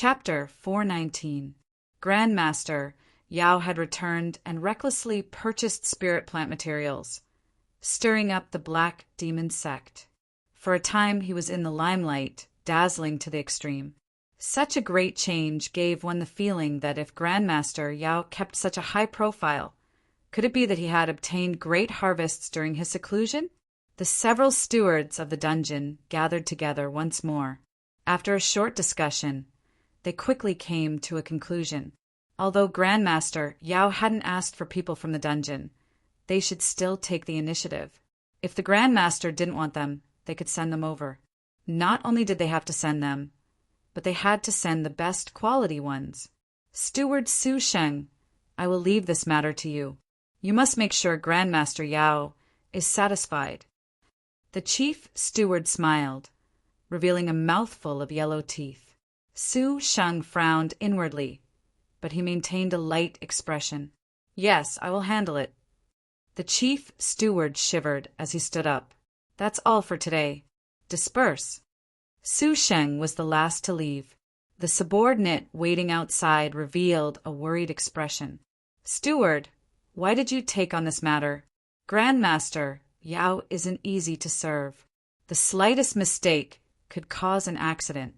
Chapter 419. Grandmaster Yao had returned and recklessly purchased spirit plant materials, stirring up the Black Demon sect. For a time he was in the limelight, dazzling to the extreme. Such a great change gave one the feeling that if Grandmaster Yao kept such a high profile, could it be that he had obtained great harvests during his seclusion? The several stewards of the dungeon gathered together once more. After a short discussion, they quickly came to a conclusion. Although Grandmaster Yao hadn't asked for people from the dungeon, they should still take the initiative. If the Grandmaster didn't want them, they could send them over. Not only did they have to send them, but they had to send the best quality ones. Steward Su Sheng, I will leave this matter to you. You must make sure Grandmaster Yao is satisfied. The chief steward smiled, revealing a mouthful of yellow teeth. Su Sheng frowned inwardly, but he maintained a light expression. Yes, I will handle it. The chief steward shivered as he stood up. That's all for today. Disperse. Su Sheng was the last to leave. The subordinate waiting outside revealed a worried expression. Steward, why did you take on this matter? Grandmaster Yao isn't easy to serve. The slightest mistake could cause an accident.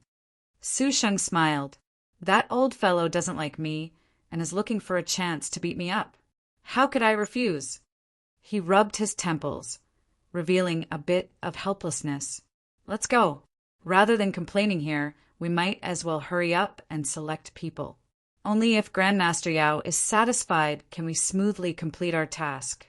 Su Sheng smiled. That old fellow doesn't like me and is looking for a chance to beat me up. How could I refuse? He rubbed his temples, revealing a bit of helplessness. Let's go. Rather than complaining here, we might as well hurry up and select people. Only if Grandmaster Yao is satisfied can we smoothly complete our task.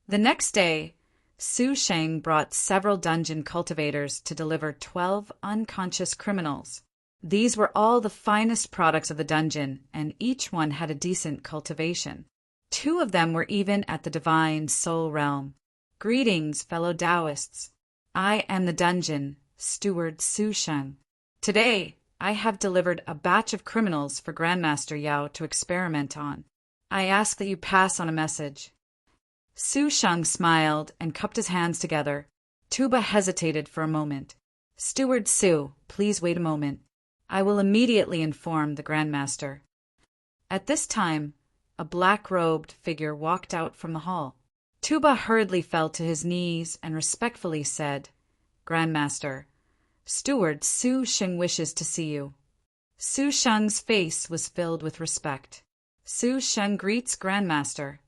The next day, Su Sheng brought several dungeon cultivators to deliver 12 unconscious criminals. These were all the finest products of the dungeon, and each one had a decent cultivation. 2 of them were even at the divine soul realm. Greetings, fellow Taoists. I am the dungeon steward Su Sheng. Today, I have delivered a batch of criminals for Grandmaster Yao to experiment on. I ask that you pass on a message. Su Sheng smiled and cupped his hands together. Tuba hesitated for a moment. Steward Su, please wait a moment. I will immediately inform the Grandmaster. At this time, a black-robed figure walked out from the hall. Tuba hurriedly fell to his knees and respectfully said, Grandmaster, Steward Su Sheng wishes to see you. Su Sheng's face was filled with respect. Su Sheng greets Grandmaster.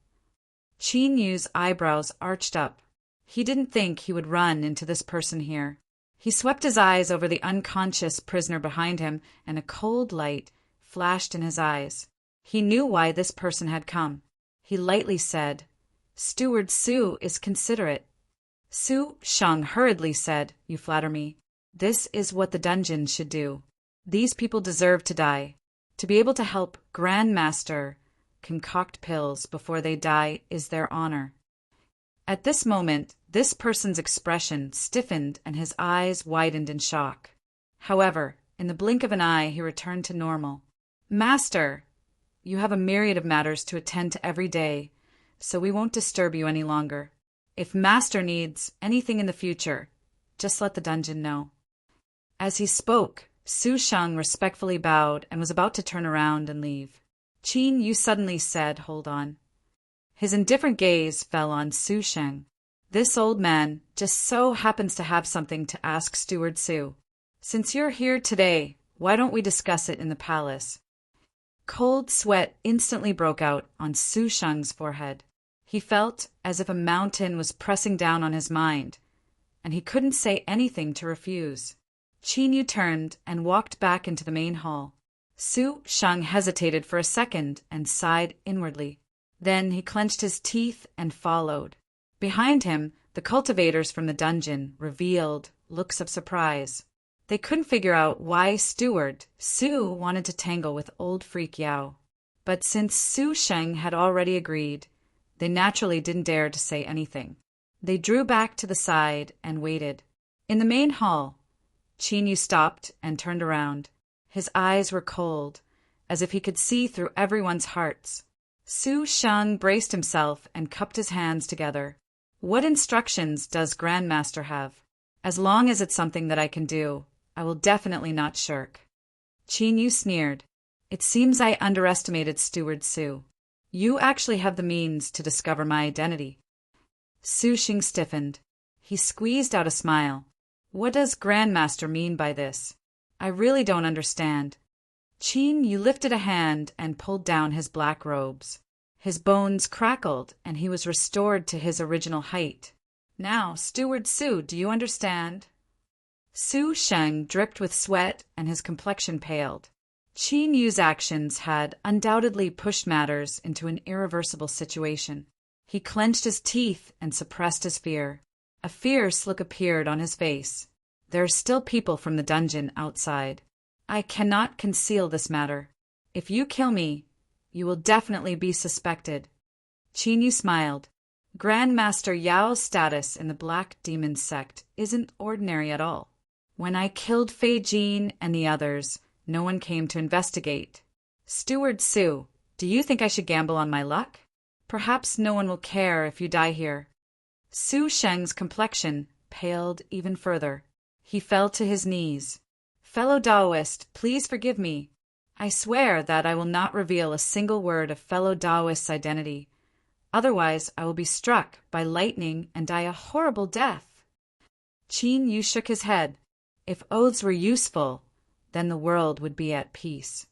Qin Yu's eyebrows arched up. He didn't think he would run into this person here. He swept his eyes over the unconscious prisoner behind him, and a cold light flashed in his eyes. He knew why this person had come. He lightly said, Steward Su is considerate. Su Sheng hurriedly said, You flatter me. This is what the dungeon should do. These people deserve to die. To be able to help Grandmaster concoct pills before they die is their honor. At this moment, this person's expression stiffened and his eyes widened in shock. However, in the blink of an eye, he returned to normal. Master, you have a myriad of matters to attend to every day, so we won't disturb you any longer. If Master needs anything in the future, just let the dungeon know. As he spoke, Su Sheng respectfully bowed and was about to turn around and leave. Qin Yu suddenly said, Hold on. His indifferent gaze fell on Su Sheng. This old man just so happens to have something to ask Steward Su. Since you're here today, why don't we discuss it in the palace? Cold sweat instantly broke out on Su Sheng's forehead. He felt as if a mountain was pressing down on his mind, and he couldn't say anything to refuse. Qin Yu turned and walked back into the main hall. Su Sheng hesitated for a second and sighed inwardly. Then he clenched his teeth and followed. Behind him, the cultivators from the dungeon revealed looks of surprise. They couldn't figure out why Steward Su wanted to tangle with old freak Yao. But since Su Sheng had already agreed, they naturally didn't dare to say anything. They drew back to the side and waited. In the main hall, Qin Yu stopped and turned around. His eyes were cold, as if he could see through everyone's hearts. Su Sheng braced himself and cupped his hands together. What instructions does Grandmaster have? As long as it's something that I can do, I will definitely not shirk. Qin Yu sneered. It seems I underestimated Steward Su. You actually have the means to discover my identity. Su Xing stiffened. He squeezed out a smile. What does Grandmaster mean by this? I really don't understand. Qin Yu lifted a hand and pulled down his black robes. His bones crackled, and he was restored to his original height. Now, Steward Su, do you understand? Su Sheng dripped with sweat, and his complexion paled. Qin Yu's actions had undoubtedly pushed matters into an irreversible situation. He clenched his teeth and suppressed his fear. A fierce look appeared on his face. There are still people from the dungeon outside. I cannot conceal this matter. If you kill me, you will definitely be suspected. Qin Yu smiled. Grandmaster Yao's status in the Black Demon sect isn't ordinary at all. When I killed Fei Jin and the others, no one came to investigate. Steward Su, do you think I should gamble on my luck? Perhaps no one will care if you die here. Su Sheng's complexion paled even further. He fell to his knees. Fellow Taoist, please forgive me. I swear that I will not reveal a single word of fellow Taoist's identity. Otherwise, I will be struck by lightning and die a horrible death. Qin Yu shook his head. If oaths were useful, then the world would be at peace.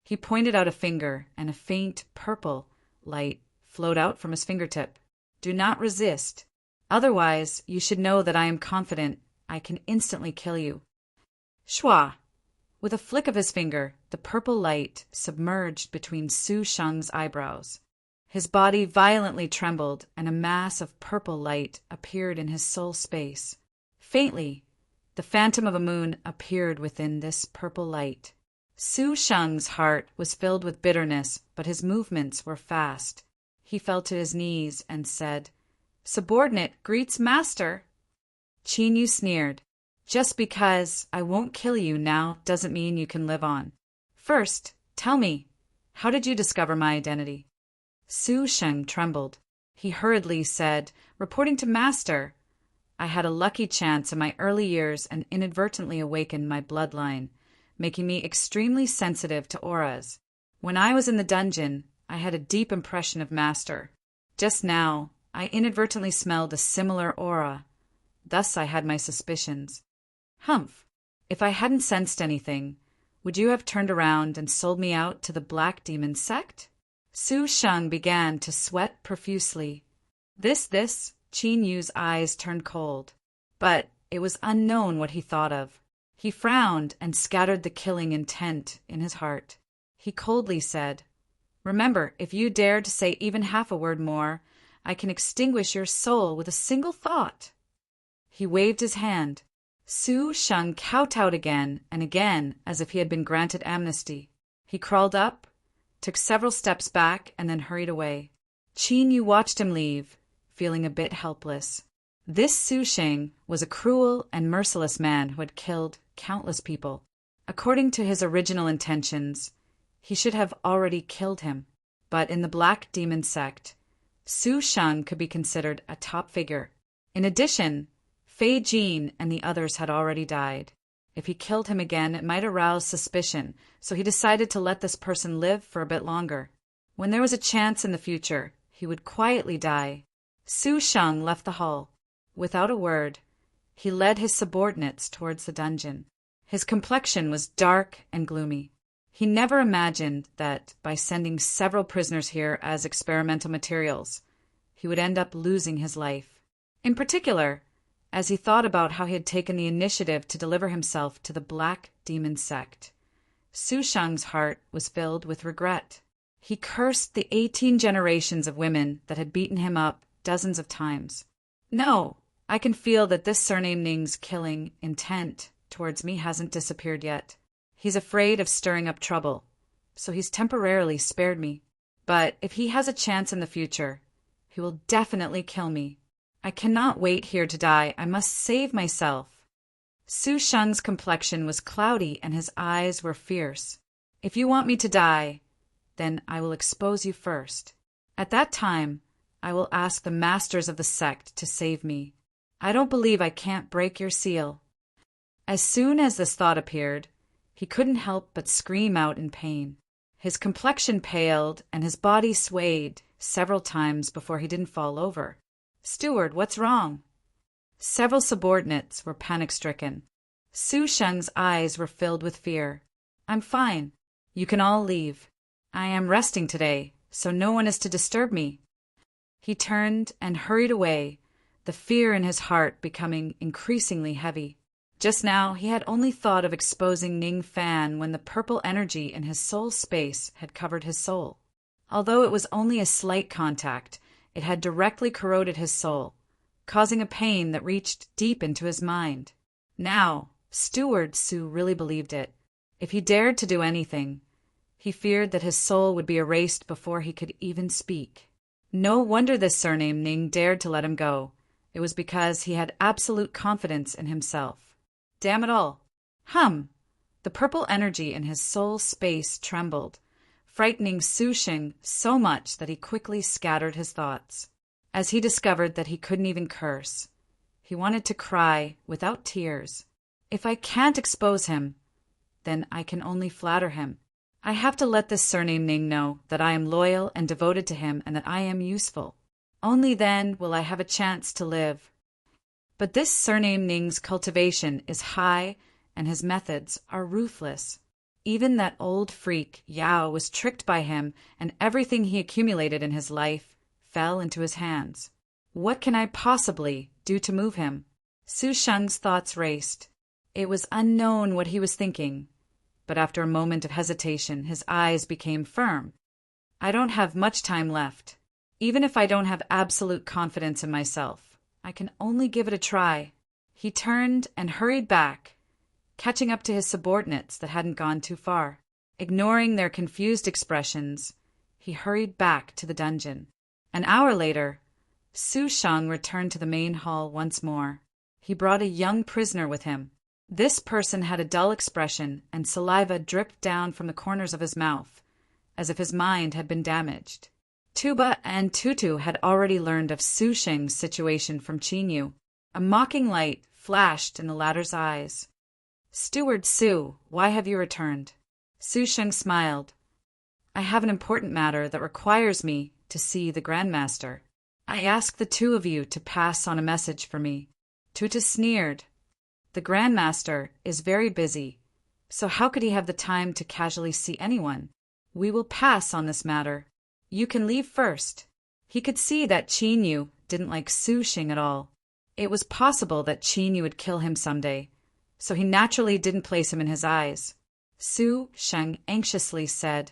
He pointed out a finger, and a faint purple light flowed out from his fingertip. Do not resist. Otherwise, you should know that I am confident I can instantly kill you. Shua! With a flick of his finger, the purple light submerged between Su Sheng's eyebrows. His body violently trembled, and a mass of purple light appeared in his soul space. Faintly, the phantom of a moon appeared within this purple light. Su Sheng's heart was filled with bitterness, but his movements were fast. He fell to his knees and said, Subordinate greets master. Qin Yu sneered. Just because I won't kill you now doesn't mean you can live on. First, tell me, how did you discover my identity? Su Sheng trembled. He hurriedly said, reporting to master, I had a lucky chance in my early years and inadvertently awakened my bloodline, making me extremely sensitive to auras. When I was in the dungeon, I had a deep impression of master. Just now, I inadvertently smelled a similar aura. Thus I had my suspicions. Humph! If I hadn't sensed anything, would you have turned around and sold me out to the Black Demon sect? Su Sheng began to sweat profusely. This, Qin Yu's eyes turned cold. But it was unknown what he thought of. He frowned and scattered the killing intent in his heart. He coldly said, Remember, if you dare to say even half a word more, I can extinguish your soul with a single thought. He waved his hand. Su Sheng kowtowed again and again as if he had been granted amnesty. He crawled up, took several steps back, and then hurried away. Qin Yu watched him leave, feeling a bit helpless. This Su Sheng was a cruel and merciless man who had killed countless people. According to his original intentions, he should have already killed him. But in the Black Demon sect, Su Sheng could be considered a top figure. In addition, Fei Jin and the others had already died. If he killed him again, it might arouse suspicion, so he decided to let this person live for a bit longer. When there was a chance in the future, he would quietly die. Su Sheng left the hall. Without a word, he led his subordinates towards the dungeon. His complexion was dark and gloomy. He never imagined that by sending several prisoners here as experimental materials, he would end up losing his life. In particular, as he thought about how he had taken the initiative to deliver himself to the Black Demon sect, Su Sheng's heart was filled with regret. He cursed the 18 generations of women that had beaten him up dozens of times. No, I can feel that this surname Ning's killing intent towards me hasn't disappeared yet. He's afraid of stirring up trouble, so he's temporarily spared me. But if he has a chance in the future, he will definitely kill me. I cannot wait here to die. I must save myself. Su Sheng's complexion was cloudy and his eyes were fierce. If you want me to die, then I will expose you first. At that time, I will ask the masters of the sect to save me. I don't believe I can't break your seal. As soon as this thought appeared, He couldn't help but scream out in pain. His complexion paled and his body swayed several times before he didn't fall over. "Steward, what's wrong?" Several subordinates were panic-stricken. Su Sheng's eyes were filled with fear. "I'm fine. You can all leave. I am resting today, so no one is to disturb me." He turned and hurried away, the fear in his heart becoming increasingly heavy. Just now he had only thought of exposing Ning Fan when the purple energy in his soul space had covered his soul. Although it was only a slight contact, it had directly corroded his soul, causing a pain that reached deep into his mind. Now, Steward Su really believed it. If he dared to do anything, he feared that his soul would be erased before he could even speak. No wonder this surname Ning dared to let him go. It was because he had absolute confidence in himself. Damn it all. The purple energy in his soul space trembled, frightening Su Sheng so much that he quickly scattered his thoughts. As he discovered that he couldn't even curse, he wanted to cry without tears. If I can't expose him, then I can only flatter him. I have to let this surname Ning know that I am loyal and devoted to him and that I am useful. Only then will I have a chance to live. But this surname Ning's cultivation is high and his methods are ruthless. Even that old freak Yao was tricked by him, and everything he accumulated in his life fell into his hands. What can I possibly do to move him? Su Sheng's thoughts raced. It was unknown what he was thinking, but after a moment of hesitation, his eyes became firm. I don't have much time left. Even if I don't have absolute confidence in myself, I can only give it a try. He turned and hurried back, catching up to his subordinates that hadn't gone too far. Ignoring their confused expressions, he hurried back to the dungeon. An hour later, Su Sheng returned to the main hall once more. He brought a young prisoner with him. This person had a dull expression, and saliva dripped down from the corners of his mouth, as if his mind had been damaged. Tuba and Tutu had already learned of Su Sheng's situation from Qinyu. A mocking light flashed in the latter's eyes. "Steward Su, why have you returned?" Su Sheng smiled. "I have an important matter that requires me to see the Grandmaster. I ask the two of you to pass on a message for me." Tutu sneered. "The Grandmaster is very busy, so how could he have the time to casually see anyone? We will pass on this matter. You can leave first." He could see that Qinyu didn't like Su Sheng at all. It was possible that Qinyu would kill him someday, so he naturally didn't place him in his eyes. Su Sheng anxiously said,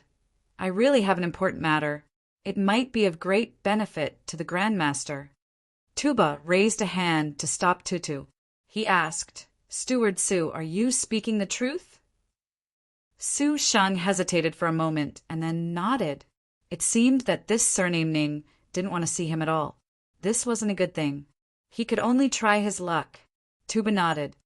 "I really have an important matter. It might be of great benefit to the Grandmaster." Tuba raised a hand to stop Tutu. He asked, "Steward Su, are you speaking the truth?" Su Sheng hesitated for a moment and then nodded. It seemed that this surname Ning didn't want to see him at all. This wasn't a good thing. He could only try his luck. Tuba nodded.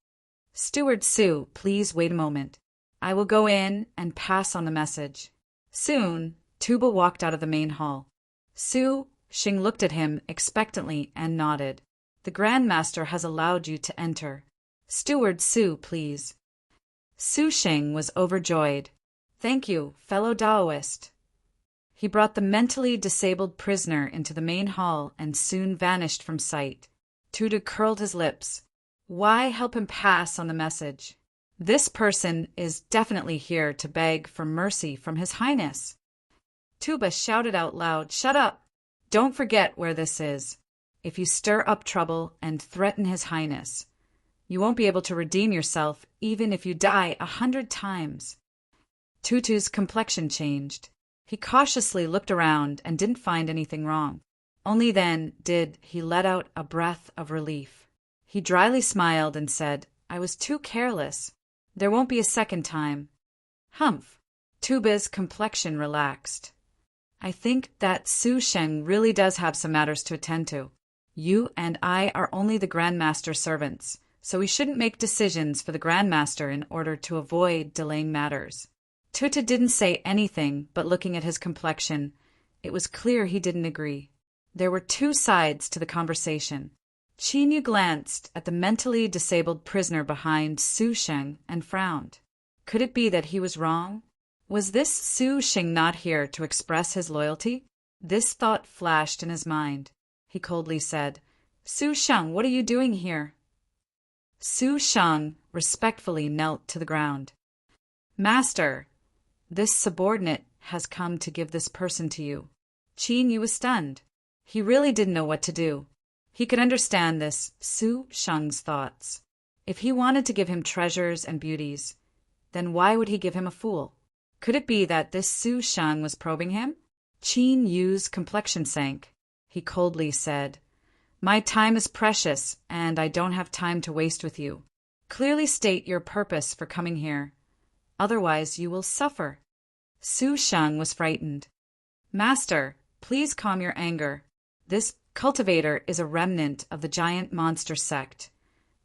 "Steward Su, please wait a moment. I will go in and pass on the message." Soon, Tuba walked out of the main hall. Su Sheng looked at him expectantly and nodded. "The Grandmaster has allowed you to enter. Steward Su, please." Su Sheng was overjoyed. "Thank you, fellow Daoist." He brought the mentally disabled prisoner into the main hall and soon vanished from sight. Tutu curled his lips. Why help him pass on the message? This person is definitely here to beg for mercy from His Highness. Tuba shouted out loud, "Shut up! Don't forget where this is. If you stir up trouble and threaten His Highness, you won't be able to redeem yourself even if you die 100 times. Tutu's complexion changed. He cautiously looked around and didn't find anything wrong. Only then did he let out a breath of relief. He dryly smiled and said, "I was too careless. There won't be a second time." Humph! Tuba's complexion relaxed. "I think that Su Sheng really does have some matters to attend to. You and I are only the Grandmaster's servants, so we shouldn't make decisions for the Grandmaster in order to avoid delaying matters." Tutu didn't say anything, but looking at his complexion, it was clear he didn't agree. There were two sides to the conversation. Qinyu glanced at the mentally disabled prisoner behind Su Sheng and frowned. Could it be that he was wrong? Was this Su Xing not here to express his loyalty? This thought flashed in his mind. He coldly said, "Su Sheng, what are you doing here?" Su Sheng respectfully knelt to the ground. "Master, this subordinate has come to give this person to you." Qin Yu was stunned. He really didn't know what to do. He could understand this Su Sheng's thoughts. If he wanted to give him treasures and beauties, then why would he give him a fool? Could it be that this Su Sheng was probing him? Qin Yu's complexion sank. He coldly said, "My time is precious, and I don't have time to waste with you. Clearly state your purpose for coming here. Otherwise you will suffer." Su Sheng was frightened. "Master, please calm your anger. This cultivator is a remnant of the giant monster sect.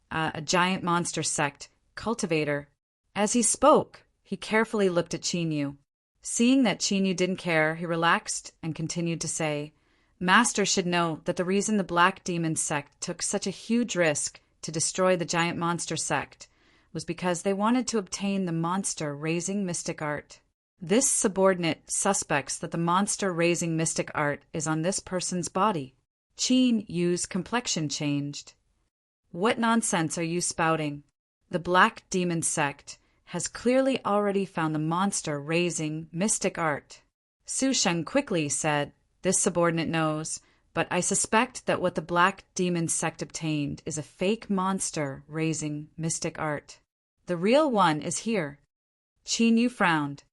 A giant monster sect cultivator." As he spoke, he carefully looked at Qin Yu. Seeing that Qin Yu didn't care, he relaxed and continued to say, "Master should know that the reason the Black Demon sect took such a huge risk to destroy the giant monster sect was because they wanted to obtain the monster-raising mystic art. This subordinate suspects that the monster-raising mystic art is on this person's body." Qin Yu's complexion changed. "What nonsense are you spouting? The Black Demon sect has clearly already found the monster-raising mystic art." Su Sheng quickly said, "This subordinate knows, but I suspect that what the Black Demon sect obtained is a fake monster-raising mystic art. The real one is here." Qin Yu frowned.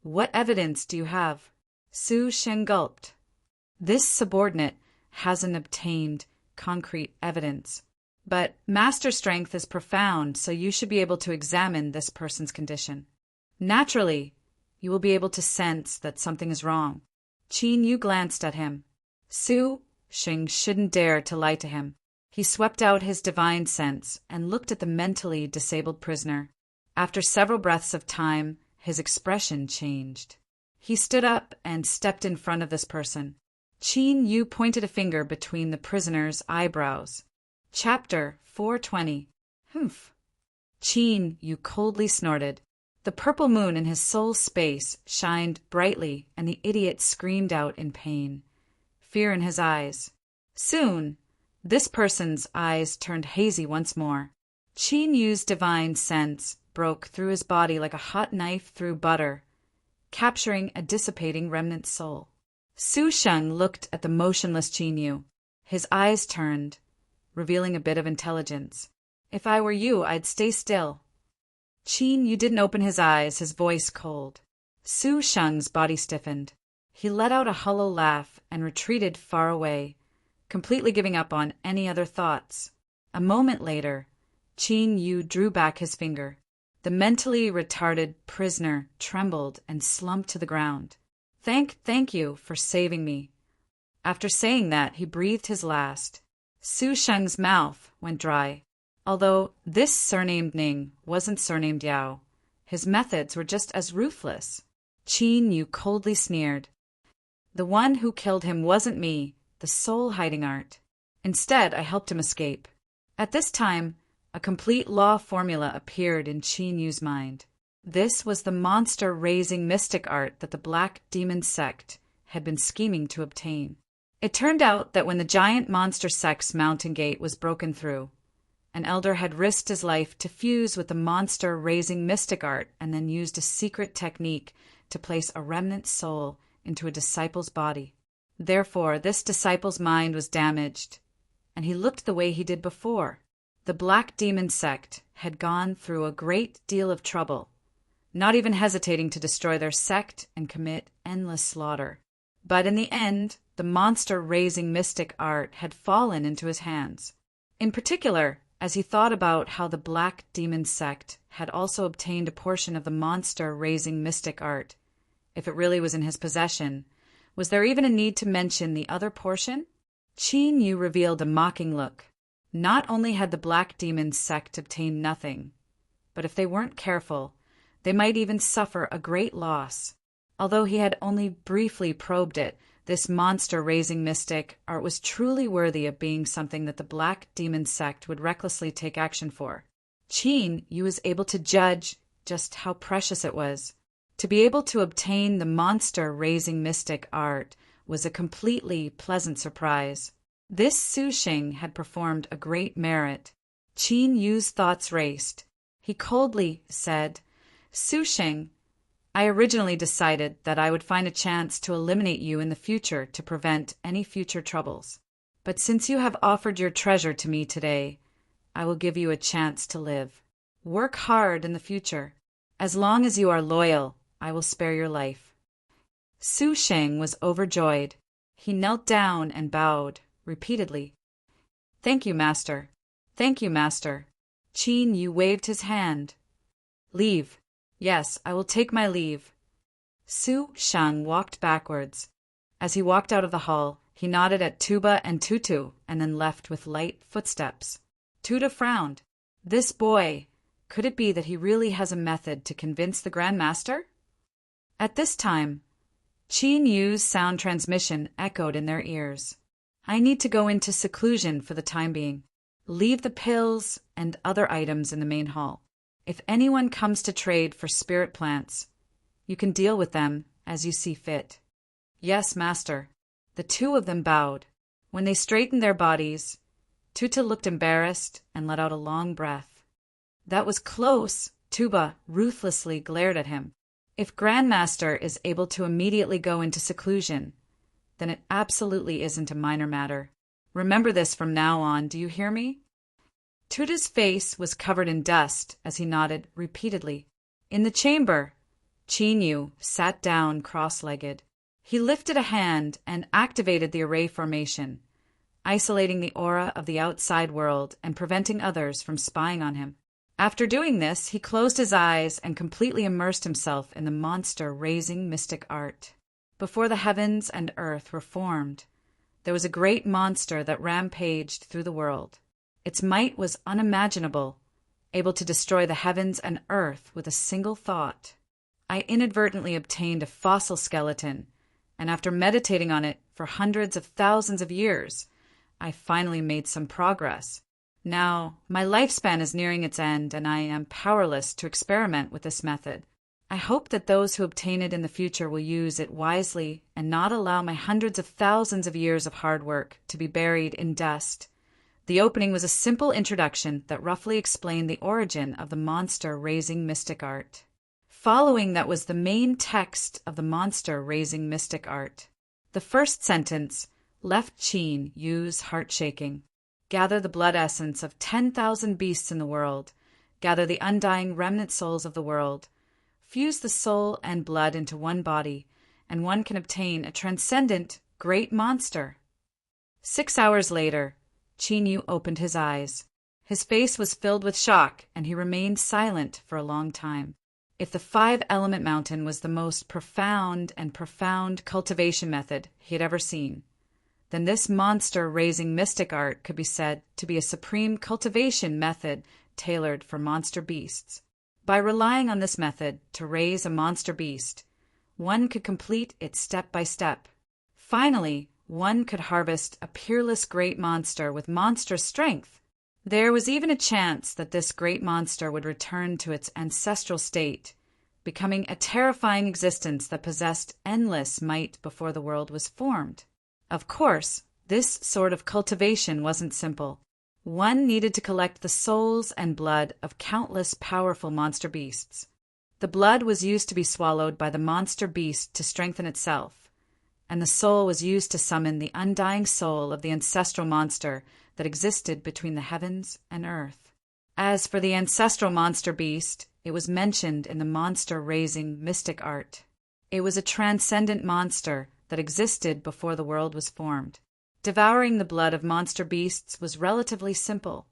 "What evidence do you have?" Su Sheng gulped. "This subordinate hasn't obtained concrete evidence. But master strength is profound, so you should be able to examine this person's condition. Naturally, you will be able to sense that something is wrong." Qin Yu glanced at him. Su Sheng shouldn't dare to lie to him. He swept out his divine sense and looked at the mentally disabled prisoner. After several breaths of time, his expression changed. He stood up and stepped in front of this person. Qin Yu pointed a finger between the prisoner's eyebrows. Chapter 420. Humph. Qin Yu coldly snorted. The purple moon in his soul space shined brightly, and the idiot screamed out in pain, fear in his eyes. Soon, this person's eyes turned hazy once more. Qin Yu's divine sense broke through his body like a hot knife through butter, capturing a dissipating remnant soul. Su Sheng looked at the motionless Qin Yu. His eyes turned, revealing a bit of intelligence. "If I were you, I'd stay still." Qin Yu didn't open his eyes, his voice cold. Su Sheng's body stiffened. He let out a hollow laugh and retreated far away, completely giving up on any other thoughts. A moment later, Qin Yu drew back his finger. The mentally retarded prisoner trembled and slumped to the ground. Thank you for saving me." After saying that, he breathed his last. Su Sheng's mouth went dry. Although this surnamed Ning wasn't surnamed Yao, his methods were just as ruthless. Qin Yu coldly sneered. "The one who killed him wasn't me, the soul-hiding art. Instead, I helped him escape." At this time, a complete law formula appeared in Qin Yu's mind. This was the monster-raising mystic art that the Black Demon sect had been scheming to obtain. It turned out that when the giant monster sect's mountain gate was broken through, an elder had risked his life to fuse with the monster-raising mystic art and then used a secret technique to place a remnant soul into a disciple's body. Therefore, this disciple's mind was damaged, and he looked the way he did before. The Black Demon sect had gone through a great deal of trouble, not even hesitating to destroy their sect and commit endless slaughter. But in the end, the monster-raising mystic art had fallen into his hands. In particular, as he thought about how the Black Demon sect had also obtained a portion of the monster-raising mystic art, if it really was in his possession, was there even a need to mention the other portion? Qin Yu revealed a mocking look. Not only had the Black Demon sect obtained nothing, but if they weren't careful, they might even suffer a great loss. Although he had only briefly probed it, this monster-raising mystic art was truly worthy of being something that the Black Demon sect would recklessly take action for. Qin Yu was able to judge just how precious it was. To be able to obtain the monster-raising mystic art was a completely pleasant surprise. This Su Xing had performed a great merit. Qin Yu's thoughts raced. He coldly said, "Su Xing, I originally decided that I would find a chance to eliminate you in the future to prevent any future troubles. But since you have offered your treasure to me today, I will give you a chance to live. Work hard in the future. As long as you are loyal, I will spare your life." Su Xing was overjoyed. He knelt down and bowed repeatedly. "Thank you, master. Thank you, master." Qin Yu waved his hand. "Leave. Yes, I will take my leave." Su Shang walked backwards. As he walked out of the hall, he nodded at Tuba and Tutu and then left with light footsteps. Tuta frowned. This boy, could it be that he really has a method to convince the Grand Master? At this time, Qin Yu's sound transmission echoed in their ears. "I need to go into seclusion for the time being. Leave the pills and other items in the main hall. If anyone comes to trade for spirit plants, you can deal with them as you see fit." "Yes, master." The two of them bowed. When they straightened their bodies, Tuta looked embarrassed and let out a long breath. "That was close." Tuba ruthlessly glared at him. "If Grandmaster is able to immediately go into seclusion, then it absolutely isn't a minor matter. Remember this from now on, do you hear me?" Tuta's face was covered in dust as he nodded repeatedly. In the chamber, Qin Yu sat down cross-legged. He lifted a hand and activated the array formation, isolating the aura of the outside world and preventing others from spying on him. After doing this, he closed his eyes and completely immersed himself in the monster-raising mystic art. Before the heavens and earth were formed, there was a great monster that rampaged through the world. Its might was unimaginable, able to destroy the heavens and earth with a single thought. I inadvertently obtained a fossil skeleton, and after meditating on it for hundreds of thousands of years, I finally made some progress. Now, my lifespan is nearing its end, and I am powerless to experiment with this method. I hope that those who obtain it in the future will use it wisely and not allow my hundreds of thousands of years of hard work to be buried in dust. The opening was a simple introduction that roughly explained the origin of the monster-raising mystic art. Following that was the main text of the monster-raising mystic art. The first sentence left Qin Yu's heart shaking. "Gather the blood essence of 10,000 beasts in the world. Gather the undying remnant souls of the world. Fuse the soul and blood into one body, and one can obtain a transcendent, great monster." 6 hours later, Qin Yu opened his eyes. His face was filled with shock, and he remained silent for a long time. If the 5-element mountain was the most profound cultivation method he had ever seen, then this monster-raising mystic art could be said to be a supreme cultivation method tailored for monster beasts. By relying on this method to raise a monster beast, one could complete it step by step. Finally, one could harvest a peerless great monster with monstrous strength. There was even a chance that this great monster would return to its ancestral state, becoming a terrifying existence that possessed endless might before the world was formed. Of course, this sort of cultivation wasn't simple. One needed to collect the souls and blood of countless powerful monster beasts. The blood was used to be swallowed by the monster beast to strengthen itself, and the soul was used to summon the undying soul of the ancestral monster that existed between the heavens and earth. As for the ancestral monster beast, it was mentioned in the monster-raising mystic art. It was a transcendent monster that existed before the world was formed. Devouring the blood of monster beasts was relatively simple.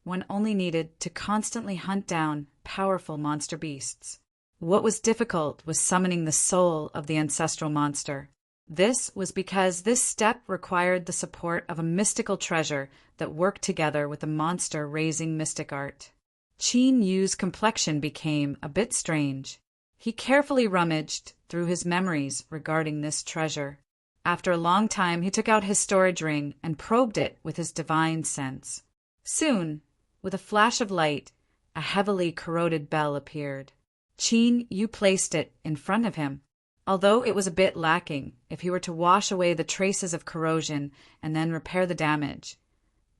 One only needed to constantly hunt down powerful monster beasts. What was difficult was summoning the soul of the ancestral monster. This was because this step required the support of a mystical treasure that worked together with the monster-raising mystic art. Qin Yu's complexion became a bit strange. He carefully rummaged through his memories regarding this treasure. After a long time, he took out his storage ring and probed it with his divine sense. Soon, with a flash of light, a heavily corroded bell appeared. Qin Yu placed it in front of him. Although it was a bit lacking, if he were to wash away the traces of corrosion and then repair the damage,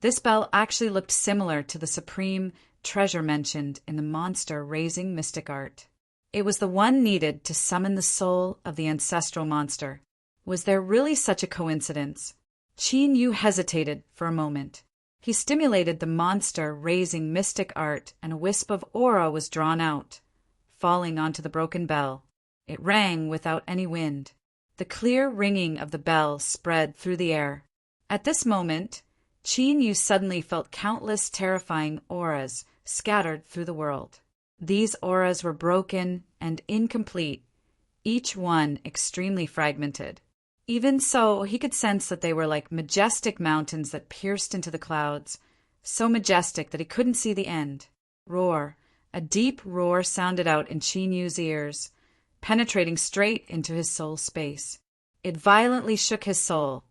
this bell actually looked similar to the supreme treasure mentioned in the monster-raising mystic art. It was the one needed to summon the soul of the ancestral monster. Was there really such a coincidence? Qin Yu hesitated for a moment. He stimulated the monster-raising mystic art, and a wisp of aura was drawn out, falling onto the broken bell. It rang without any wind. The clear ringing of the bell spread through the air. At this moment, Qin Yu suddenly felt countless terrifying auras scattered through the world. These auras were broken and incomplete, each one extremely fragmented. Even so, he could sense that they were like majestic mountains that pierced into the clouds, so majestic that he couldn't see the end. Roar. A deep roar sounded out in Qin Yu's ears, penetrating straight into his soul space. It violently shook his soul,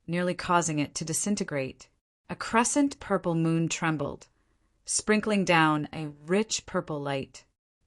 nearly causing it to disintegrate. A crescent purple moon trembled, sprinkling down a rich purple light.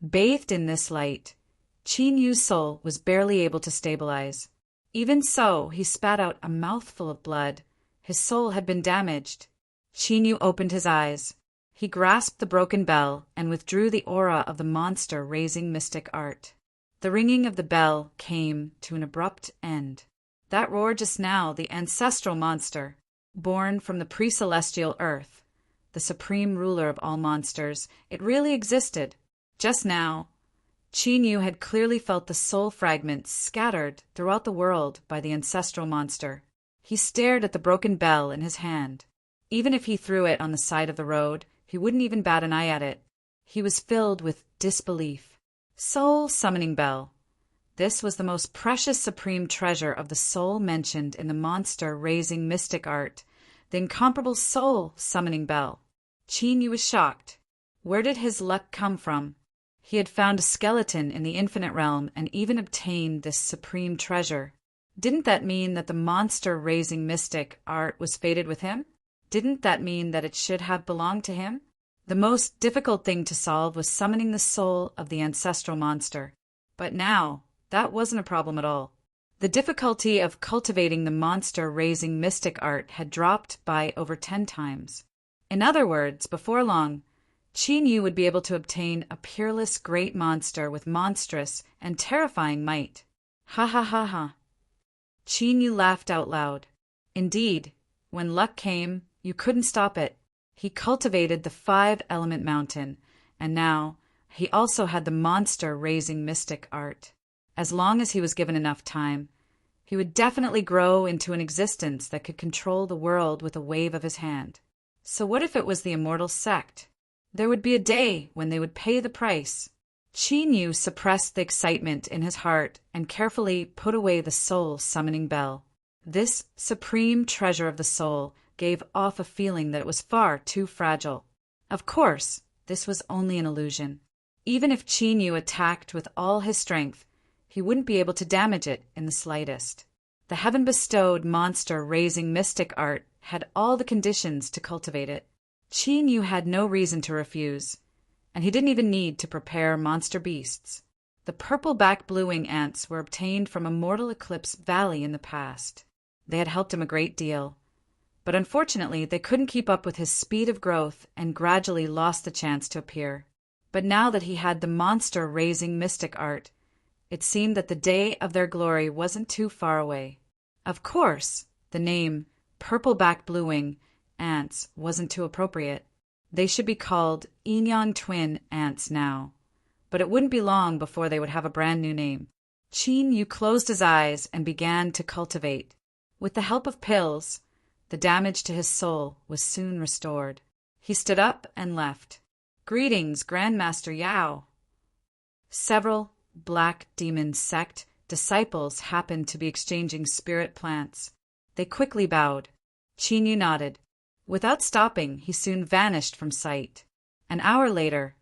Bathed in this light, Qin Yu's soul was barely able to stabilize. Even so, he spat out a mouthful of blood. His soul had been damaged. Qin Yu opened his eyes. He grasped the broken bell and withdrew the aura of the monster-raising mystic art. The ringing of the bell came to an abrupt end. That roar just now, the ancestral monster, born from the pre-celestial earth, the supreme ruler of all monsters, it really existed. Just now, Qin Yu had clearly felt the soul fragments scattered throughout the world by the ancestral monster. He stared at the broken bell in his hand. Even if he threw it on the side of the road, he wouldn't even bat an eye at it. He was filled with disbelief. Soul summoning bell. This was the most precious supreme treasure of the soul mentioned in the monster-raising mystic art, the incomparable soul summoning bell. Qin Yu was shocked. Where did his luck come from? He had found a skeleton in the infinite realm and even obtained this supreme treasure. Didn't that mean that the monster-raising mystic art was fated with him? Didn't that mean that it should have belonged to him? The most difficult thing to solve was summoning the soul of the ancestral monster. But now, that wasn't a problem at all. The difficulty of cultivating the monster-raising mystic art had dropped by over 10 times. In other words, before long, Qin Yu would be able to obtain a peerless great monster with monstrous and terrifying might. Ha ha ha ha. Qin Yu laughed out loud. Indeed, when luck came, you couldn't stop it. He cultivated the 5-element mountain, and now he also had the monster-raising mystic art. As long as he was given enough time, he would definitely grow into an existence that could control the world with a wave of his hand. So what if it was the immortal sect? There would be a day when they would pay the price. Qin Yu suppressed the excitement in his heart and carefully put away the soul-summoning bell. This supreme treasure of the soul gave off a feeling that it was far too fragile. Of course, this was only an illusion. Even if Qin Yu attacked with all his strength, he wouldn't be able to damage it in the slightest. The heaven-bestowed monster-raising mystic art had all the conditions to cultivate it. Qin Yu had no reason to refuse, and he didn't even need to prepare monster beasts. The purple-back bluewing ants were obtained from a mortal eclipse valley in the past. They had helped him a great deal, but unfortunately they couldn't keep up with his speed of growth and gradually lost the chance to appear. But now that he had the monster-raising mystic art, it seemed that the day of their glory wasn't too far away. Of course, the name purple-back bluewing ants wasn't too appropriate. They should be called yin-yang twin ants now, but it wouldn't be long before they would have a brand new name. Qin Yu closed his eyes and began to cultivate. With the help of pills, the damage to his soul was soon restored. He stood up and left. Greetings, Grandmaster Yao. Several Black Demon sect disciples happened to be exchanging spirit plants. They quickly bowed. Qin Yu nodded. Without stopping, he soon vanished from sight. An hour later,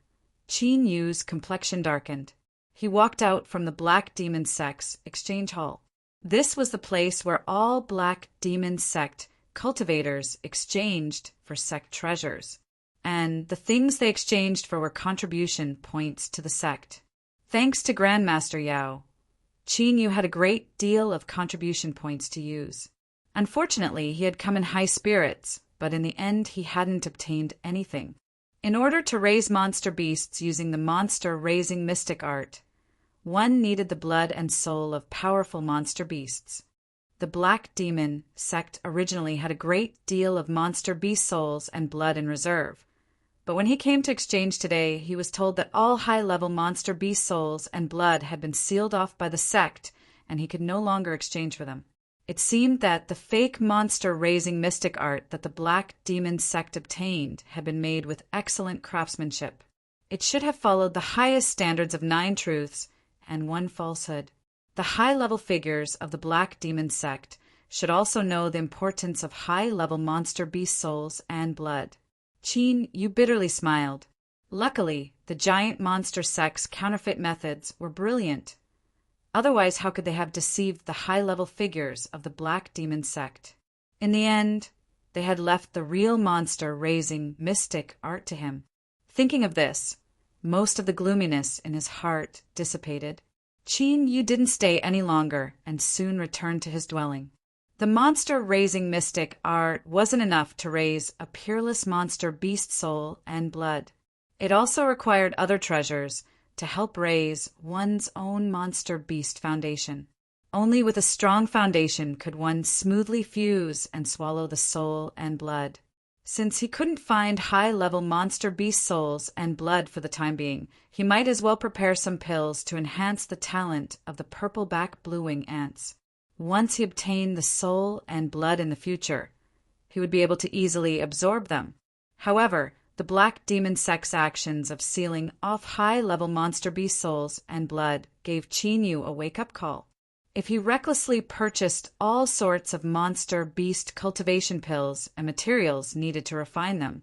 Qin Yu's complexion darkened. He walked out from the Black Demon sect's exchange hall. This was the place where all Black Demon sect cultivators exchanged for sect treasures, and the things they exchanged for were contribution points to the sect. Thanks to Grandmaster Yao, Qin Yu had a great deal of contribution points to use. Unfortunately, he had come in high spirits, but in the end he hadn't obtained anything. In order to raise monster beasts using the monster-raising mystic art, one needed the blood and soul of powerful monster beasts. The Black Demon sect originally had a great deal of monster beast souls and blood in reserve, but when he came to exchange today, he was told that all high-level monster beast souls and blood had been sealed off by the sect, and he could no longer exchange for them. It seemed that the fake monster-raising mystic art that the Black Demon sect obtained had been made with excellent craftsmanship. It should have followed the highest standards of 9 truths and 1 falsehood. The high-level figures of the Black Demon sect should also know the importance of high-level monster beast souls and blood. Qin Yu bitterly smiled. Luckily, the giant monster sect's counterfeit methods were brilliant. Otherwise, how could they have deceived the high-level figures of the Black Demon sect? In the end, they had left the real monster-raising mystic art to him. Thinking of this, most of the gloominess in his heart dissipated. Qin Yu didn't stay any longer and soon returned to his dwelling. The monster-raising mystic art wasn't enough to raise a peerless monster beast soul and blood. It also required other treasures to help raise one's own monster beast foundation. Only with a strong foundation could one smoothly fuse and swallow the soul and blood. Since he couldn't find high-level monster beast souls and blood for the time being, he might as well prepare some pills to enhance the talent of the purple-back blue-wing ants. Once he obtained the soul and blood in the future, he would be able to easily absorb them. However, the Black Demon sect's actions of sealing off high-level monster beast souls and blood gave Qin Yu a wake-up call. If he recklessly purchased all sorts of monster beast cultivation pills and materials needed to refine them,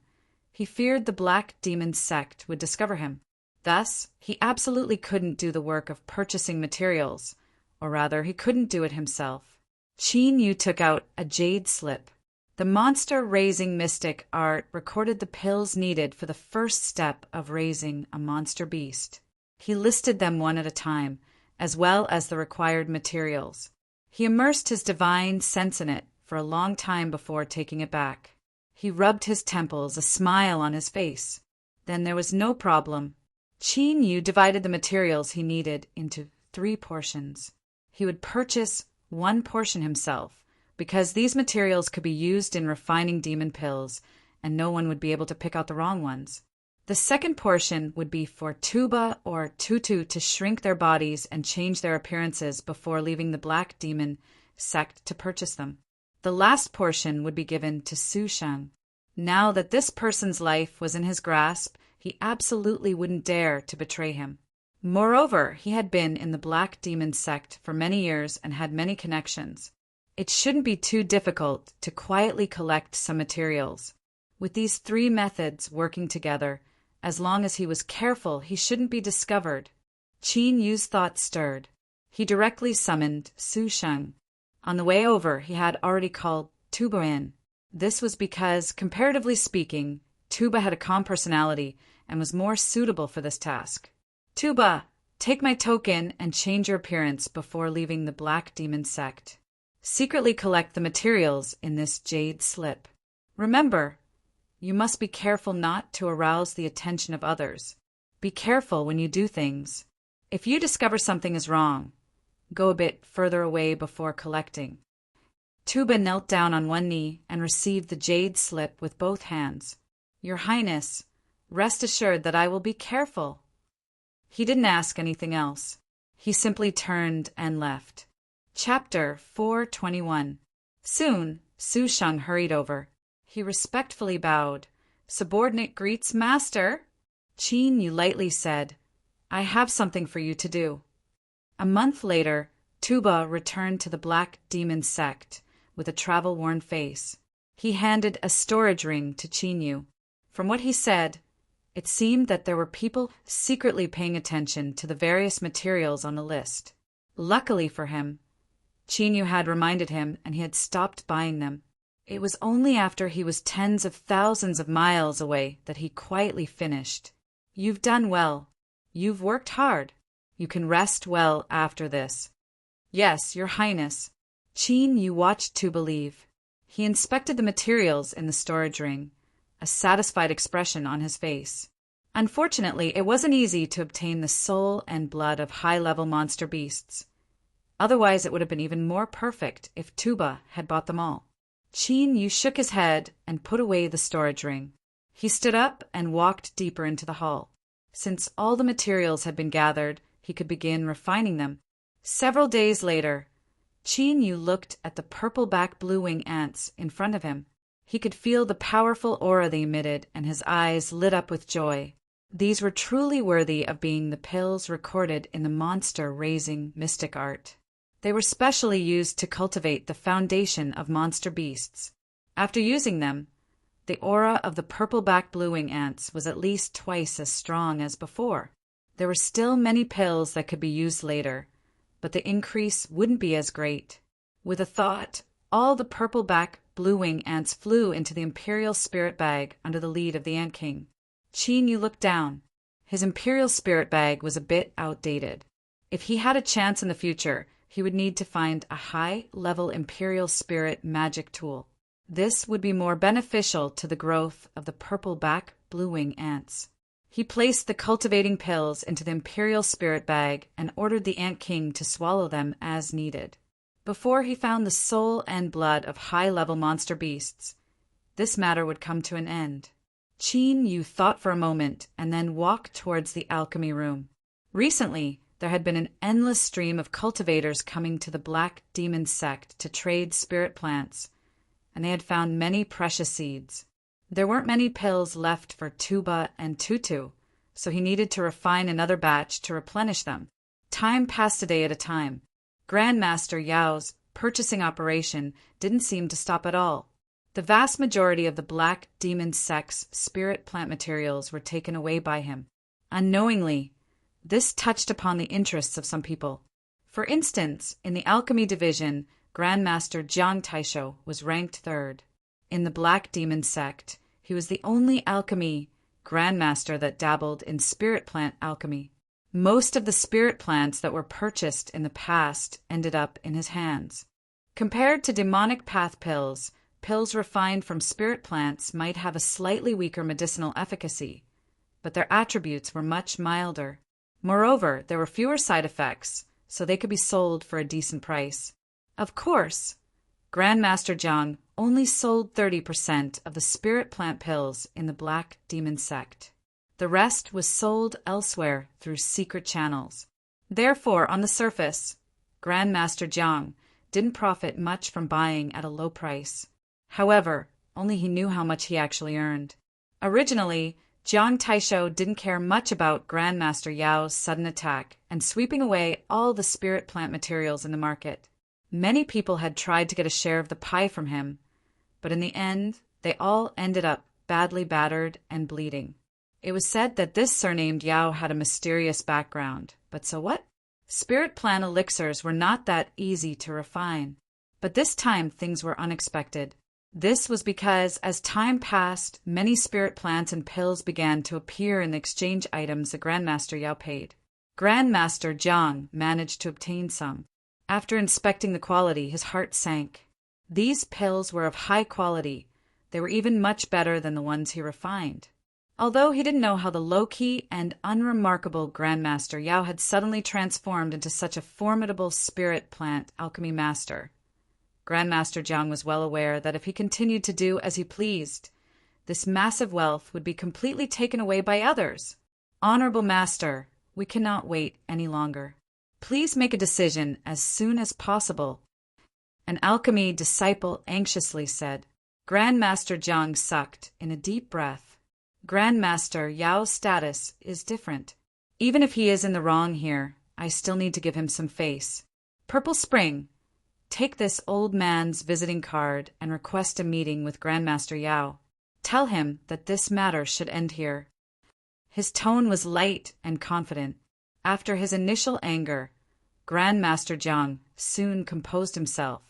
he feared the Black Demon sect would discover him. Thus, he absolutely couldn't do the work of purchasing materials, or rather, he couldn't do it himself. Qin Yu took out a jade slip. The monster-raising mystic art recorded the pills needed for the first step of raising a monster beast. He listed them one at a time, as well as the required materials. He immersed his divine sense in it for a long time before taking it back. He rubbed his temples, a smile on his face. Then there was no problem. Qin Yu divided the materials he needed into 3 portions. He would purchase 1 portion himself, because these materials could be used in refining demon pills, and no one would be able to pick out the wrong ones. The second portion would be for Tuba or Tutu to shrink their bodies and change their appearances before leaving the Black Demon sect to purchase them. The last portion would be given to Su Shang. Now that this person's life was in his grasp, he absolutely wouldn't dare to betray him. Moreover, he had been in the Black Demon sect for many years and had many connections. It shouldn't be too difficult to quietly collect some materials. With these 3 methods working together, as long as he was careful, he shouldn't be discovered. Qin Yu's thoughts stirred. He directly summoned Su Sheng. On the way over, he had already called Tuba in. This was because, comparatively speaking, Tuba had a calm personality and was more suitable for this task. Tuba, take my token and change your appearance before leaving the Black Demon sect. Secretly collect the materials in this jade slip. Remember, you must be careful not to arouse the attention of others. Be careful when you do things. If you discover something is wrong, go a bit further away before collecting. Tuba knelt down on one knee and received the jade slip with both hands. Your Highness, rest assured that I will be careful. He didn't ask anything else. He simply turned and left. Chapter 421. Soon, Su Sheng hurried over. He respectfully bowed. Subordinate greets master. Qin Yu lightly said, I have something for you to do. A month later, Tuba returned to the Black Demon sect with a travel-worn face. He handed a storage ring to Qin Yu. From what he said, it seemed that there were people secretly paying attention to the various materials on the list. Luckily for him, Qin Yu had reminded him and he had stopped buying them. It was only after he was tens of thousands of miles away that he quietly finished. You've done well. You've worked hard. You can rest well after this." "Yes, Your Highness." Qin Yu watched to believe. He inspected the materials in the storage ring, a satisfied expression on his face. Unfortunately, it wasn't easy to obtain the soul and blood of high-level monster beasts. Otherwise, it would have been even more perfect if Tuba had bought them all. Qin Yu shook his head and put away the storage ring. He stood up and walked deeper into the hall. Since all the materials had been gathered, he could begin refining them. Several days later, Qin Yu looked at the purple-back blue-wing ants in front of him. He could feel the powerful aura they emitted, and his eyes lit up with joy. These were truly worthy of being the pills recorded in the monster-raising mystic art. They were specially used to cultivate the foundation of monster beasts. After using them, the aura of the purple-back blue-wing ants was at least twice as strong as before. There were still many pills that could be used later, but the increase wouldn't be as great. With a thought, all the purple-back blue-wing ants flew into the Imperial Spirit Bag under the lead of the Ant King. Qin Yu looked down. His Imperial Spirit Bag was a bit outdated. If he had a chance in the future, he would need to find a high-level Imperial Spirit magic tool. This would be more beneficial to the growth of the purple-back blue-wing ants. He placed the cultivating pills into the Imperial Spirit Bag and ordered the Ant King to swallow them as needed. Before he found the soul and blood of high-level monster beasts, this matter would come to an end. Qin Yu thought for a moment and then walked towards the alchemy room. Recently, there had been an endless stream of cultivators coming to the Black Demon sect to trade spirit plants, and they had found many precious seeds. There weren't many pills left for Tuba and Tutu, so he needed to refine another batch to replenish them. Time passed a day at a time. Grandmaster Yao's purchasing operation didn't seem to stop at all. The vast majority of the Black Demon sect's spirit plant materials were taken away by him. Unknowingly, this touched upon the interests of some people. For instance, in the alchemy division, Grandmaster Jiang Taisho was ranked third. In the Black Demon sect, he was the only alchemy grandmaster that dabbled in spirit plant alchemy. Most of the spirit plants that were purchased in the past ended up in his hands. Compared to demonic path pills, pills refined from spirit plants might have a slightly weaker medicinal efficacy, but their attributes were much milder. Moreover, there were fewer side effects, so they could be sold for a decent price. Of course, Grandmaster Jiang only sold 30% of the spirit plant pills in the Black Demon sect. The rest was sold elsewhere through secret channels. Therefore, on the surface, Grandmaster Jiang didn't profit much from buying at a low price. However, only he knew how much he actually earned. Originally, Jiang Taisho didn't care much about Grandmaster Yao's sudden attack and sweeping away all the spirit plant materials in the market. Many people had tried to get a share of the pie from him, but in the end, they all ended up badly battered and bleeding. It was said that this surnamed Yao had a mysterious background, but so what? Spirit plant elixirs were not that easy to refine, but this time things were unexpected. This was because as time passed, many spirit plants and pills began to appear in the exchange items the Grandmaster Yao paid. Grandmaster Jiang managed to obtain some. After inspecting the quality, his heart sank. These pills were of high quality. They were even much better than the ones he refined. Although he didn't know how the low-key and unremarkable Grandmaster Yao had suddenly transformed into such a formidable spirit plant alchemy master, Grandmaster Jiang was well aware that if he continued to do as he pleased, this massive wealth would be completely taken away by others. Honorable Master, we cannot wait any longer. Please make a decision as soon as possible. An alchemy disciple anxiously said. Grandmaster Jiang sucked in a deep breath. Grandmaster Yao's status is different. Even if he is in the wrong here, I still need to give him some face. Purple Spring, take this old man's visiting card and request a meeting with Grandmaster Yao. Tell him that this matter should end here. His tone was light and confident. After his initial anger, Grandmaster Jiang soon composed himself.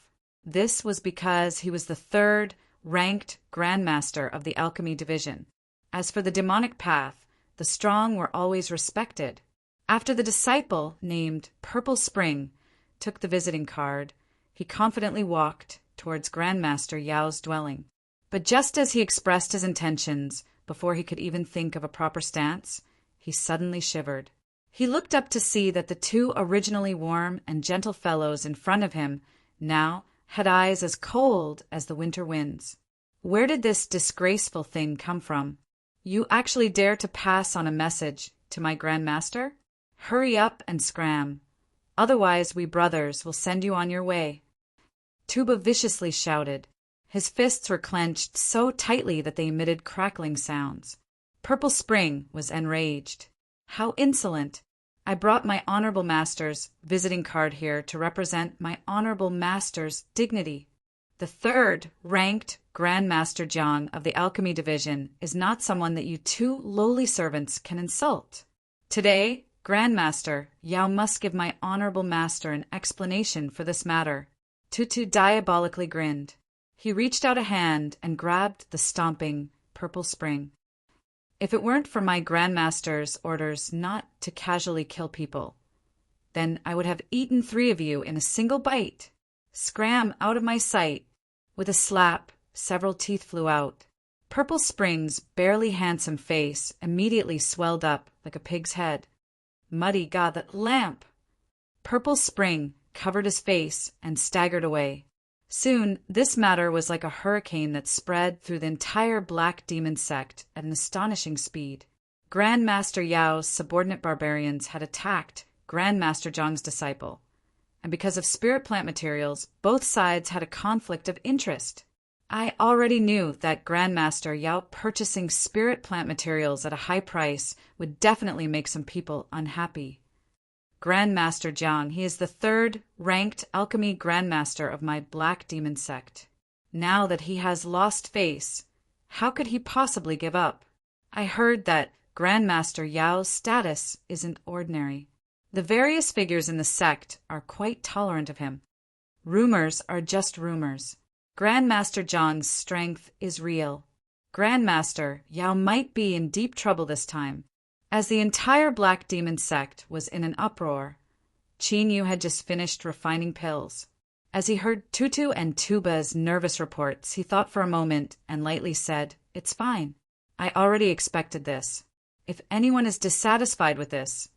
This was because he was the third-ranked Grandmaster of the Alchemy Division. As for the demonic path, the strong were always respected. After the disciple, named Purple Spring, took the visiting card, he confidently walked towards Grandmaster Yao's dwelling. But just as he expressed his intentions, before he could even think of a proper stance, he suddenly shivered. He looked up to see that the two originally warm and gentle fellows in front of him now had eyes as cold as the winter winds. Where did this disgraceful thing come from? You actually dare to pass on a message to my Grandmaster? Hurry up and scram. Otherwise we brothers will send you on your way. Tuba viciously shouted. His fists were clenched so tightly that they emitted crackling sounds. Purple Spring was enraged. How insolent! I brought my honorable master's visiting card here to represent my honorable master's dignity. The third-ranked Grandmaster Jiang of the Alchemy Division is not someone that you two lowly servants can insult. Today, Grandmaster Yao must give my honorable master an explanation for this matter. Tutu diabolically grinned. He reached out a hand and grabbed the stomping Purple Spring. If it weren't for my Grandmaster's orders not to casually kill people, then I would have eaten 3 of you in a single bite. Scram out of my sight. With a slap, several teeth flew out. Purple Spring's barely handsome face immediately swelled up like a pig's head. Muddy God, that lamp! Purple Spring covered his face and staggered away. Soon, this matter was like a hurricane that spread through the entire Black Demon sect at an astonishing speed. Grandmaster Yao's subordinate barbarians had attacked Grandmaster Zhang's disciple, and because of spirit plant materials, both sides had a conflict of interest. I already knew that Grandmaster Yao purchasing spirit plant materials at a high price would definitely make some people unhappy. Grandmaster Jiang, he is the third-ranked alchemy grandmaster of my Black Demon sect. Now that he has lost face, how could he possibly give up? I heard that Grandmaster Yao's status isn't ordinary. The various figures in the sect are quite tolerant of him. Rumors are just rumors. Grandmaster Jiang's strength is real. Grandmaster Yao might be in deep trouble this time. As the entire Black Demon sect was in an uproar, Qin Yu had just finished refining pills. As he heard Tutu and Tuba's nervous reports, he thought for a moment and lightly said, "It's fine. I already expected this. If anyone is dissatisfied with this,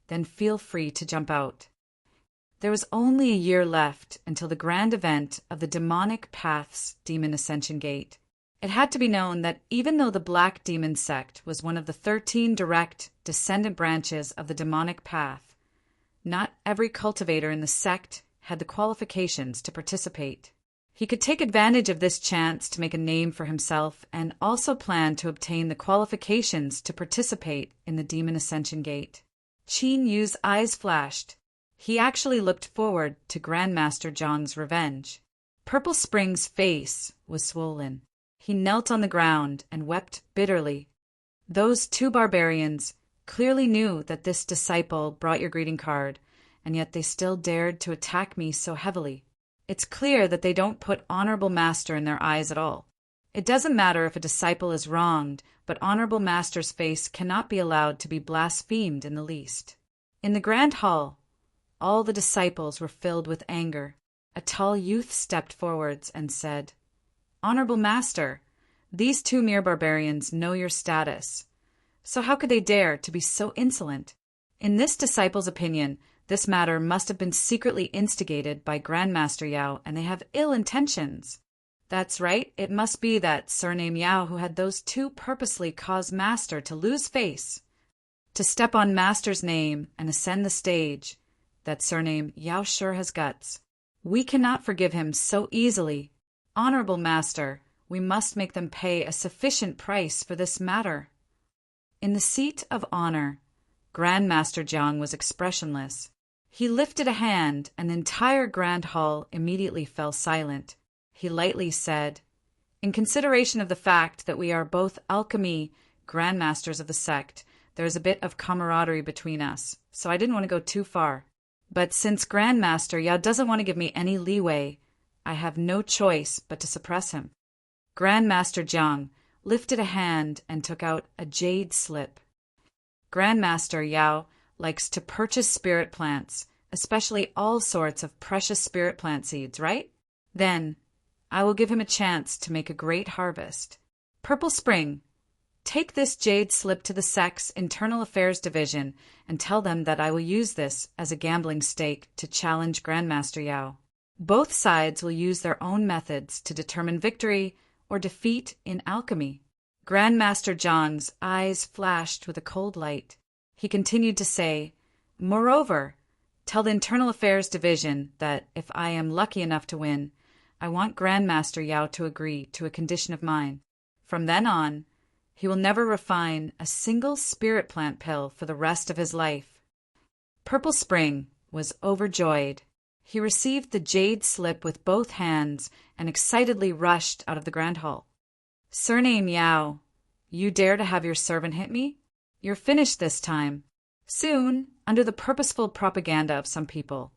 then feel free to jump out." There was only a year left until the grand event of the Demonic Path's Demon Ascension Gate. It had to be known that even though the Black Demon sect was one of the 13 direct descendant branches of the Demonic Path, not every cultivator in the sect had the qualifications to participate. He could take advantage of this chance to make a name for himself and also plan to obtain the qualifications to participate in the Demon Ascension Gate. Qin Yu's eyes flashed. He actually looked forward to Grandmaster Jiang's revenge. Purple Spring's face was swollen. He knelt on the ground and wept bitterly. Those 2 barbarians clearly knew that this disciple brought your greeting card, and yet they still dared to attack me so heavily. It's clear that they don't put Honorable Master in their eyes at all. It doesn't matter if a disciple is wronged, but Honorable Master's face cannot be allowed to be blasphemed in the least. In the Grand Hall, all the disciples were filled with anger. A tall youth stepped forwards and said, "Honorable Master, these 2 mere barbarians know your status. So how could they dare to be so insolent? In this disciple's opinion, this matter must have been secretly instigated by Grandmaster Yao, and they have ill intentions." That's right, it must be that surname Yao who had those 2 purposely cause Master to lose face. To step on Master's name and ascend the stage, that surname Yao sure has guts. We cannot forgive him so easily. Honorable Master, we must make them pay a sufficient price for this matter. In the seat of honor, Grandmaster Jiang was expressionless. He lifted a hand, and the entire Grand Hall immediately fell silent. He lightly said, "In consideration of the fact that we are both alchemy grandmasters of the sect, there is a bit of camaraderie between us, so I didn't want to go too far. But since Grandmaster Yao doesn't want to give me any leeway, I have no choice but to suppress him." Grandmaster Jiang lifted a hand and took out a jade slip. Grandmaster Yao likes to purchase spirit plants, especially all sorts of precious spirit plant seeds, right? Then I will give him a chance to make a great harvest. Purple Spring, take this jade slip to the sect's Internal Affairs Division and tell them that I will use this as a gambling stake to challenge Grandmaster Yao. Both sides will use their own methods to determine victory or defeat in alchemy. Grandmaster Zhang's eyes flashed with a cold light. He continued to say, "Moreover, tell the Internal Affairs Division that if I am lucky enough to win, I want Grandmaster Yao to agree to a condition of mine. From then on, he will never refine a single spirit plant pill for the rest of his life." Purple Spring was overjoyed. He received the jade slip with both hands and excitedly rushed out of the Grand Hall. "Surname Yao, you dare to have your servant hit me? You're finished this time." Soon, under the purposeful propaganda of some people,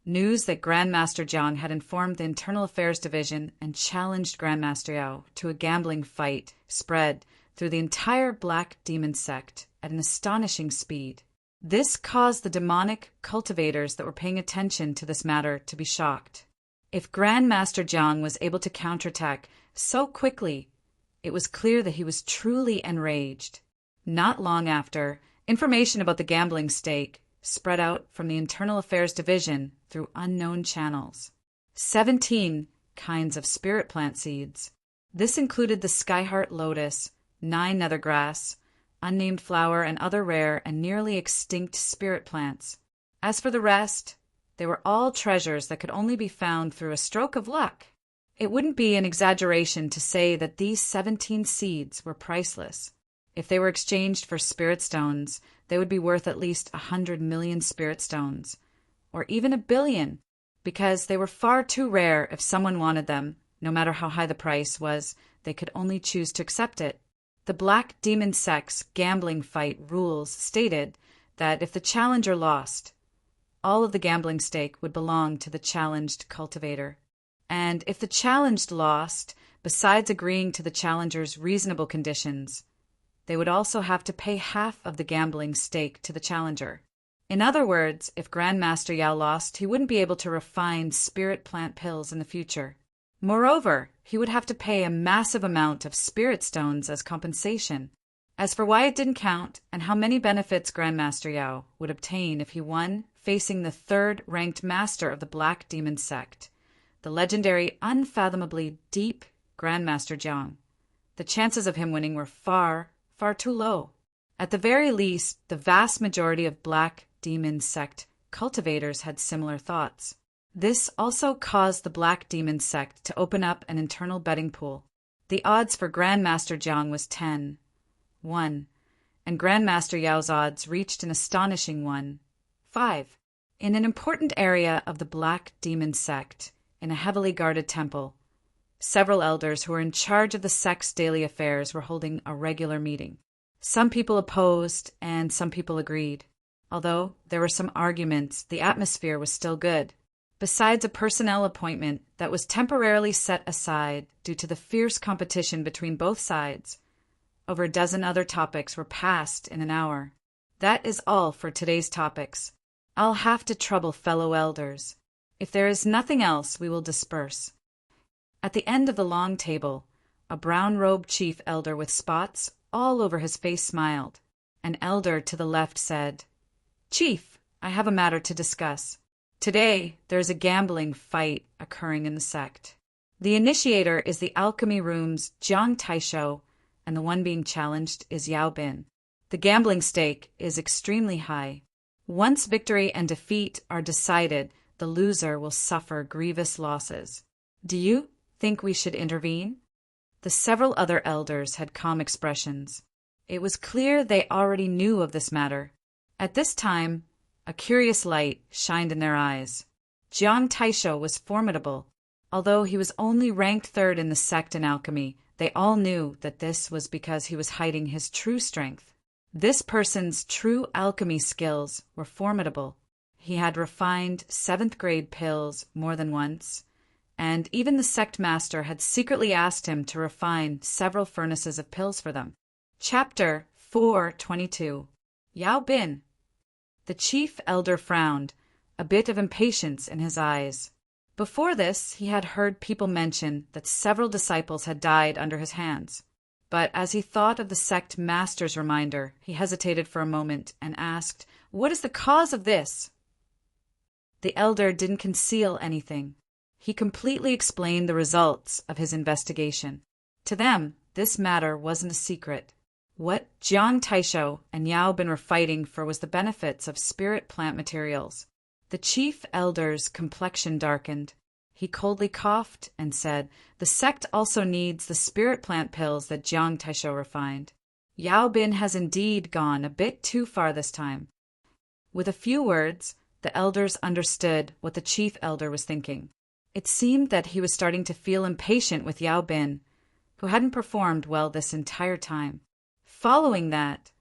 news that Grandmaster Zhang had informed the Internal Affairs Division and challenged Grandmaster Yao to a gambling fight spread through the entire Black Demon sect at an astonishing speed. This caused the demonic cultivators that were paying attention to this matter to be shocked. If Grandmaster Zhang was able to counterattack so quickly, it was clear that he was truly enraged. Not long after, information about the gambling stake spread out from the Internal Affairs Division through unknown channels. 17 kinds of spirit plant seeds. This included the Skyheart Lotus, 9 Nethergrass, unnamed flower, and other rare and nearly extinct spirit plants. As for the rest, they were all treasures that could only be found through a stroke of luck. It wouldn't be an exaggeration to say that these 17 seeds were priceless. If they were exchanged for spirit stones, they would be worth at least 100 million spirit stones, or even 1 billion, because they were far too rare. If someone wanted them, no matter how high the price was, they could only choose to accept it. The Black Demon sect's gambling fight rules stated that if the challenger lost, all of the gambling stake would belong to the challenged cultivator. And if the challenged lost, besides agreeing to the challenger's reasonable conditions, they would also have to pay half of the gambling stake to the challenger. In other words, if Grandmaster Yao lost, he wouldn't be able to refine spirit plant pills in the future. Moreover, he would have to pay a massive amount of spirit stones as compensation. As for why it didn't count and how many benefits Grandmaster Yao would obtain if he won facing the 3rd-ranked master of the Black Demon sect, the legendary, unfathomably deep Grandmaster Zhang, the chances of him winning were far, far too low. At the very least, the vast majority of Black Demon sect cultivators had similar thoughts. This also caused the Black Demon sect to open up an internal betting pool. The odds for Grandmaster Zhang was 10-1, and Grandmaster Yao's odds reached an astonishing 1-5. In an important area of the Black Demon sect, in a heavily guarded temple, several elders who were in charge of the sect's daily affairs were holding a regular meeting. Some people opposed and some people agreed. Although there were some arguments, the atmosphere was still good. Besides a personnel appointment that was temporarily set aside due to the fierce competition between both sides, over a dozen other topics were passed in an hour. That is all for today's topics. I'll have to trouble fellow elders. If there is nothing else, we will disperse. At the end of the long table, a brown-robed chief elder with spots all over his face smiled. An elder to the left said, "Chief, I have a matter to discuss. Today, there is a gambling fight occurring in the sect. The initiator is the alchemy room's Jiang Taisho, and the one being challenged is Yao Bin. The gambling stake is extremely high. Once victory and defeat are decided, the loser will suffer grievous losses. Do you think we should intervene?" The several other elders had calm expressions. It was clear they already knew of this matter. At this time, a curious light shined in their eyes. Jiang Taisho was formidable. Although he was only ranked 3rd in the sect in alchemy, they all knew that this was because he was hiding his true strength. This person's true alchemy skills were formidable. He had refined 7th-grade pills more than once, and even the sect master had secretly asked him to refine several furnaces of pills for them. Chapter 422. Yao Bin. The chief elder frowned, a bit of impatience in his eyes. Before this, he had heard people mention that several disciples had died under his hands. But as he thought of the sect master's reminder, he hesitated for a moment and asked, "What is the cause of this?" The elder didn't conceal anything. He completely explained the results of his investigation. To them, this matter wasn't a secret. What Jiang Taisho and Yao Bin were fighting for was the benefits of spirit plant materials. The chief elder's complexion darkened. He coldly coughed and said, "The sect also needs the spirit plant pills that Jiang Taisho refined. Yao Bin has indeed gone a bit too far this time." With a few words, the elders understood what the chief elder was thinking. It seemed that he was starting to feel impatient with Yao Bin, who hadn't performed well this entire time. Following that,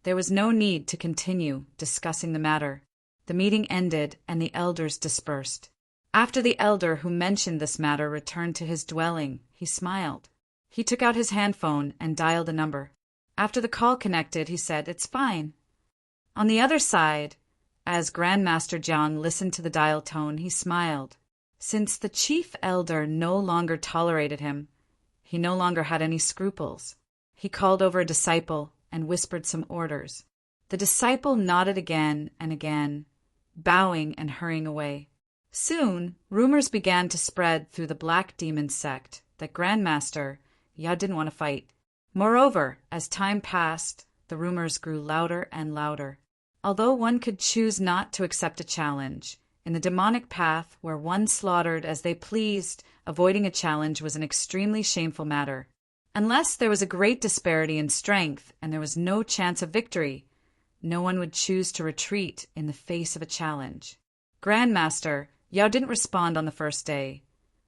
there was no need to continue discussing the matter. The meeting ended and the elders dispersed. After the elder who mentioned this matter returned to his dwelling, he smiled. He took out his handphone and dialed a number. After the call connected, he said, "It's fine." On the other side, as Grandmaster Jiang listened to the dial tone, he smiled. Since the chief elder no longer tolerated him, he no longer had any scruples. He called over a disciple and whispered some orders. The disciple nodded again and again, bowing and hurrying away. Soon, rumors began to spread through the Black Demon sect that Grandmaster Yao didn't want to fight. Moreover, as time passed, the rumors grew louder and louder. Although one could choose not to accept a challenge, in the demonic path where one slaughtered as they pleased, avoiding a challenge was an extremely shameful matter. Unless there was a great disparity in strength and there was no chance of victory, no one would choose to retreat in the face of a challenge. Grandmaster Yao didn't respond on the first day,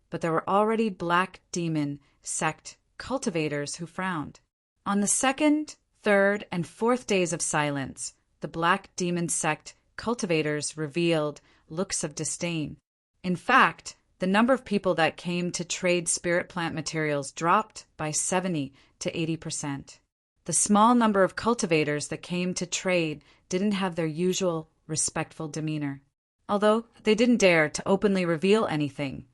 but there were already Black Demon sect cultivators who frowned. On the second, third, and fourth days of silence, the Black Demon sect cultivators revealed looks of disdain. In fact, the number of people that came to trade spirit plant materials dropped by 70 to 80%. The small number of cultivators that came to trade didn't have their usual respectful demeanor. Although they didn't dare to openly reveal anything,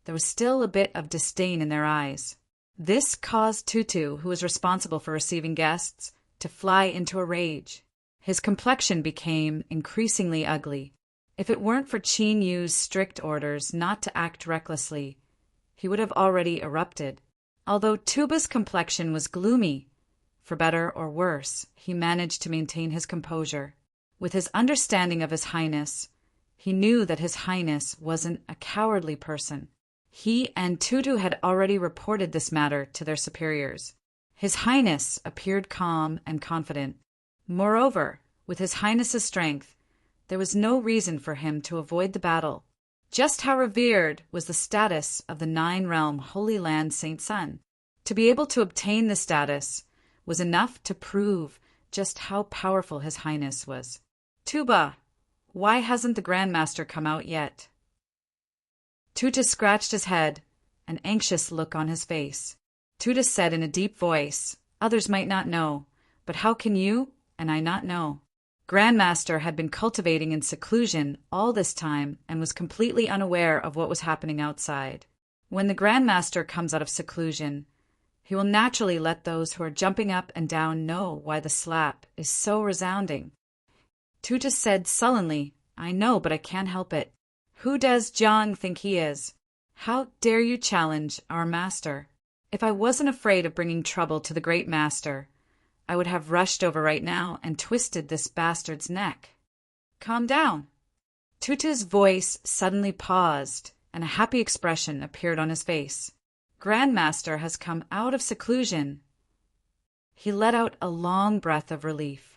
there was still a bit of disdain in their eyes. This caused Tutu, who was responsible for receiving guests, to fly into a rage. His complexion became increasingly ugly. If it weren't for Qin Yu's strict orders not to act recklessly, he would have already erupted. Although Tuba's complexion was gloomy, for better or worse, he managed to maintain his composure. With his understanding of His Highness, he knew that His Highness wasn't a cowardly person. He and Tutu had already reported this matter to their superiors. His Highness appeared calm and confident. Moreover, with His Highness's strength, there was no reason for him to avoid the battle. Just how revered was the status of the nine-realm Holy Land Saint Sun. To be able to obtain this status was enough to prove just how powerful His Highness was. "Tuba, why hasn't the Grandmaster come out yet?" Tutu scratched his head, an anxious look on his face. Tutu said in a deep voice, "Others might not know, but how can you and I not know?" Grandmaster had been cultivating in seclusion all this time and was completely unaware of what was happening outside. When the Grandmaster comes out of seclusion, he will naturally let those who are jumping up and down know why the slap is so resounding. Tutu said sullenly, "I know, but I can't help it. Who does Jiang think he is? How dare you challenge our master? If I wasn't afraid of bringing trouble to the great master, I would have rushed over right now and twisted this bastard's neck." "Calm down." Tutu's voice suddenly paused, and a happy expression appeared on his face. Grandmaster has come out of seclusion. He let out a long breath of relief.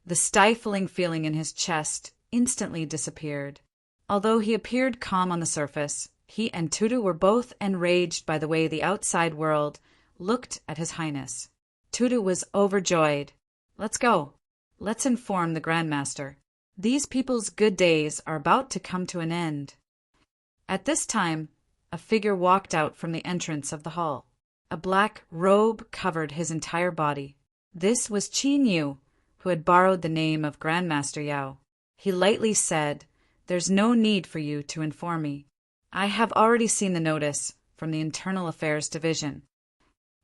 The stifling feeling in his chest instantly disappeared. Although he appeared calm on the surface, he and Tutu were both enraged by the way the outside world looked at His Highness. Tutu was overjoyed. "Let's go. Let's inform the Grandmaster. These people's good days are about to come to an end." At this time, a figure walked out from the entrance of the hall. A black robe covered his entire body. This was Qin Yu, who had borrowed the name of Grandmaster Yao. He lightly said, "There's no need for you to inform me. I have already seen the notice from the Internal Affairs Division."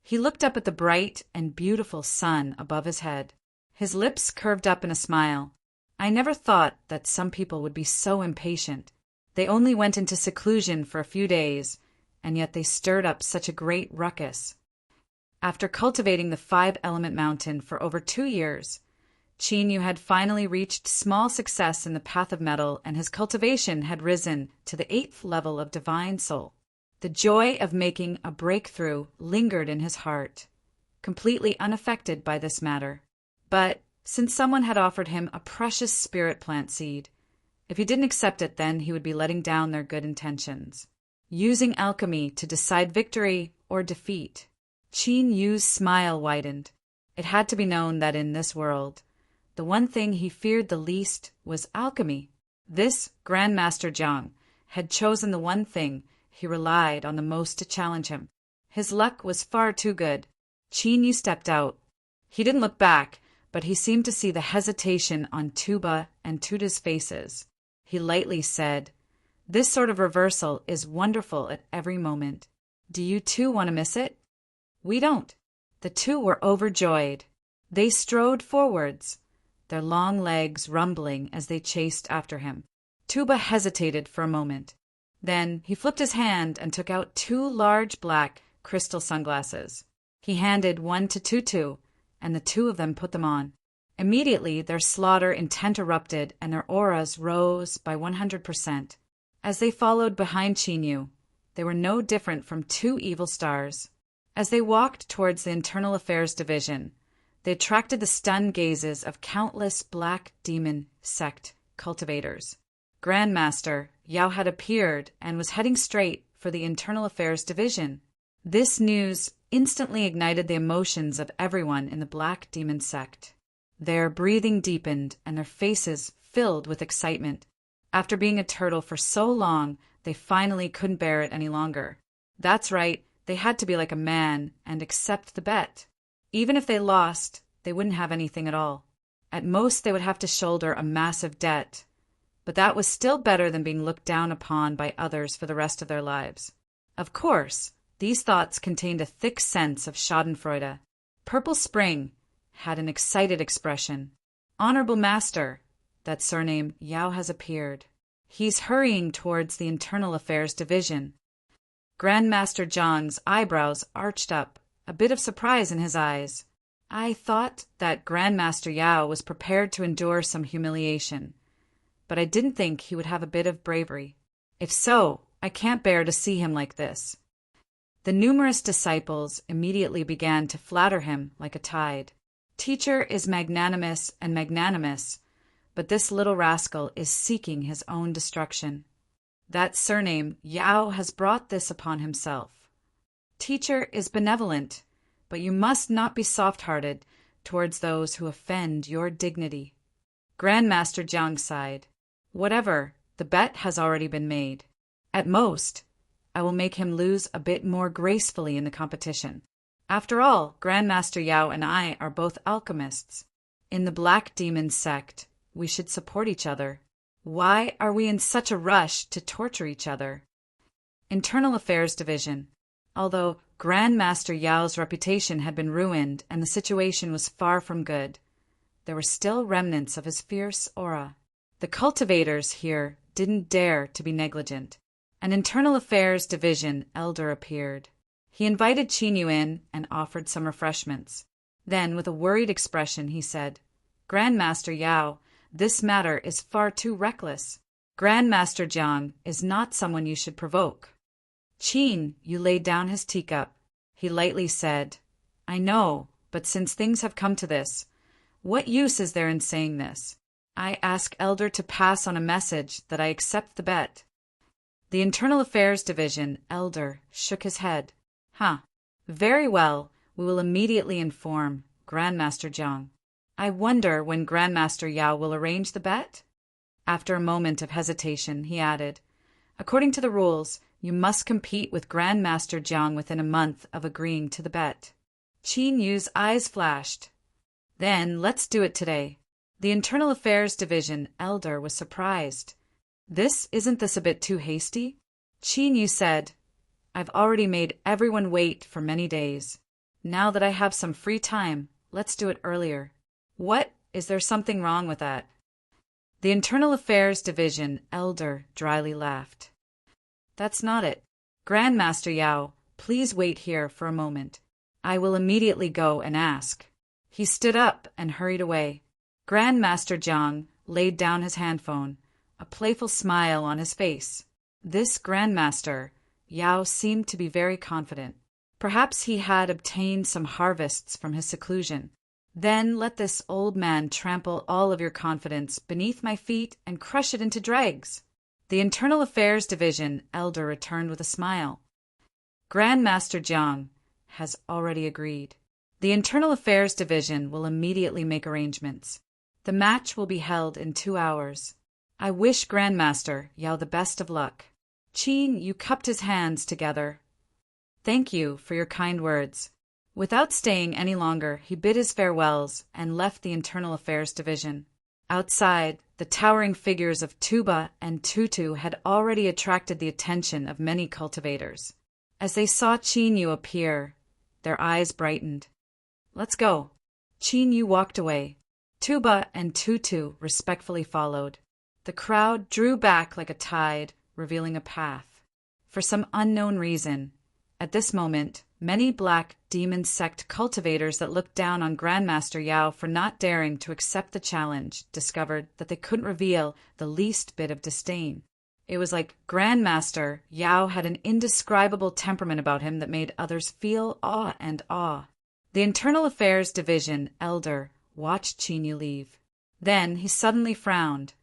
He looked up at the bright and beautiful sun above his head. His lips curved up in a smile. "I never thought that some people would be so impatient. They only went into seclusion for a few days, and yet they stirred up such a great ruckus." After cultivating the 5-element mountain for over 2 years, Qin Yu had finally reached small success in the path of metal, and his cultivation had risen to the 8th level of divine soul. The joy of making a breakthrough lingered in his heart, completely unaffected by this matter. But since someone had offered him a precious spirit plant seed, if he didn't accept it, then he would be letting down their good intentions. Using alchemy to decide victory or defeat, Qin Yu's smile widened. It had to be known that in this world, the one thing he feared the least was alchemy. This Grandmaster Jiang had chosen the one thing he relied on the most to challenge him. His luck was far too good. Qin Yu stepped out. He didn't look back, but he seemed to see the hesitation on Tuba and Tuda's faces. He lightly said, "This sort of reversal is wonderful at every moment. Do you two want to miss it?" "We don't." The two were overjoyed. They strode forwards, their long legs rumbling as they chased after him. Tuba hesitated for a moment. Then he flipped his hand and took out 2 large black crystal sunglasses. He handed one to Tutu, and the 2 of them put them on. Immediately their slaughter intent erupted, and their auras rose by 100%. As they followed behind Qin Yu, they were no different from 2 evil stars. As they walked towards the Internal Affairs Division, they attracted the stunned gazes of countless black demon sect cultivators. Grandmaster Yao had appeared and was heading straight for the Internal Affairs Division. This news instantly ignited the emotions of everyone in the black demon sect. Their breathing deepened and their faces filled with excitement. After being a turtle for so long, they finally couldn't bear it any longer. That's right, they had to be like a man and accept the bet. Even if they lost, they wouldn't have anything at all. At most, they would have to shoulder a massive debt. But that was still better than being looked down upon by others for the rest of their lives. Of course, these thoughts contained a thick sense of schadenfreude. Purple Spring had an excited expression. "Honorable Master, that surname Yao has appeared. He's hurrying towards the Internal Affairs Division." Grandmaster Jiang's eyebrows arched up, a bit of surprise in his eyes. "I thought that Grandmaster Yao was prepared to endure some humiliation, but I didn't think he would have a bit of bravery. If so, I can't bear to see him like this." The numerous disciples immediately began to flatter him like a tide. "Teacher is magnanimous and magnanimous, but this little rascal is seeking his own destruction. That surname Yao has brought this upon himself. Teacher is benevolent, but you must not be soft-hearted towards those who offend your dignity." Grandmaster Jiang sighed. "Whatever, the bet has already been made. At most, I will make him lose a bit more gracefully in the competition. After all, Grandmaster Yao and I are both alchemists. In the Black Demon sect, we should support each other. Why are we in such a rush to torture each other?" Internal Affairs Division. Although Grandmaster Yao's reputation had been ruined and the situation was far from good, there were still remnants of his fierce aura. The cultivators here didn't dare to be negligent. An Internal Affairs Division elder appeared. He invited Qin Yu in and offered some refreshments. Then, with a worried expression, he said, "Grandmaster Yao, this matter is far too reckless. Grandmaster Jiang is not someone you should provoke." Qin Yu laid down his teacup. He lightly said, "I know, but since things have come to this, what use is there in saying this? I ask Elder to pass on a message that I accept the bet." The Internal Affairs Division elder shook his head. Very well, we will immediately inform Grandmaster Jiang. I wonder when Grandmaster Yao will arrange the bet?" After a moment of hesitation, he added, "According to the rules, you must compete with Grandmaster Jiang within a month of agreeing to the bet." Qin Yu's eyes flashed. "Then let's do it today. The Internal Affairs Division elder was surprised. Isn't this a bit too hasty? Qin Yu said, I've already made everyone wait for many days. Now that I have some free time, let's do it earlier. What? Is there something wrong with that? The Internal Affairs Division elder dryly laughed. That's not it. Grandmaster Yao, please wait here for a moment. I will immediately go and ask. He stood up and hurried away. Grandmaster Jiang laid down his handphone, a playful smile on his face. This Grandmaster Yao seemed to be very confident. Perhaps he had obtained some harvests from his seclusion. Then let this old man trample all of your confidence beneath my feet and crush it into dregs. The Internal Affairs Division elder returned with a smile. Grandmaster Jiang has already agreed. The Internal Affairs Division will immediately make arrangements. The match will be held in 2 hours. I wish Grandmaster Yao the best of luck. Qin Yu cupped his hands together. Thank you for your kind words. Without staying any longer, he bid his farewells and left the Internal Affairs Division. Outside, the towering figures of Tuba and Tutu had already attracted the attention of many cultivators. As they saw Qin Yu appear, their eyes brightened. Let's go. Qin Yu walked away. Tuba and Tutu respectfully followed. The crowd drew back like a tide, revealing a path. For some unknown reason, at this moment, many black demon sect cultivators that looked down on Grandmaster Yao for not daring to accept the challenge discovered that they couldn't reveal the least bit of disdain. It was like Grandmaster Yao had an indescribable temperament about him that made others feel awe and awe. The Internal Affairs Division elder watched Qin Yu leave. Then he suddenly frowned,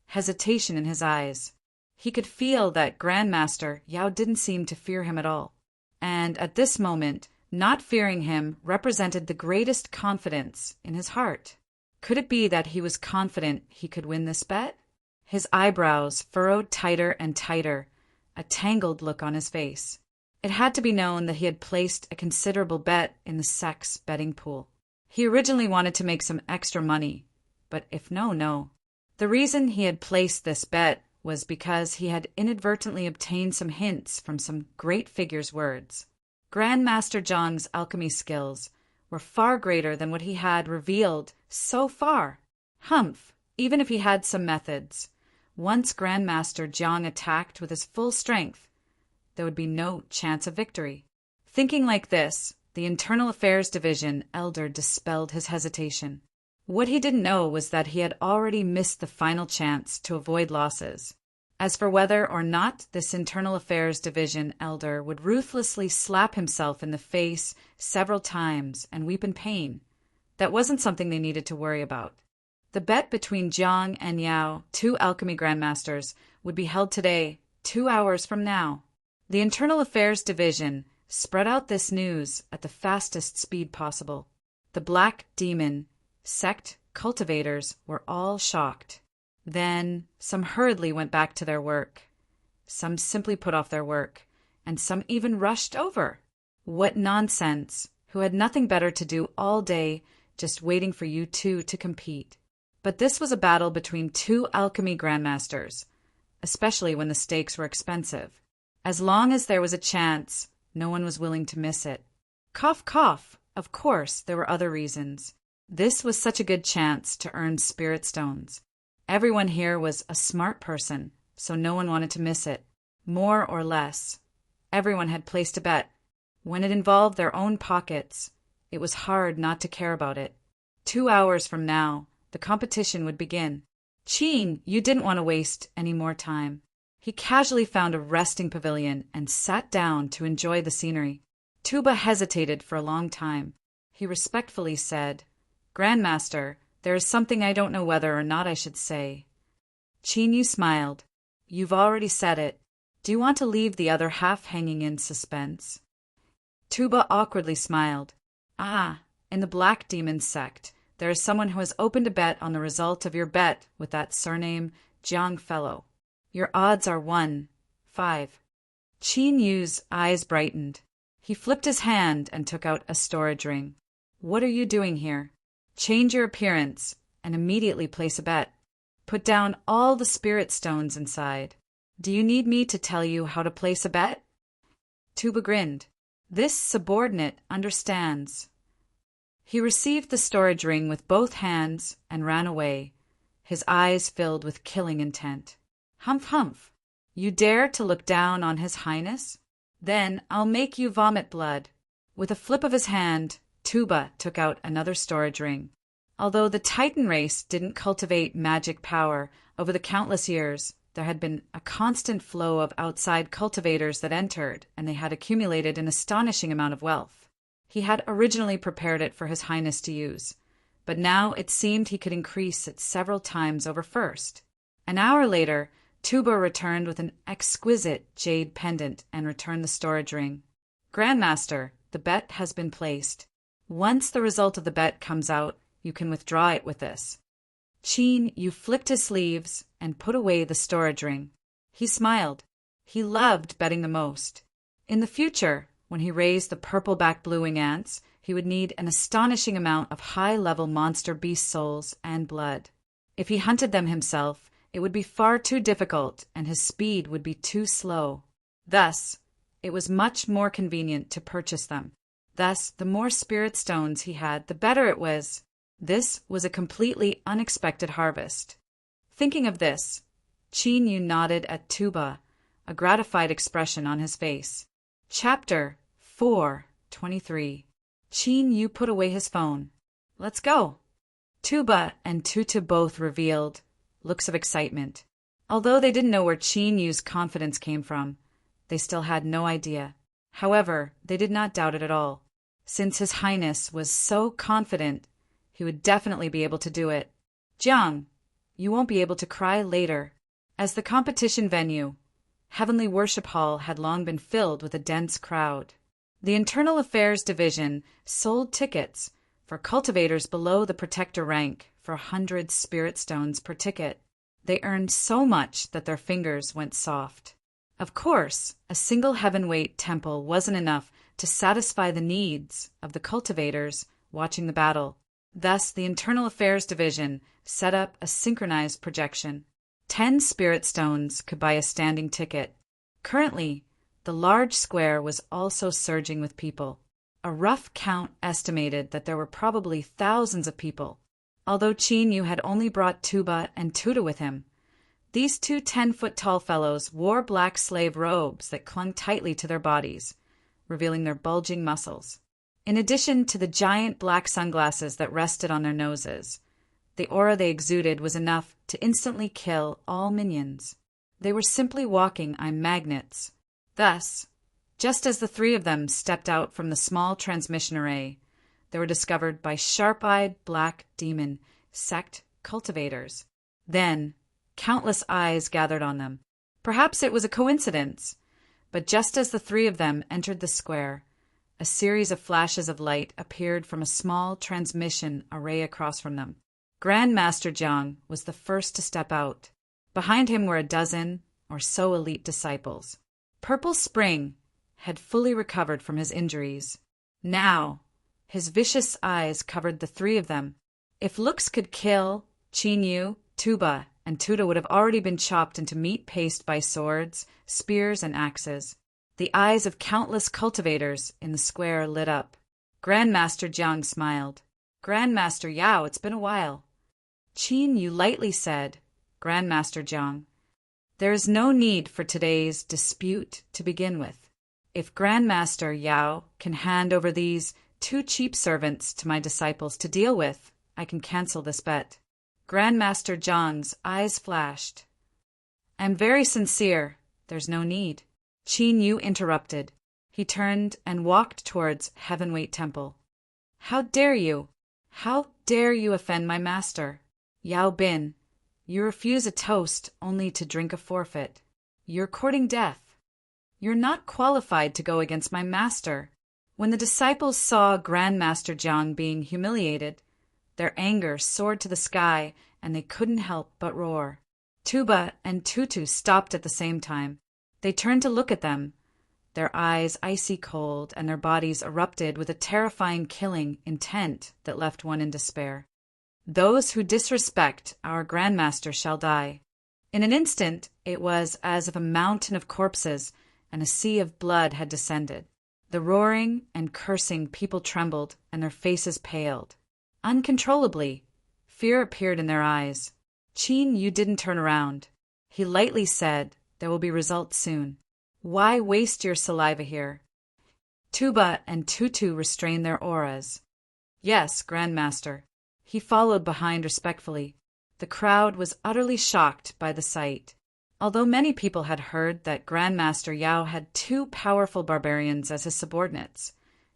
hesitation in his eyes. He could feel that Grandmaster Yao didn't seem to fear him at all. And at this moment, not fearing him represented the greatest confidence in his heart. Could it be that he was confident he could win this bet? His eyebrows furrowed tighter and tighter, a tangled look on his face. It had to be known that he had placed a considerable bet in the sex betting pool. He originally wanted to make some extra money, but if no. The reason he had placed this bet was because he had inadvertently obtained some hints from some great figure's words. Grandmaster Jiang's alchemy skills were far greater than what he had revealed so far. Humph, even if he had some methods. Once Grandmaster Jiang attacked with his full strength, there would be no chance of victory. Thinking like this, the Internal Affairs Division elder dispelled his hesitation. What he didn't know was that he had already missed the final chance to avoid losses. As for whether or not this Internal Affairs Division elder would ruthlessly slap himself in the face several times and weep in pain, that wasn't something they needed to worry about. The bet between Jiang and Yao, 2 alchemy grandmasters, would be held today, 2 hours from now. The Internal Affairs Division spread out this news at the fastest speed possible. The Black Demon sect cultivators were all shocked. Then some hurriedly went back to their work. Some simply put off their work, and some even rushed over. What nonsense! Who had nothing better to do all day, just waiting for you two to compete. But this was a battle between 2 alchemy grandmasters, especially when the stakes were expensive. As long as there was a chance, no one was willing to miss it. Cough, cough. Of course, there were other reasons. This was such a good chance to earn spirit stones. Everyone here was a smart person, so no one wanted to miss it. More or less, everyone had placed a bet. When it involved their own pockets, it was hard not to care about it. 2 hours from now, the competition would begin. Qin, you didn't want to waste any more time. He casually found a resting pavilion and sat down to enjoy the scenery. Tuba hesitated for a long time. He respectfully said, Grandmaster, there is something I don't know whether or not I should say. Qin Yu smiled. You've already said it. Do you want to leave the other half hanging in suspense? Tuba awkwardly smiled. In the Black Demon sect, there is someone who has opened a bet on the result of your bet with that surname Jiang fellow. Your odds are 1-5. Qin Yu's eyes brightened. He flipped his hand and took out a storage ring. What are you doing here? Change your appearance and immediately place a bet. Put down all the spirit stones inside. Do you need me to tell you how to place a bet? Tuba grinned. This subordinate understands. He received the storage ring with both hands and ran away, his eyes filled with killing intent. Humph, humph. You dare to look down on His Highness? Then I'll make you vomit blood. With a flip of his hand, Tuba took out another storage ring. Although the Titan race didn't cultivate magic power over the countless years, there had been a constant flow of outside cultivators that entered, and they had accumulated an astonishing amount of wealth. He had originally prepared it for His Highness to use, but now it seemed he could increase it several times over first. An hour later, Tuba returned with an exquisite jade pendant and returned the storage ring. Grandmaster, the bet has been placed. Once the result of the bet comes out, you can withdraw it with this. Qin Yu flicked his sleeves and put away the storage ring. He smiled. He loved betting the most. In the future, when he raised the purple-backed blue-wing ants, he would need an astonishing amount of high-level monster beast souls and blood. If he hunted them himself, it would be far too difficult and his speed would be too slow. Thus, it was much more convenient to purchase them. Thus, the more spirit stones he had, the better it was. This was a completely unexpected harvest. Thinking of this, Qin Yu nodded at Tuba, a gratified expression on his face. Chapter 4:23. Qin Yu put away his phone. Let's go. Tuba and Tutu both revealed looks of excitement. Although they didn't know where Qin Yu's confidence came from, they still had no idea. However, they did not doubt it at all. Since His Highness was so confident, he would definitely be able to do it. Jiang, you won't be able to cry later. As the competition venue, Heavenly Worship Hall had long been filled with a dense crowd. The Internal Affairs Division sold tickets for cultivators below the Protector rank for 100 spirit stones per ticket. They earned so much that their fingers went soft. Of course, a single heavenweight temple wasn't enough to satisfy the needs of the cultivators watching the battle. Thus, the Internal Affairs Division set up a synchronized projection. 10 spirit stones could buy a standing ticket. Currently, the large square was also surging with people. A rough count estimated that there were probably thousands of people. Although Qin Yu had only brought Tuba and Tuta with him, these two 10-foot-tall fellows wore black slave robes that clung tightly to their bodies, revealing their bulging muscles. In addition to the giant black sunglasses that rested on their noses, the aura they exuded was enough to instantly kill all minions. They were simply walking on magnets. Thus, just as the three of them stepped out from the small transmission array, they were discovered by sharp-eyed black demon sect cultivators. Then, countless eyes gathered on them. Perhaps it was a coincidence, but just as the three of them entered the square, a series of flashes of light appeared from a small transmission array across from them. Grandmaster Jiang was the first to step out. Behind him were a dozen or so elite disciples. Purple Spring had fully recovered from his injuries. Now, his vicious eyes covered the three of them. If looks could kill, Qin Yu, Tuba, and Tuta would have already been chopped into meat paste by swords, spears, and axes. The eyes of countless cultivators in the square lit up. Grandmaster Jiang smiled. Grandmaster Yao, it's been a while. Qin Yu lightly said, Grandmaster Jiang, there is no need for today's dispute to begin with. If Grandmaster Yao can hand over these 2 cheap servants to my disciples to deal with, I can cancel this bet. Grandmaster Jiang's eyes flashed. I'm very sincere. There's no need. Qin Yu interrupted. He turned and walked towards Heavenweight Temple. How dare you? How dare you offend my master? Yao Bin, you refuse a toast only to drink a forfeit. You're courting death. You're not qualified to go against my master. When the disciples saw Grandmaster Jiang being humiliated, their anger soared to the sky and they couldn't help but roar. Tuba and Tutu stopped at the same time. They turned to look at them, their eyes icy cold and their bodies erupted with a terrifying killing intent that left one in despair. "Those who disrespect our Grandmaster shall die." In an instant, it was as if a mountain of corpses and a sea of blood had descended. The roaring and cursing people trembled, and their faces paled. Uncontrollably, fear appeared in their eyes. "Qin, you didn't turn around." He lightly said, "There will be results soon. Why waste your saliva here?" Tuba and Tutu restrained their auras. "Yes, Grandmaster." He followed behind respectfully. The crowd was utterly shocked by the sight. Although many people had heard that Grandmaster Yao had two powerful barbarians as his subordinates,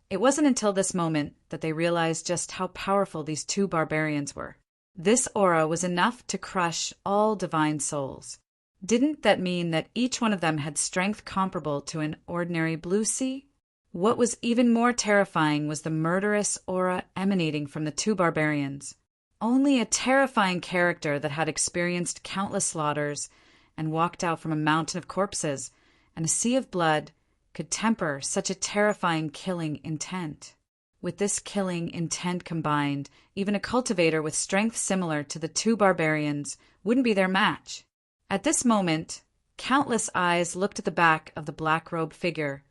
it wasn't until this moment that they realized just how powerful these two barbarians were. This aura was enough to crush all divine souls. Didn't that mean that each one of them had strength comparable to an ordinary blue sea? What was even more terrifying was the murderous aura emanating from the two barbarians. Only a terrifying character that had experienced countless slaughters and walked out from a mountain of corpses and a sea of blood could temper such a terrifying killing intent. With this killing intent combined, even a cultivator with strength similar to the two barbarians wouldn't be their match. At this moment, countless eyes looked at the back of the black-robed figure,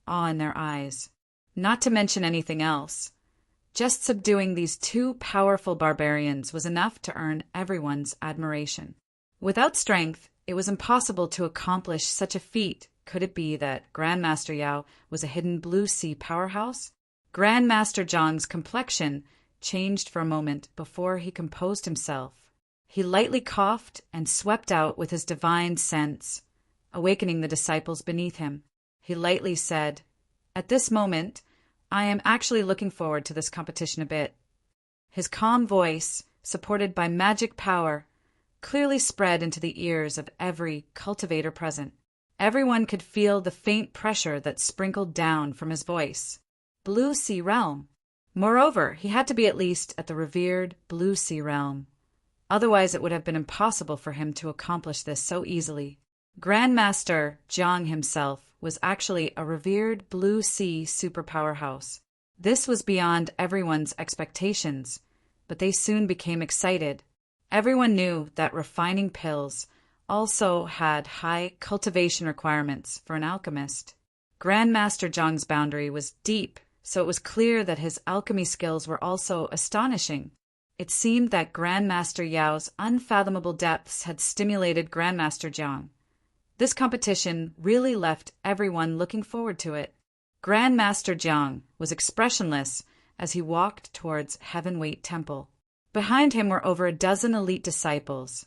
awe in their eyes. Not to mention anything else. Just subduing these two powerful barbarians was enough to earn everyone's admiration. Without strength, it was impossible to accomplish such a feat. Could it be that Grandmaster Yao was a hidden blue sea powerhouse? Grandmaster Zhang's complexion changed for a moment before he composed himself. He lightly coughed and swept out with his divine sense, awakening the disciples beneath him. He lightly said, "At this moment, I am actually looking forward to this competition a bit." His calm voice, supported by magic power, clearly spread into the ears of every cultivator present. Everyone could feel the faint pressure that sprinkled down from his voice. Blue Sea Realm. Moreover, he had to be at least at the revered Blue Sea Realm. Otherwise, it would have been impossible for him to accomplish this so easily. Grandmaster Zhang himself was actually a revered Blue Sea superpower house. This was beyond everyone's expectations, but they soon became excited. Everyone knew that refining pills also had high cultivation requirements for an alchemist. Grandmaster Zhang's boundary was deep, so it was clear that his alchemy skills were also astonishing. It seemed that Grandmaster Yao's unfathomable depths had stimulated Grandmaster Zhang. This competition really left everyone looking forward to it. Grandmaster Zhang was expressionless as he walked towards Heavenweight Temple. Behind him were over a dozen elite disciples,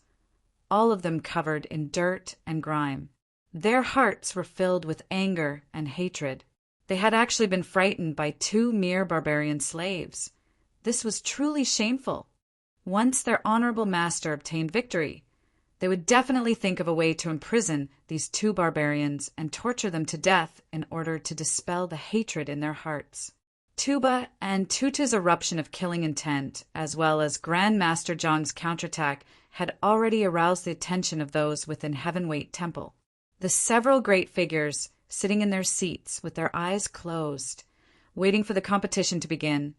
all of them covered in dirt and grime. Their hearts were filled with anger and hatred. They had actually been frightened by two mere barbarian slaves. This was truly shameful. Once their honorable master obtained victory, they would definitely think of a way to imprison these two barbarians and torture them to death in order to dispel the hatred in their hearts. Tuba and Tutu's eruption of killing intent, as well as Grandmaster Zhang's counterattack, had already aroused the attention of those within Heavenweight Temple. The several great figures, sitting in their seats with their eyes closed, waiting for the competition to begin,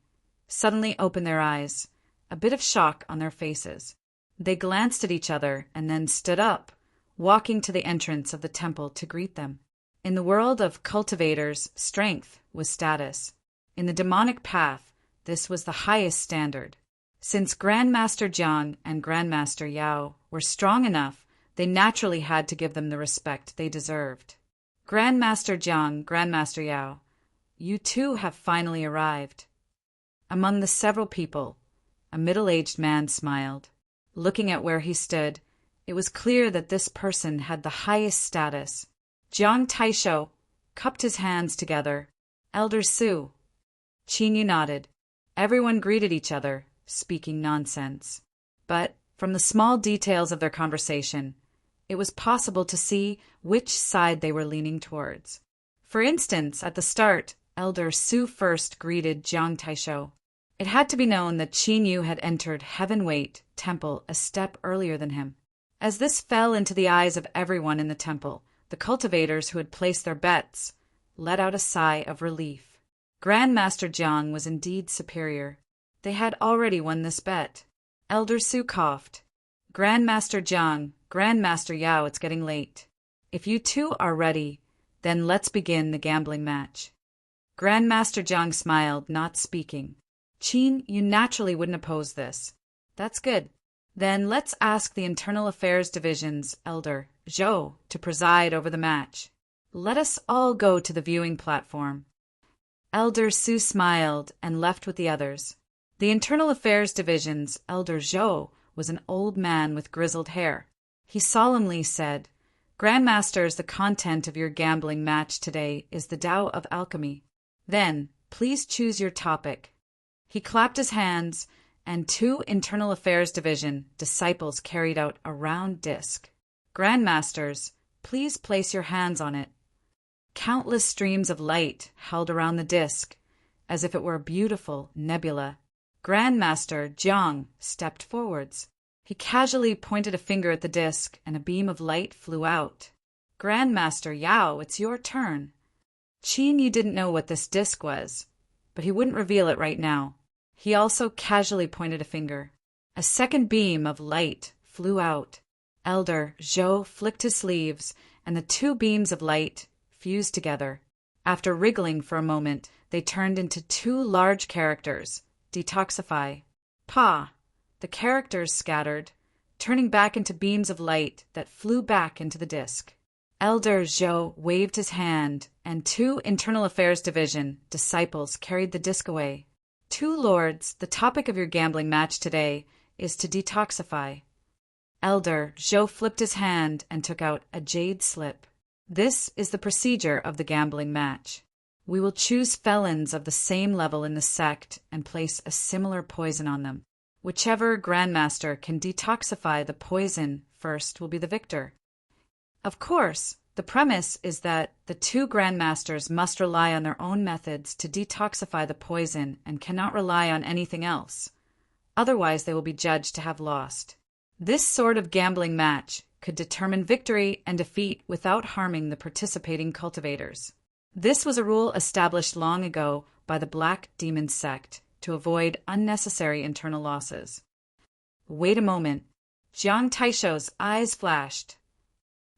suddenly opened their eyes, a bit of shock on their faces. They glanced at each other and then stood up, walking to the entrance of the temple to greet them. In the world of cultivators, strength was status. In the demonic path, this was the highest standard. Since Grandmaster Zhang and Grandmaster Yao were strong enough, they naturally had to give them the respect they deserved. Grandmaster Zhang, Grandmaster Yao, you too have finally arrived. Among the several people, a middle-aged man smiled. Looking at where he stood, it was clear that this person had the highest status. Jiang Taisho cupped his hands together. Elder Su. Qin nodded. Everyone greeted each other, speaking nonsense. But from the small details of their conversation, it was possible to see which side they were leaning towards. For instance, at the start, Elder Su first greeted Jiang Taisho. It had to be known that Qin Yu had entered Heavenweight Temple a step earlier than him. As this fell into the eyes of everyone in the temple, the cultivators who had placed their bets let out a sigh of relief. Grandmaster Zhang was indeed superior. They had already won this bet. Elder Su coughed. Grandmaster Jiang, Grandmaster Yao, it's getting late. If you two are ready, then let's begin the gambling match. Grandmaster Jiang smiled, not speaking. Qin, you naturally wouldn't oppose this. That's good. Then let's ask the Internal Affairs Division's Elder Zhou to preside over the match. Let us all go to the viewing platform. Elder Su smiled and left with the others. The Internal Affairs Division's Elder Zhou was an old man with grizzled hair. He solemnly said, Grandmasters, the content of your gambling match today is the Tao of Alchemy. Then, please choose your topic. He clapped his hands, and 2 Internal Affairs Division disciples carried out a round disc. Grandmasters, please place your hands on it. Countless streams of light held around the disc, as if it were a beautiful nebula. Grandmaster Jiang stepped forwards. He casually pointed a finger at the disc, and a beam of light flew out. Grandmaster Yao, it's your turn. Qin, you didn't know what this disc was, but he wouldn't reveal it right now. He also casually pointed a finger. A second beam of light flew out. Elder Zhou flicked his sleeves, and the 2 beams of light fused together. After wriggling for a moment, they turned into 2 large characters. Detoxify. Pa! The characters scattered, turning back into beams of light that flew back into the disc. Elder Zhou waved his hand, and 2 Internal Affairs Division disciples carried the disc away. 2 lords, the topic of your gambling match today is to detoxify. Elder Zhou flipped his hand and took out a jade slip. This is the procedure of the gambling match. We will choose felons of the same level in the sect and place a similar poison on them. Whichever Grandmaster can detoxify the poison first will be the victor. Of course, the premise is that the 2 Grandmasters must rely on their own methods to detoxify the poison and cannot rely on anything else. Otherwise, they will be judged to have lost. This sort of gambling match could determine victory and defeat without harming the participating cultivators. This was a rule established long ago by the Black Demon sect to avoid unnecessary internal losses. Wait a moment. Jiang Taisho's eyes flashed.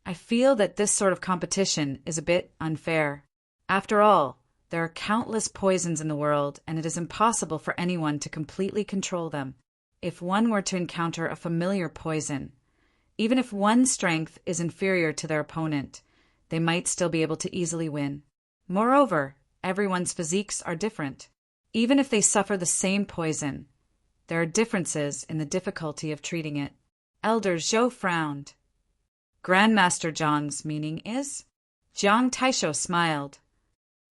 I feel that this sort of competition is a bit unfair. After all, there are countless poisons in the world, and it is impossible for anyone to completely control them. If one were to encounter a familiar poison, even if one's strength is inferior to their opponent, they might still be able to easily win. Moreover, everyone's physiques are different. Even if they suffer the same poison, there are differences in the difficulty of treating it. Elder Zhou frowned. Grandmaster Jiang's meaning is? Jiang Taisho smiled.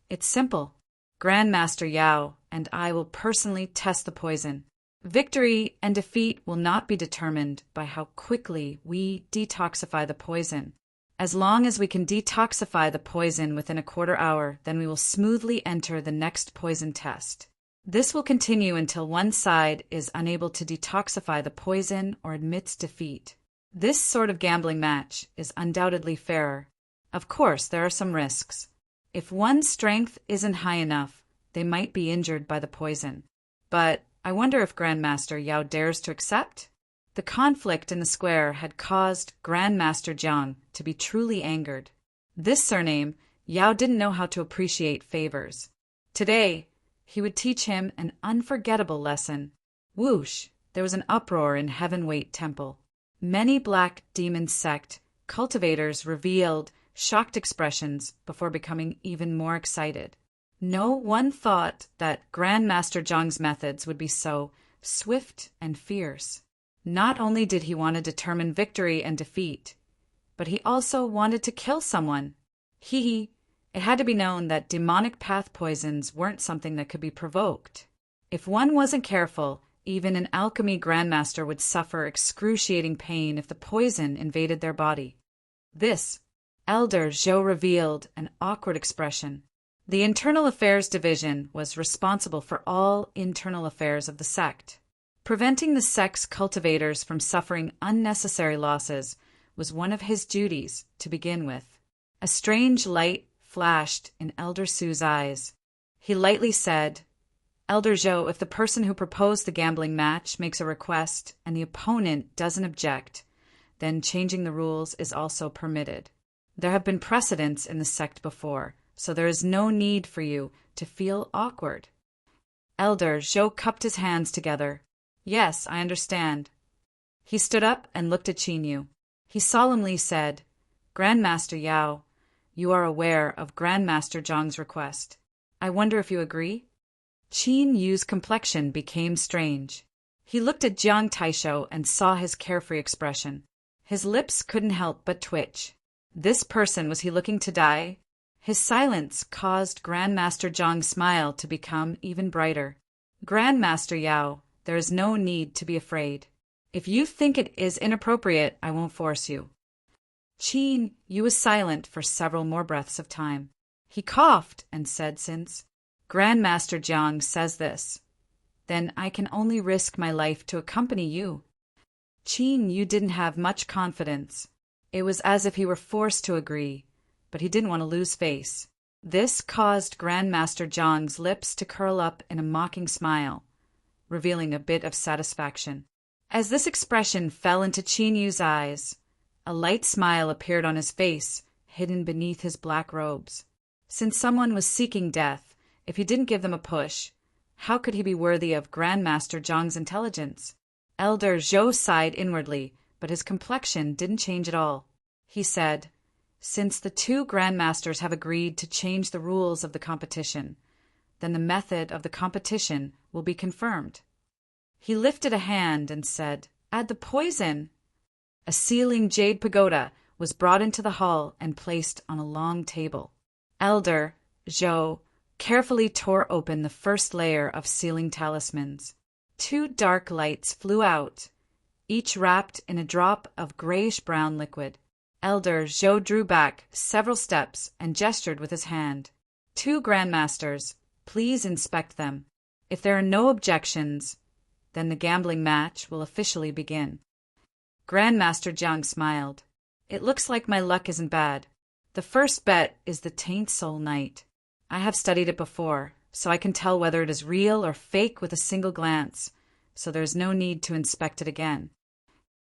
It's simple. Grandmaster Yao and I will personally test the poison. Victory and defeat will not be determined by how quickly we detoxify the poison. As long as we can detoxify the poison within a quarter hour, then we will smoothly enter the next poison test. This will continue until one side is unable to detoxify the poison or admits defeat. This sort of gambling match is undoubtedly fairer. Of course, there are some risks. If one's strength isn't high enough, they might be injured by the poison. But I wonder if Grandmaster Yao dares to accept? The conflict in the square had caused Grandmaster Jiang to be truly angered. This surname, Yao didn't know how to appreciate favors. Today, he would teach him an unforgettable lesson. Whoosh! There was an uproar in Heavenweight Temple. Many Black Demon sect cultivators revealed shocked expressions before becoming even more excited. No one thought that Grandmaster Jiang's methods would be so swift and fierce. Not only did he want to determine victory and defeat, but he also wanted to kill someone. It had to be known that demonic path poisons weren't something that could be provoked. If one wasn't careful, even an alchemy grandmaster would suffer excruciating pain if the poison invaded their body. This, Elder Zhou revealed an awkward expression. The Internal Affairs Division was responsible for all internal affairs of the sect. Preventing the sect's cultivators from suffering unnecessary losses was one of his duties to begin with. A strange light flashed in Elder Su's eyes. He lightly said, Elder Zhou, if the person who proposed the gambling match makes a request and the opponent doesn't object, then changing the rules is also permitted. There have been precedents in the sect before, so there is no need for you to feel awkward. Elder Zhou cupped his hands together. Yes, I understand. He stood up and looked at Qin Yu. He solemnly said, Grandmaster Yao, you are aware of Grandmaster Zhang's request. I wonder if you agree? Qin Yu's complexion became strange. He looked at Jiang Taisho and saw his carefree expression. His lips couldn't help but twitch. This person, was he looking to die? His silence caused Grandmaster Zhang's smile to become even brighter. Grandmaster Yao, there is no need to be afraid. If you think it is inappropriate, I won't force you. Qin Yu was silent for several more breaths of time. He coughed and said, since Grandmaster Jiang says this, then I can only risk my life to accompany you. Qin Yu didn't have much confidence. It was as if he were forced to agree, but he didn't want to lose face. This caused Grandmaster Jiang's lips to curl up in a mocking smile, revealing a bit of satisfaction. As this expression fell into Qin Yu's eyes, a light smile appeared on his face, hidden beneath his black robes. Since someone was seeking death, if he didn't give them a push, how could he be worthy of Grandmaster Zhang's intelligence? Elder Zhou sighed inwardly, but his complexion didn't change at all. He said, since the two Grandmasters have agreed to change the rules of the competition, then the method of the competition will be confirmed. He lifted a hand and said, add the poison. A sealing jade pagoda was brought into the hall and placed on a long table. Elder Zhou carefully tore open the first layer of sealing talismans. 2 dark lights flew out, each wrapped in a drop of grayish-brown liquid. Elder Zhou drew back several steps and gestured with his hand. 2 Grandmasters, please inspect them. If there are no objections, then the gambling match will officially begin. Grandmaster Jiang smiled. It looks like my luck isn't bad. The first bet is the Taint Soul Knight. I have studied it before, so I can tell whether it is real or fake with a single glance, so there is no need to inspect it again.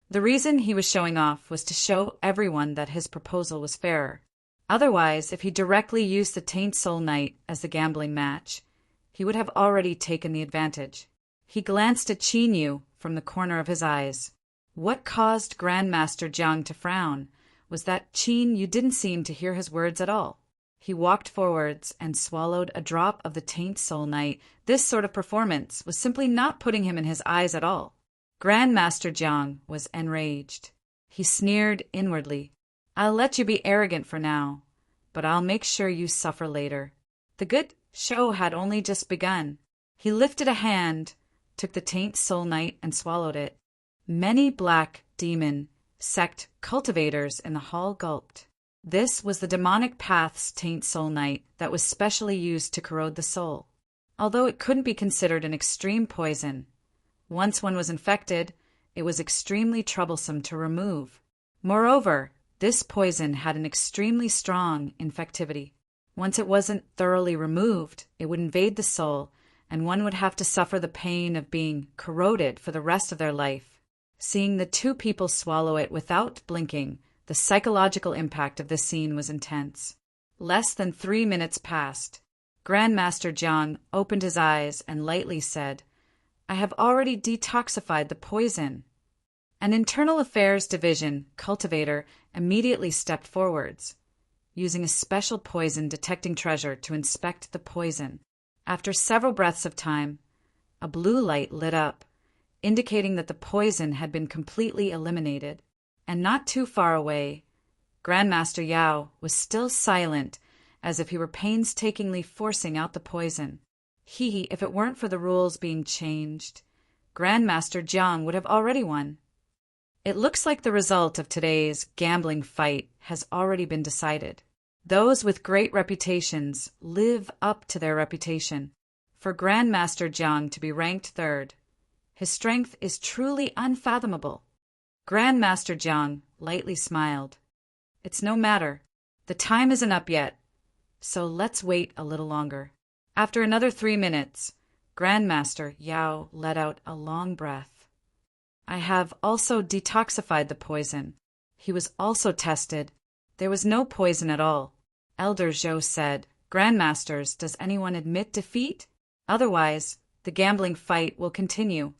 The reason he was showing off was to show everyone that his proposal was fairer. Otherwise, if he directly used the Taint Soul Knight as the gambling match, he would have already taken the advantage. He glanced at Qin Yu from the corner of his eyes. What caused Grandmaster Jiang to frown was that Qin Yu didn't seem to hear his words at all. He walked forwards and swallowed a drop of the Taint Soul Knight. This sort of performance was simply not putting him in his eyes at all. Grandmaster Jiang was enraged. He sneered inwardly. I'll let you be arrogant for now, but I'll make sure you suffer later. The good show had only just begun. He lifted a hand, took the Taint Soul Knight and swallowed it. Many black demon sect cultivators in the hall gulped. This was the demonic path's Taint Soul Knight that was specially used to corrode the soul. Although it couldn't be considered an extreme poison, once one was infected, it was extremely troublesome to remove. Moreover, this poison had an extremely strong infectivity. Once it wasn't thoroughly removed, it would invade the soul, and one would have to suffer the pain of being corroded for the rest of their life. Seeing the 2 people swallow it without blinking, the psychological impact of this scene was intense. Less than 3 minutes passed. Grandmaster Jiang opened his eyes and lightly said, I have already detoxified the poison. An Internal Affairs Division cultivator immediately stepped forwards, using a special poison detecting treasure to inspect the poison. After several breaths of time, a blue light lit up, indicating that the poison had been completely eliminated. And not too far away, Grandmaster Yao was still silent, as if he were painstakingly forcing out the poison. If it weren't for the rules being changed, Grandmaster Jiang would have already won. It looks like the result of today's gambling fight has already been decided. Those with great reputations live up to their reputation. For Grandmaster Jiang to be ranked 3rd, his strength is truly unfathomable. Grandmaster Jiang lightly smiled. It's no matter. The time isn't up yet, so let's wait a little longer. After another 3 minutes, Grandmaster Yao let out a long breath. I have also detoxified the poison. He was also tested. There was no poison at all. Elder Zhou said, Grandmasters, does anyone admit defeat? Otherwise, the gambling fight will continue.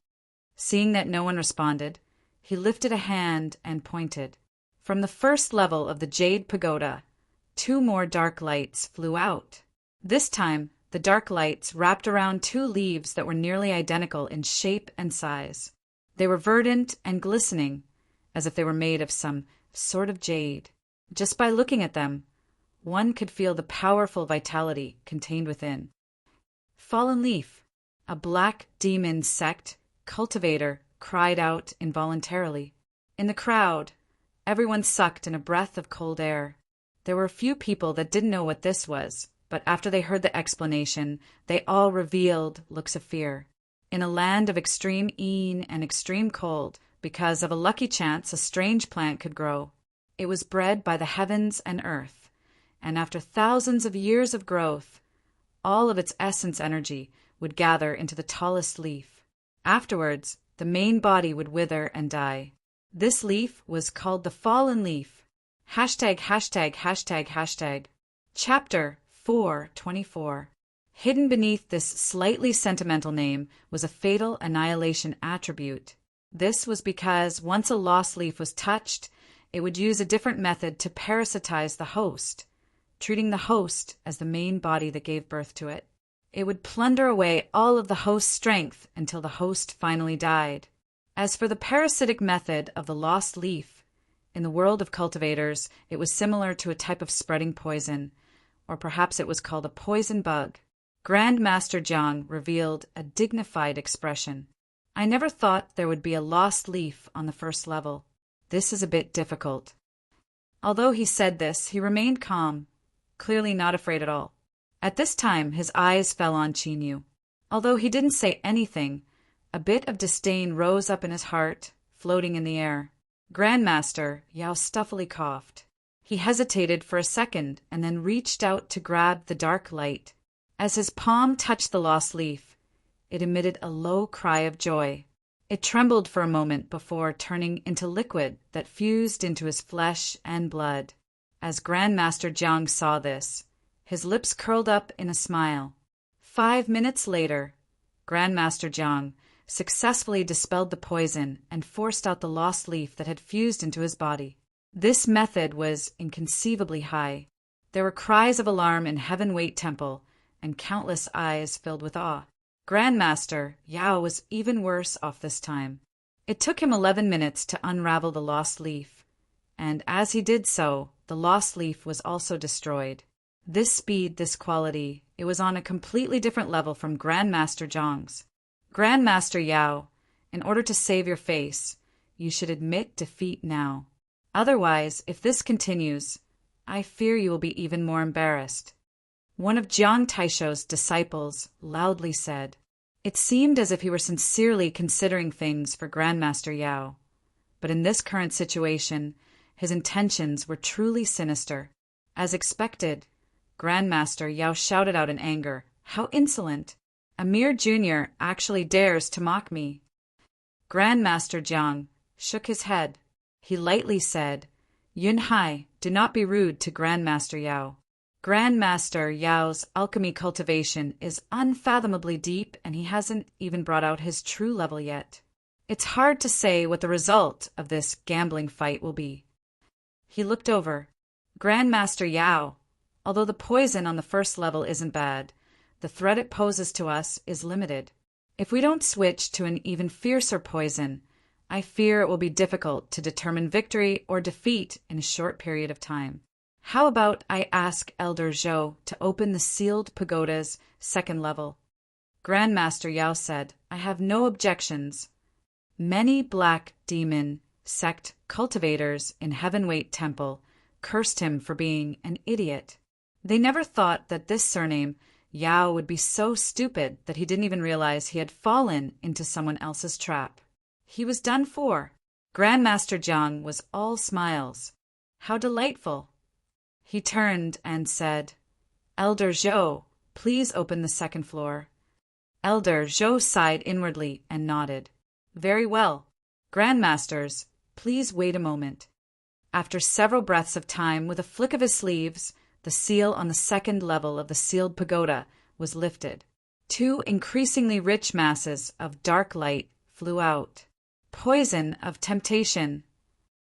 Seeing that no one responded, he lifted a hand and pointed. From the first level of the Jade Pagoda, 2 more dark lights flew out. This time, the dark lights wrapped around 2 leaves that were nearly identical in shape and size. They were verdant and glistening, as if they were made of some sort of jade. Just by looking at them, one could feel the powerful vitality contained within. Fallen Leaf, a black demon sect cultivator, cried out involuntarily. In the crowd, everyone sucked in a breath of cold air. There were a few people that didn't know what this was, but after they heard the explanation, they all revealed looks of fear. In a land of extreme een and extreme cold, because of a lucky chance a strange plant could grow. It was bred by the heavens and earth, and after thousands of years of growth, all of its essence energy would gather into the tallest leaf. Afterwards, the main body would wither and die. This leaf was called the Fallen Leaf. Hashtag. Chapter 4:24. Hidden beneath this slightly sentimental name was a fatal annihilation attribute. This was because once a lost leaf was touched, it would use a different method to parasitize the host, treating the host as the main body that gave birth to it. It would plunder away all of the host's strength until the host finally died. As for the parasitic method of the lost leaf, in the world of cultivators, it was similar to a type of spreading poison, or perhaps it was called a poison bug. Grandmaster Jiang revealed a dignified expression. I never thought there would be a lost leaf on the first level. This is a bit difficult. Although he said this, he remained calm, clearly not afraid at all. At this time, his eyes fell on Qinyu. Although he didn't say anything, a bit of disdain rose up in his heart, floating in the air. Grandmaster Yao stuffily coughed. He hesitated for a second and then reached out to grab the dark light. As his palm touched the lost leaf, it emitted a low cry of joy. It trembled for a moment before turning into liquid that fused into his flesh and blood. As Grandmaster Jiang saw this, his lips curled up in a smile. 5 minutes later, Grandmaster Jiang successfully dispelled the poison and forced out the lost leaf that had fused into his body. This method was inconceivably high. There were cries of alarm in Heavenweight Temple, and countless eyes filled with awe. Grandmaster Yao was even worse off this time. It took him 11 minutes to unravel the lost leaf, and as he did so, the lost leaf was also destroyed. This speed, this quality, it was on a completely different level from Grandmaster Jiang's. Grandmaster Yao, in order to save your face, you should admit defeat now. Otherwise, if this continues, I fear you will be even more embarrassed. One of Jiang Taisho's disciples loudly said. It seemed as if he were sincerely considering things for Grandmaster Yao, but in this current situation, his intentions were truly sinister. As expected, Grandmaster Yao shouted out in anger, "How insolent! A mere junior actually dares to mock me." Grandmaster Jiang shook his head. He lightly said, "Yunhai, do not be rude to Grandmaster Yao. Grandmaster Yao's alchemy cultivation is unfathomably deep, and he hasn't even brought out his true level yet. It's hard to say what the result of this gambling fight will be." He looked over. Grandmaster Yao, although the poison on the first level isn't bad, the threat it poses to us is limited. If we don't switch to an even fiercer poison, I fear it will be difficult to determine victory or defeat in a short period of time. How about I ask Elder Zhou to open the sealed pagoda's second level? Grandmaster Yao said, I have no objections. Many black demon sect cultivators in Heavenweight Temple cursed him for being an idiot. They never thought that this surname, Yao, would be so stupid that he didn't even realize he had fallen into someone else's trap. He was done for. Grandmaster Jiang was all smiles. How delightful. He turned and said, Elder Zhou, please open the second floor. Elder Zhou sighed inwardly and nodded. Very well. Grandmasters, please wait a moment. After several breaths of time, with a flick of his sleeves, the seal on the second level of the sealed pagoda was lifted. Two increasingly rich masses of dark light flew out. Poison of temptation.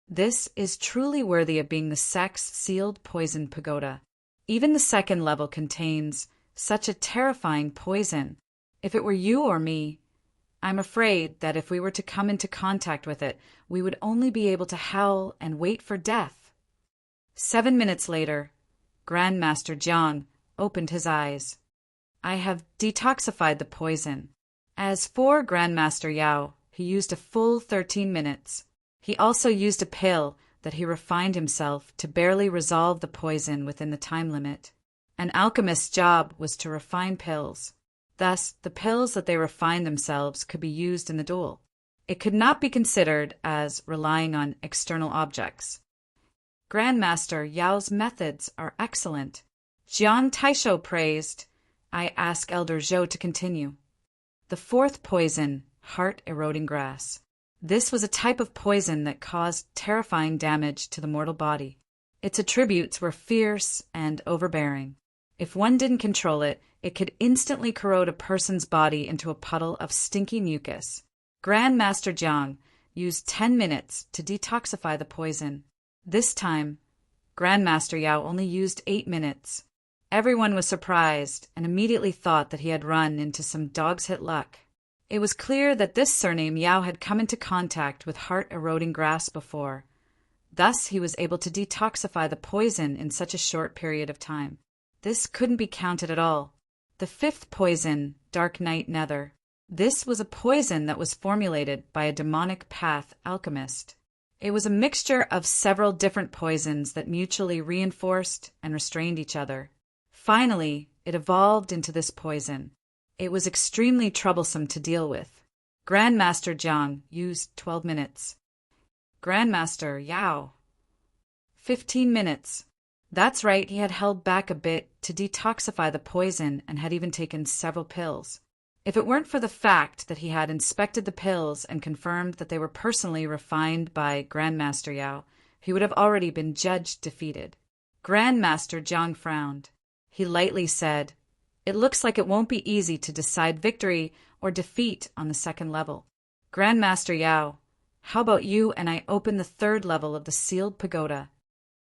This is truly worthy of being the sex-sealed poison pagoda. Even the second level contains such a terrifying poison. If it were you or me, I'm afraid that if we were to come into contact with it, we would only be able to howl and wait for death. 7 minutes later, Grandmaster Jiang opened his eyes. I have detoxified the poison. As for Grandmaster Yao, he used a full 13 minutes. He also used a pill that he refined himself to barely resolve the poison within the time limit. An alchemist's job was to refine pills. Thus, the pills that they refined themselves could be used in the duel. It could not be considered as relying on external objects. Grandmaster Yao's methods are excellent. Jiang Taisho praised. I ask Elder Zhou to continue. The fourth poison, heart-eroding grass. This was a type of poison that caused terrifying damage to the mortal body. Its attributes were fierce and overbearing. If one didn't control it, it could instantly corrode a person's body into a puddle of stinky mucus. Grandmaster Jiang used 10 minutes to detoxify the poison. This time, Grandmaster Yao only used 8 minutes. Everyone was surprised and immediately thought that he had run into some dog's hit luck. It was clear that this surname Yao had come into contact with heart-eroding grass before. Thus, he was able to detoxify the poison in such a short period of time. This couldn't be counted at all. The fifth poison, Dark Night Nether. This was a poison that was formulated by a demonic path alchemist. It was a mixture of several different poisons that mutually reinforced and restrained each other. Finally, it evolved into this poison. It was extremely troublesome to deal with. Grandmaster Jiang used 12 minutes. Grandmaster Yao. 15 minutes. That's right, he had held back a bit to detoxify the poison and had even taken several pills. If it weren't for the fact that he had inspected the pills and confirmed that they were personally refined by Grandmaster Yao, he would have already been judged defeated. Grandmaster Jiang frowned. He lightly said, It looks like it won't be easy to decide victory or defeat on the second level. Grandmaster Yao, how about you and I open the third level of the sealed pagoda?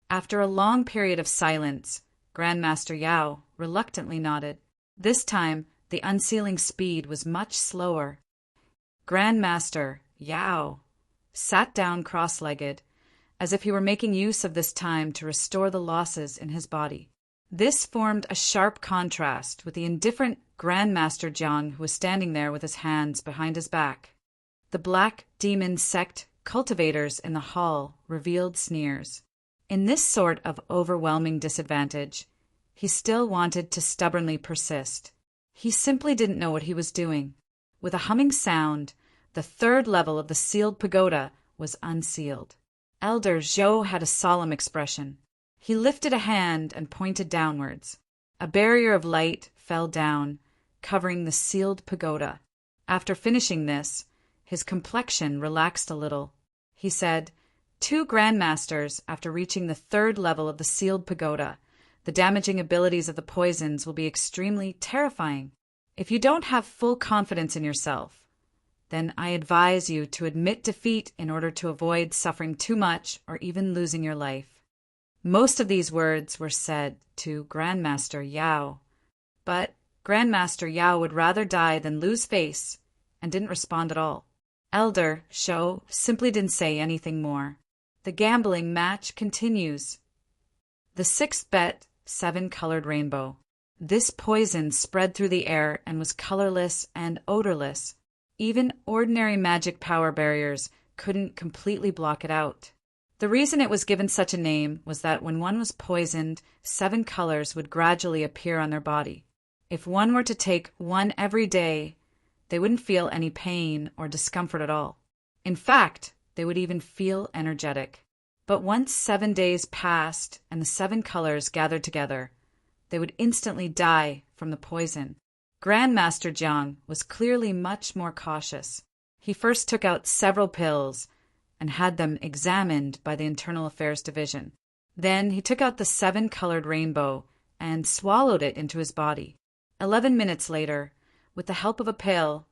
After a long period of silence, Grandmaster Yao reluctantly nodded. This time, the unsealing speed was much slower. Grandmaster Yao sat down cross-legged, as if he were making use of this time to restore the losses in his body. This formed a sharp contrast with the indifferent Grandmaster Jiang who was standing there with his hands behind his back. The black demon sect cultivators in the hall revealed sneers. In this sort of overwhelming disadvantage, he still wanted to stubbornly persist. He simply didn't know what he was doing. With a humming sound, the third level of the sealed pagoda was unsealed. Elder Zhou had a solemn expression. He lifted a hand and pointed downwards. A barrier of light fell down, covering the sealed pagoda. After finishing this, his complexion relaxed a little. He said, 2 grandmasters, after reaching the third level of the sealed pagoda, the damaging abilities of the poisons will be extremely terrifying. If you don't have full confidence in yourself, then I advise you to admit defeat in order to avoid suffering too much or even losing your life. Most of these words were said to Grandmaster Yao, but Grandmaster Yao would rather die than lose face and didn't respond at all. Elder Zhou simply didn't say anything more. The gambling match continues. The sixth bet, 7-colored rainbow. This poison spread through the air and was colorless and odorless. Even ordinary magic power barriers couldn't completely block it out. The reason it was given such a name was that when one was poisoned, 7 colors would gradually appear on their body. If one were to take one every day, they wouldn't feel any pain or discomfort at all. In fact, they would even feel energetic. But once 7 days passed and the 7 colors gathered together, they would instantly die from the poison. Grandmaster Jiang was clearly much more cautious. He first took out several pills and had them examined by the Internal Affairs Division. Then he took out the 7-colored rainbow and swallowed it into his body. 11 minutes later, with the help of a pill,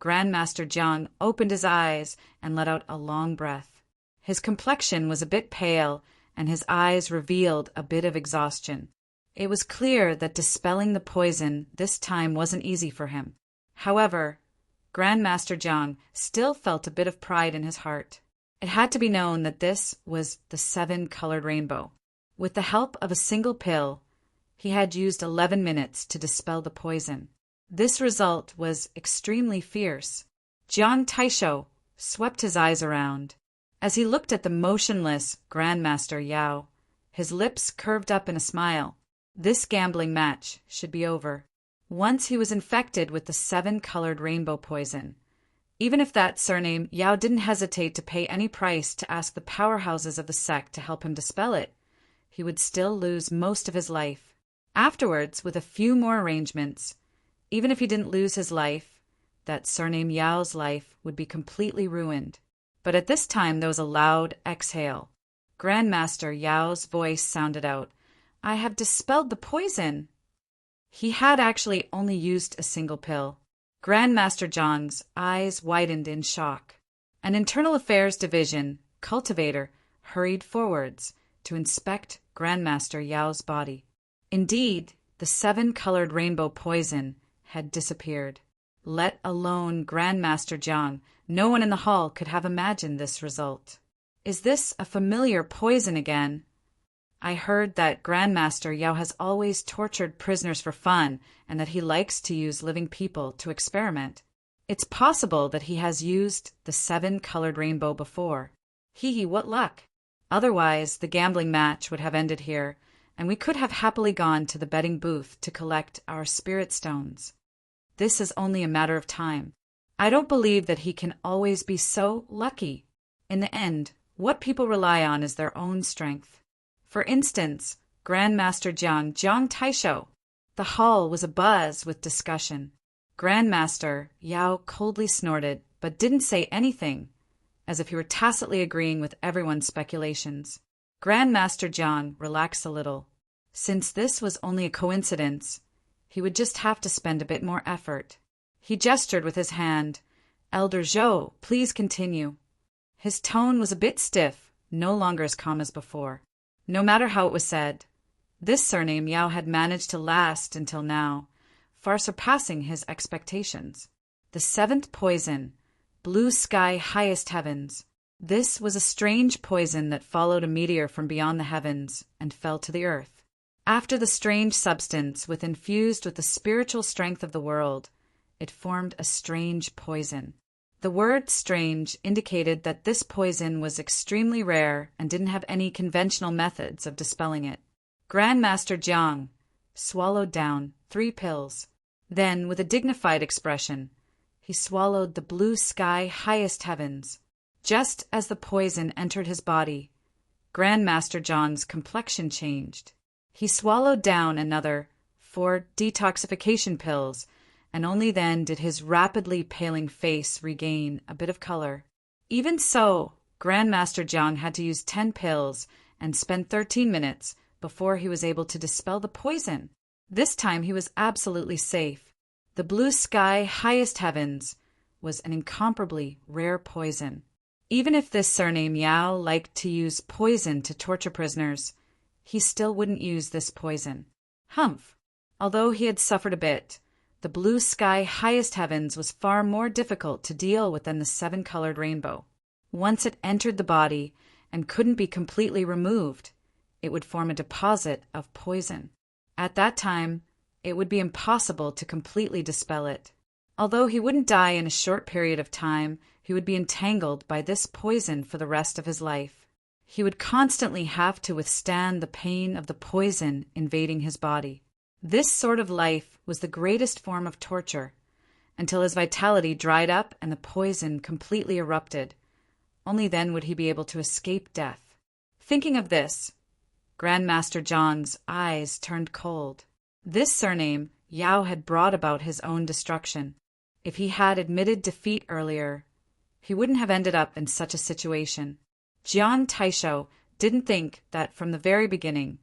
Grandmaster Jiang opened his eyes and let out a long breath. His complexion was a bit pale, and his eyes revealed a bit of exhaustion. It was clear that dispelling the poison this time wasn't easy for him. However, Grandmaster Jiang still felt a bit of pride in his heart. It had to be known that this was the 7-colored rainbow. With the help of a single pill, he had used 11 minutes to dispel the poison. This result was extremely fierce. Jiang Taisho swept his eyes around. As he looked at the motionless Grandmaster Yao, his lips curved up in a smile. This gambling match should be over. Once he was infected with the 7-colored rainbow poison. Even if that surname, Yao didn't hesitate to pay any price to ask the powerhouses of the sect to help him dispel it. He would still lose most of his life. Afterwards, with a few more arrangements, even if he didn't lose his life, that surname Yao's life would be completely ruined. But at this time there was a loud exhale. Grandmaster Yao's voice sounded out, "I have dispelled the poison." He had actually only used a single pill. Grandmaster Jiang's eyes widened in shock. An Internal Affairs Division cultivator hurried forwards to inspect Grandmaster Yao's body. Indeed, the 7-colored rainbow poison had disappeared. Let alone Grandmaster Jiang, no one in the hall could have imagined this result. Is this a familiar poison again? I heard that Grandmaster Yao has always tortured prisoners for fun and that he likes to use living people to experiment. It's possible that he has used the 7-colored rainbow before. Hee, what luck! Otherwise, the gambling match would have ended here, and we could have happily gone to the betting booth to collect our spirit stones. This is only a matter of time. I don't believe that he can always be so lucky. In the end, what people rely on is their own strength. For instance, Grandmaster Jiang Taisho. The hall was abuzz with discussion. Grandmaster Yao coldly snorted, but didn't say anything, as if he were tacitly agreeing with everyone's speculations. Grandmaster Jiang relaxed a little. Since this was only a coincidence, he would just have to spend a bit more effort. He gestured with his hand. "Elder Zhou, please continue." His tone was a bit stiff, no longer as calm as before. No matter how it was said, this surname Yao had managed to last until now, far surpassing his expectations. The 7th poison, blue sky, highest heavens. This was a strange poison that followed a meteor from beyond the heavens and fell to the earth. After the strange substance was infused with the spiritual strength of the world, it formed a strange poison. The word strange indicated that this poison was extremely rare and didn't have any conventional methods of dispelling it. Grandmaster Jiang swallowed down 3 pills. Then, with a dignified expression, he swallowed the blue sky, highest heavens. Just as the poison entered his body, Grandmaster Jiang's complexion changed. He swallowed down another 4 detoxification pills, and only then did his rapidly paling face regain a bit of color. Even so, Grandmaster Jiang had to use 10 pills and spend 13 minutes before he was able to dispel the poison. This time he was absolutely safe. The blue sky, highest heavens was an incomparably rare poison. Even if this surname Yao liked to use poison to torture prisoners, he still wouldn't use this poison. Humph! Although he had suffered a bit, the blue sky, highest heavens was far more difficult to deal with than the 7-colored rainbow. Once it entered the body and couldn't be completely removed, it would form a deposit of poison. At that time, it would be impossible to completely dispel it. Although he wouldn't die in a short period of time, he would be entangled by this poison for the rest of his life. He would constantly have to withstand the pain of the poison invading his body. This sort of life was the greatest form of torture, until his vitality dried up and the poison completely erupted. Only then would he be able to escape death. Thinking of this, Grandmaster Jiang's eyes turned cold. This surname, Yao had brought about his own destruction. If he had admitted defeat earlier, he wouldn't have ended up in such a situation. Jiang Taisho didn't think that from the very beginning,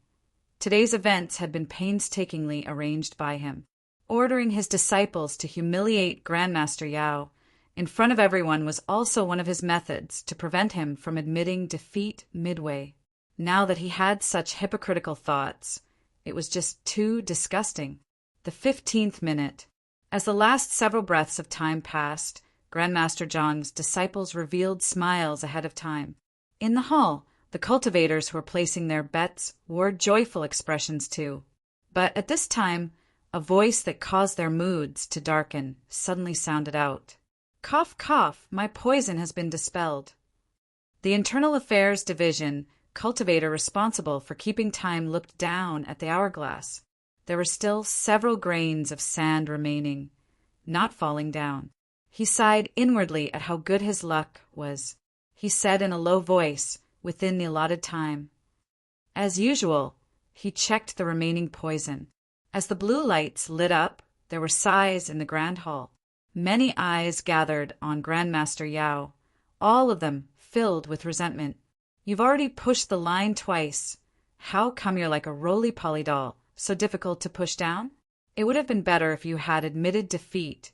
today's events had been painstakingly arranged by him. Ordering his disciples to humiliate Grandmaster Yao in front of everyone was also one of his methods to prevent him from admitting defeat midway. Now that he had such hypocritical thoughts, it was just too disgusting. The 15th minute. As the last several breaths of time passed, Grandmaster Jiang's disciples revealed smiles ahead of time. In the hall, the cultivators who were placing their bets wore joyful expressions too. But at this time, a voice that caused their moods to darken suddenly sounded out. "Cough, cough, my poison has been dispelled." The Internal Affairs Division cultivator responsible for keeping time looked down at the hourglass. There were still several grains of sand remaining, not falling down. He sighed inwardly at how good his luck was. He said in a low voice, within the allotted time. As usual, he checked the remaining poison. As the blue lights lit up, there were sighs in the grand hall. Many eyes gathered on Grandmaster Yao, all of them filled with resentment. "You've already pushed the line twice. How come you're like a roly-poly doll, so difficult to push down? It would have been better if you had admitted defeat.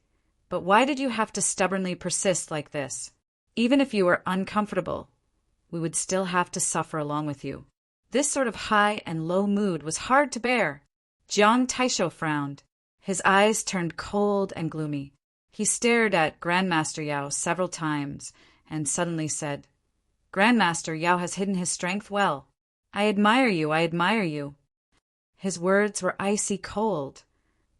But why did you have to stubbornly persist like this? Even if you were uncomfortable, we would still have to suffer along with you." This sort of high and low mood was hard to bear. Jiang Taisho frowned. His eyes turned cold and gloomy. He stared at Grandmaster Yao several times and suddenly said, "Grandmaster Yao has hidden his strength well. I admire you, I admire you." His words were icy cold,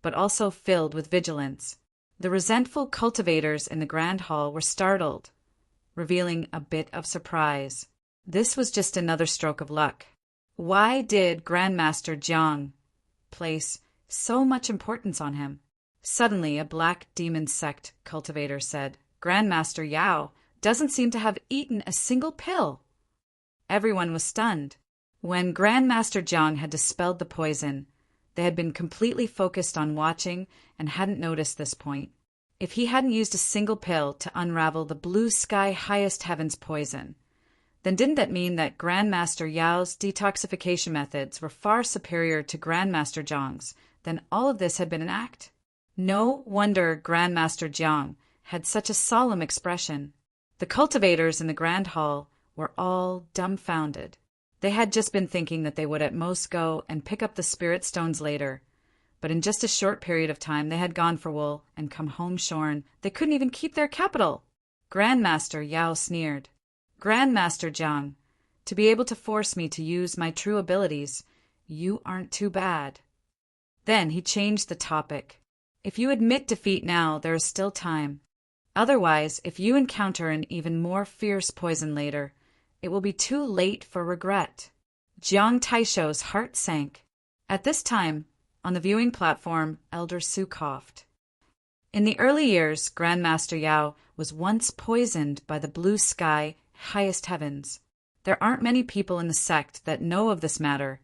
but also filled with vigilance. The resentful cultivators in the grand hall were startled, revealing a bit of surprise. This was just another stroke of luck. Why did Grandmaster Jiang place so much importance on him? Suddenly, a black demon sect cultivator said, "Grandmaster Yao doesn't seem to have eaten a single pill." Everyone was stunned. When Grandmaster Jiang had dispelled the poison, they had been completely focused on watching and hadn't noticed this point. If he hadn't used a single pill to unravel the blue sky highest heavens poison, then didn't that mean that Grandmaster Yao's detoxification methods were far superior to Grandmaster Jiang's? Then all of this had been an act? No wonder Grandmaster Jiang had such a solemn expression. The cultivators in the grand hall were all dumbfounded. They had just been thinking that they would at most go and pick up the spirit stones later, but in just a short period of time they had gone for wool and come home shorn. They couldn't even keep their capital. Grandmaster Yao sneered. "Grandmaster Jiang, to be able to force me to use my true abilities, you aren't too bad." Then he changed the topic. "If you admit defeat now, there is still time. Otherwise, if you encounter an even more fierce poison later, it will be too late for regret." Jiang Taisho's heart sank. At this time, on the viewing platform, Elder Su coughed. In the early years, Grandmaster Yao was once poisoned by the blue sky, highest heavens. There aren't many people in the sect that know of this matter,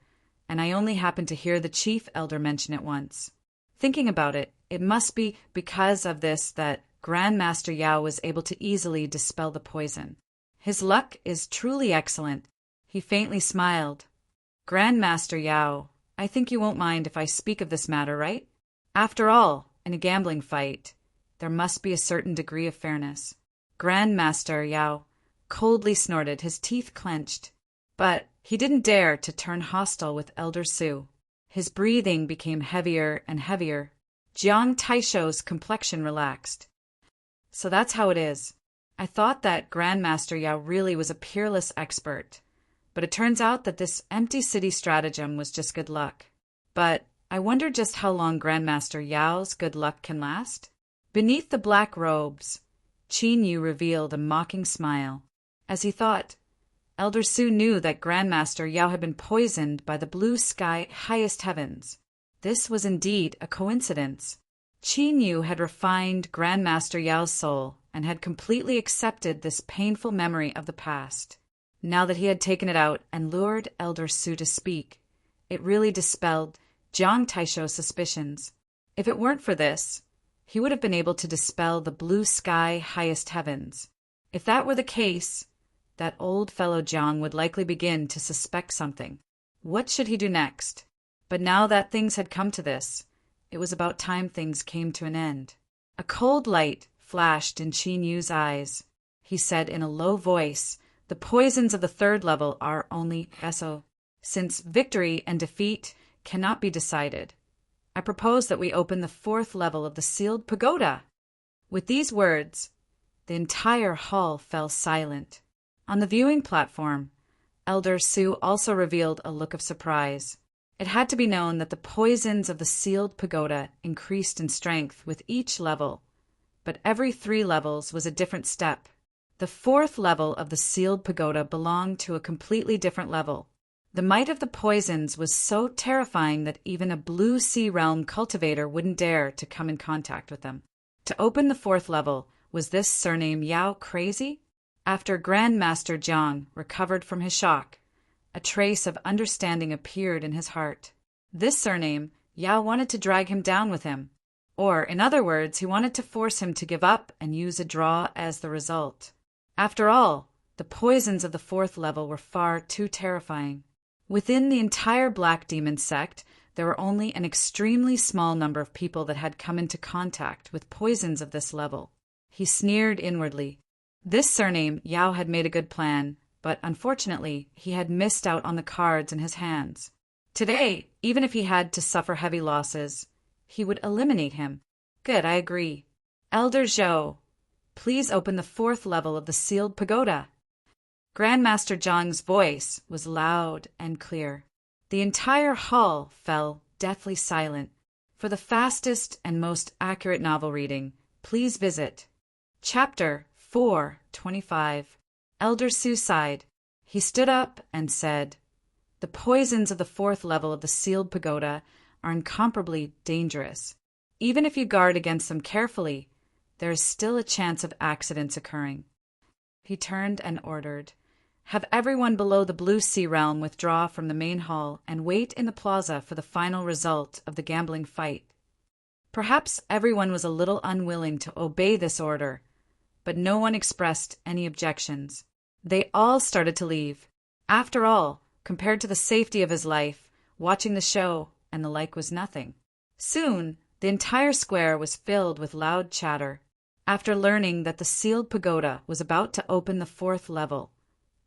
and I only happened to hear the chief elder mention it once. Thinking about it, it must be because of this that Grandmaster Yao was able to easily dispel the poison. His luck is truly excellent. He faintly smiled. "Grandmaster Yao, I think you won't mind if I speak of this matter, right? After all, in a gambling fight, there must be a certain degree of fairness." Grandmaster Yao coldly snorted, his teeth clenched. But he didn't dare to turn hostile with Elder Su. His breathing became heavier and heavier. Jiang Taisho's complexion relaxed. "So that's how it is. I thought that Grandmaster Yao really was a peerless expert, but it turns out that this empty city stratagem was just good luck. But I wonder just how long Grandmaster Yao's good luck can last?" Beneath the black robes, Qin Yu revealed a mocking smile. As he thought, Elder Su knew that Grandmaster Yao had been poisoned by the blue sky highest heavens. This was indeed a coincidence. Qin Yu had refined Grandmaster Yao's soul and had completely accepted this painful memory of the past. Now that he had taken it out and lured Elder Su to speak, it really dispelled Jiang Taisho's suspicions. If it weren't for this, he would have been able to dispel the blue sky highest heavens. If that were the case, that old fellow Jiang would likely begin to suspect something. What should he do next? But now that things had come to this, it was about time things came to an end. A cold light flashed in Qin Yu's eyes. He said in a low voice, "The poisons of the third level are only SO. Since victory and defeat cannot be decided, I propose that we open the fourth level of the sealed pagoda." With these words, the entire hall fell silent. On the viewing platform, Elder Su also revealed a look of surprise. It had to be known that the poisons of the sealed pagoda increased in strength with each level, but every 3 levels was a different step. The fourth level of the sealed pagoda belonged to a completely different level. The might of the poisons was so terrifying that even a blue sea realm cultivator wouldn't dare to come in contact with them. To open the fourth level, was this surname Yao crazy? After Grand Master Jiang recovered from his shock, a trace of understanding appeared in his heart. This surname, Yao wanted to drag him down with him. Or, in other words, he wanted to force him to give up and use a draw as the result. After all, the poisons of the fourth level were far too terrifying. Within the entire Black Demon sect, there were only an extremely small number of people that had come into contact with poisons of this level. He sneered inwardly. This surname, Yao had made a good plan, but unfortunately, he had missed out on the cards in his hands. Today, even if he had to suffer heavy losses, he would eliminate him. Good, I agree. Elder Zhou, please open the fourth level of the sealed pagoda. Grandmaster Zhang's voice was loud and clear. The entire hall fell deathly silent. For the fastest and most accurate novel reading, please visit Chapter 425. Elder Su sighed. He stood up and said, "The poisons of the fourth level of the sealed pagoda are incomparably dangerous. Even if you guard against them carefully, there is still a chance of accidents occurring." He turned and ordered, "Have everyone below the Blue Sea Realm withdraw from the main hall and wait in the plaza for the final result of the gambling fight." Perhaps everyone was a little unwilling to obey this order, but no one expressed any objections. They all started to leave. After all, compared to the safety of his life, watching the show and the like was nothing. Soon, the entire square was filled with loud chatter. After learning that the sealed pagoda was about to open the fourth level,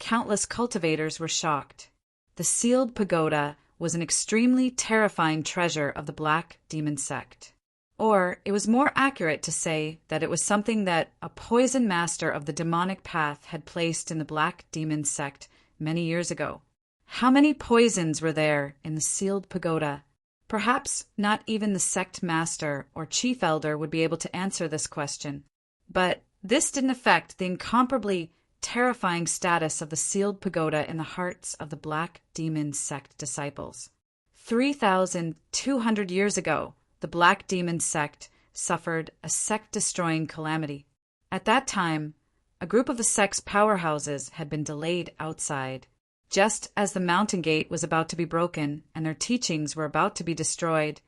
countless cultivators were shocked. The sealed pagoda was an extremely terrifying treasure of the Black Demon sect. Or, it was more accurate to say that it was something that a poison master of the demonic path had placed in the Black Demon sect many years ago. How many poisons were there in the sealed pagoda? Perhaps not even the sect master or chief elder would be able to answer this question. But this didn't affect the incomparably terrifying status of the sealed pagoda in the hearts of the Black Demon sect disciples. 3,200 years ago, the Black Demon sect suffered a sect-destroying calamity. At that time, a group of the sect's powerhouses had been delayed outside. Just as the mountain gate was about to be broken and their teachings were about to be destroyed,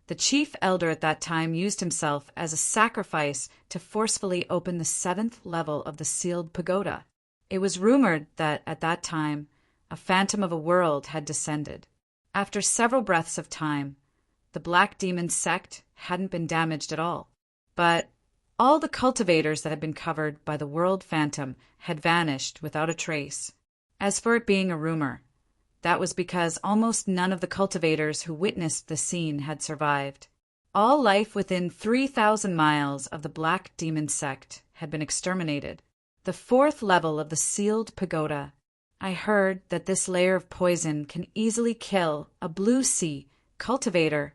the chief elder at that time used himself as a sacrifice to forcefully open the 7th level of the sealed pagoda. It was rumored that, at that time, a phantom of a world had descended. After several breaths of time, the Black Demon sect hadn't been damaged at all. But all the cultivators that had been covered by the world phantom had vanished without a trace. As for it being a rumor, that was because almost none of the cultivators who witnessed the scene had survived. All life within 3,000 miles of the Black Demon sect had been exterminated. The 4th level of the sealed pagoda. I heard that this layer of poison can easily kill a blue sea cultivator.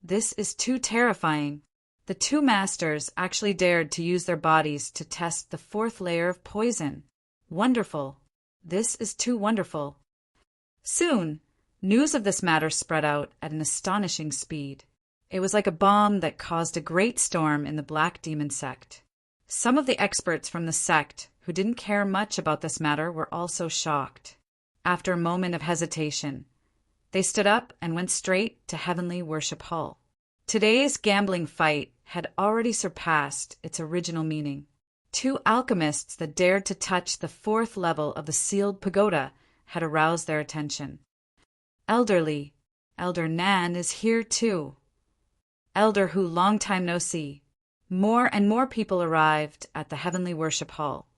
This is too terrifying. The 2 masters actually dared to use their bodies to test the 4th layer of poison. Wonderful. This is too wonderful. Soon, news of this matter spread out at an astonishing speed. It was like a bomb that caused a great storm in the Black Demon sect. Some of the experts from the sect who didn't care much about this matter were also shocked. After a moment of hesitation, they stood up and went straight to Heavenly Worship Hall. Today's gambling fight had already surpassed its original meaning. Two alchemists that dared to touch the fourth level of the sealed pagoda had aroused their attention. Elderly, Elder Nan is here too. Elder who long time no see. More and more people arrived at the heavenly worship hall,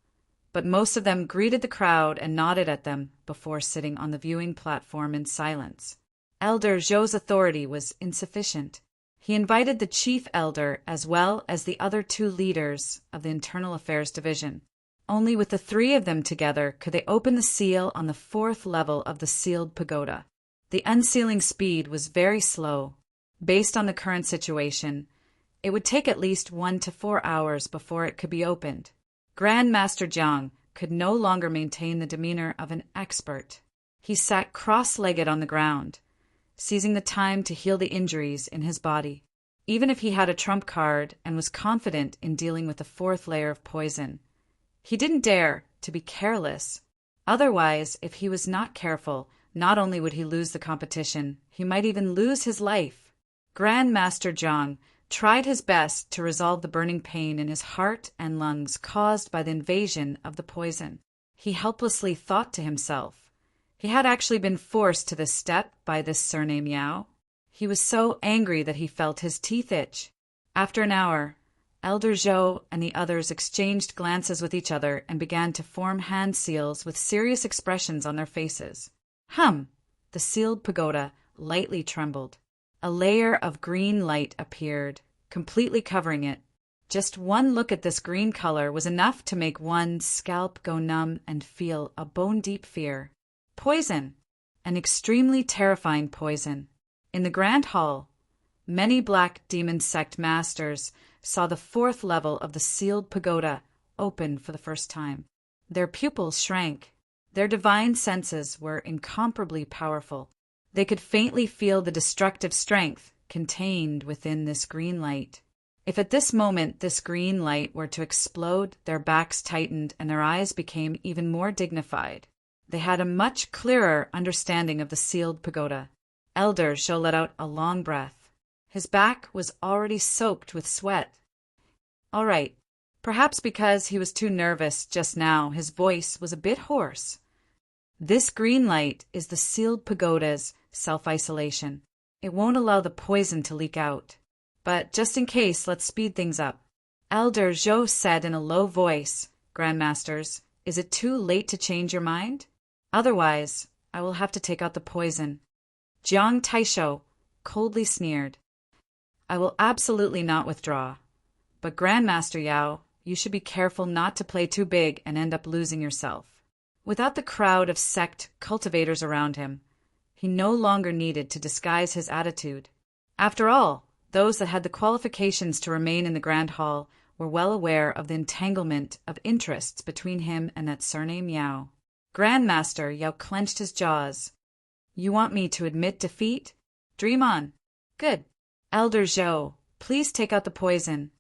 but most of them greeted the crowd and nodded at them before sitting on the viewing platform in silence. Elder Zhou's authority was insufficient. He invited the chief elder as well as the other two leaders of the Internal Affairs Division. Only with the three of them together could they open the seal on the fourth level of the sealed pagoda. The unsealing speed was very slow. Based on the current situation, it would take at least 1 to 4 hours before it could be opened. Grand Master Jiang could no longer maintain the demeanor of an expert. He sat cross-legged on the ground, seizing the time to heal the injuries in his body. Even if he had a trump card and was confident in dealing with the fourth layer of poison, he didn't dare to be careless. Otherwise, if he was not careful, not only would he lose the competition, he might even lose his life. Grand Master Jiang tried his best to resolve the burning pain in his heart and lungs caused by the invasion of the poison. He helplessly thought to himself, he had actually been forced to this step by this surname Yao. He was so angry that he felt his teeth itch. After an hour, Elder Zhou and the others exchanged glances with each other and began to form hand seals with serious expressions on their faces. The sealed pagoda lightly trembled. A layer of green light appeared, completely covering it. Just one look at this green color was enough to make one's scalp go numb and feel a bone-deep fear. Poison, an extremely terrifying poison. In the Grand Hall, many Black Demon Sect masters saw the fourth level of the sealed pagoda open for the first time. Their pupils shrank. Their divine senses were incomparably powerful. They could faintly feel the destructive strength contained within this green light. If at this moment this green light were to explode, their backs tightened and their eyes became even more dignified. They had a much clearer understanding of the sealed pagoda. Elder Zhou let out a long breath. His back was already soaked with sweat. All right, perhaps because he was too nervous just now, his voice was a bit hoarse. This green light is the sealed pagoda's self-isolation. It won't allow the poison to leak out. But just in case, let's speed things up. Elder Zhou said in a low voice, Grandmasters, is it too late to change your mind? Otherwise, I will have to take out the poison. Jiang Taisho coldly sneered. I will absolutely not withdraw. But Grandmaster Yao, you should be careful not to play too big and end up losing yourself. Without the crowd of sect cultivators around him, he no longer needed to disguise his attitude. After all, those that had the qualifications to remain in the Grand Hall were well aware of the entanglement of interests between him and that surname Yao. Grandmaster Yao clenched his jaws. You want me to admit defeat? Dream on. Good. Elder Zhou, please take out the poison.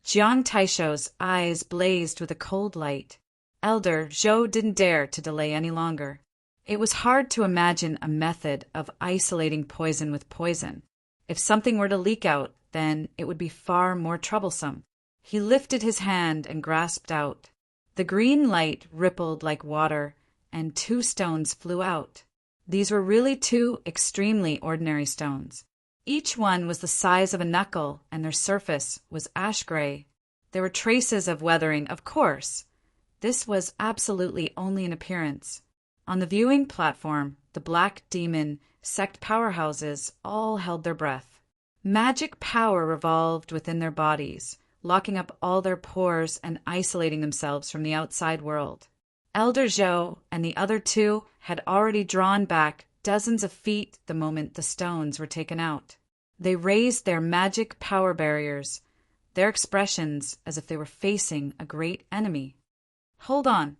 Jiang Taisho's eyes blazed with a cold light. Elder Zhou didn't dare to delay any longer. It was hard to imagine a method of isolating poison with poison. If something were to leak out, then it would be far more troublesome. He lifted his hand and grasped out. The green light rippled like water, and 2 stones flew out. These were really 2 extremely ordinary stones. Each one was the size of a knuckle, and their surface was ash-gray. There were traces of weathering, of course. This was absolutely only an appearance. On the viewing platform, the Black Demon Sect powerhouses all held their breath. Magic power revolved within their bodies, locking up all their pores and isolating themselves from the outside world. Elder Zhou and the other 2 had already drawn back dozens of feet the moment the stones were taken out. They raised their magic power barriers, their expressions as if they were facing a great enemy. Hold on,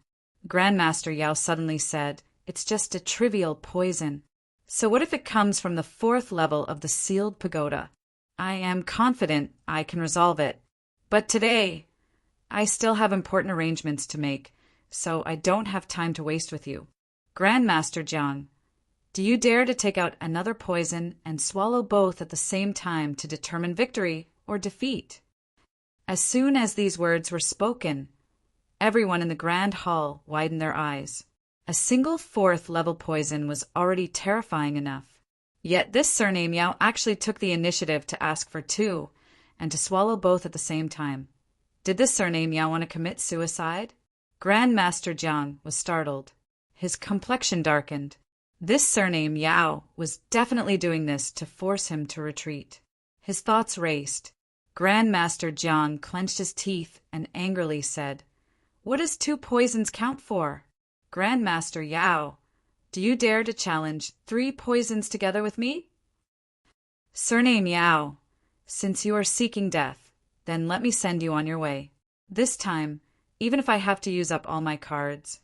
Grandmaster Yao suddenly said. It's just a trivial poison. So what if it comes from the 4th level of the sealed pagoda? I am confident I can resolve it. But today, I still have important arrangements to make, so I don't have time to waste with you. Grandmaster Jiang, Do you dare to take out another poison and swallow both at the same time to determine victory or defeat?" As soon as these words were spoken, everyone in the grand hall widened their eyes. A single fourth-level poison was already terrifying enough. Yet this surname Yao actually took the initiative to ask for two, and to swallow both at the same time. Did this surname Yao want to commit suicide? Grandmaster Jiang was startled. His complexion darkened. This surname Yao was definitely doing this to force him to retreat. His thoughts raced. Grandmaster Jiang clenched his teeth and angrily said, "What does two poisons count for? Grandmaster Yao, do you dare to challenge 3 poisons together with me?" "Surname Yao, since you are seeking death, then let me send you on your way. This time, even if I have to use up all my cards,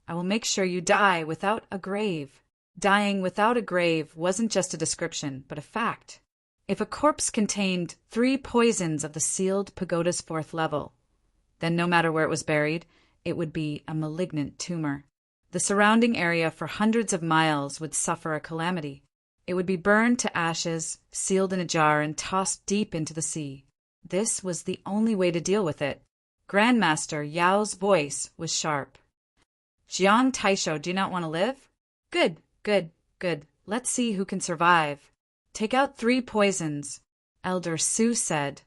I will make sure you die without a grave." Dying without a grave wasn't just a description, but a fact. If a corpse contained 3 poisons of the sealed pagoda's 4th level, then no matter where it was buried, it would be a malignant tumor. The surrounding area for hundreds of miles would suffer a calamity. It would be burned to ashes, sealed in a jar, and tossed deep into the sea. This was the only way to deal with it. Grandmaster Yao's voice was sharp. "Jiang Taisho, do you not want to live? Good, good, good. Let's see who can survive. Take out 3 poisons." Elder Su said.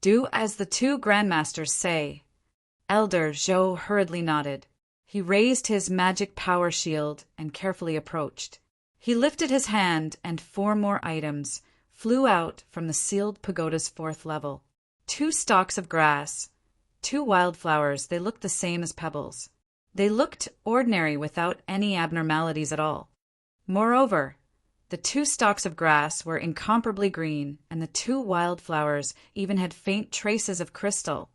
"Do as the 2 grandmasters say." Elder Zhou hurriedly nodded. He raised his magic power shield and carefully approached. He lifted his hand and 4 more items flew out from the sealed pagoda's 4th level. 2 stalks of grass, 2 wildflowers. They looked the same as pebbles. They looked ordinary without any abnormalities at all. Moreover, the 2 stalks of grass were incomparably green, and the 2 wildflowers even had faint traces of crystal,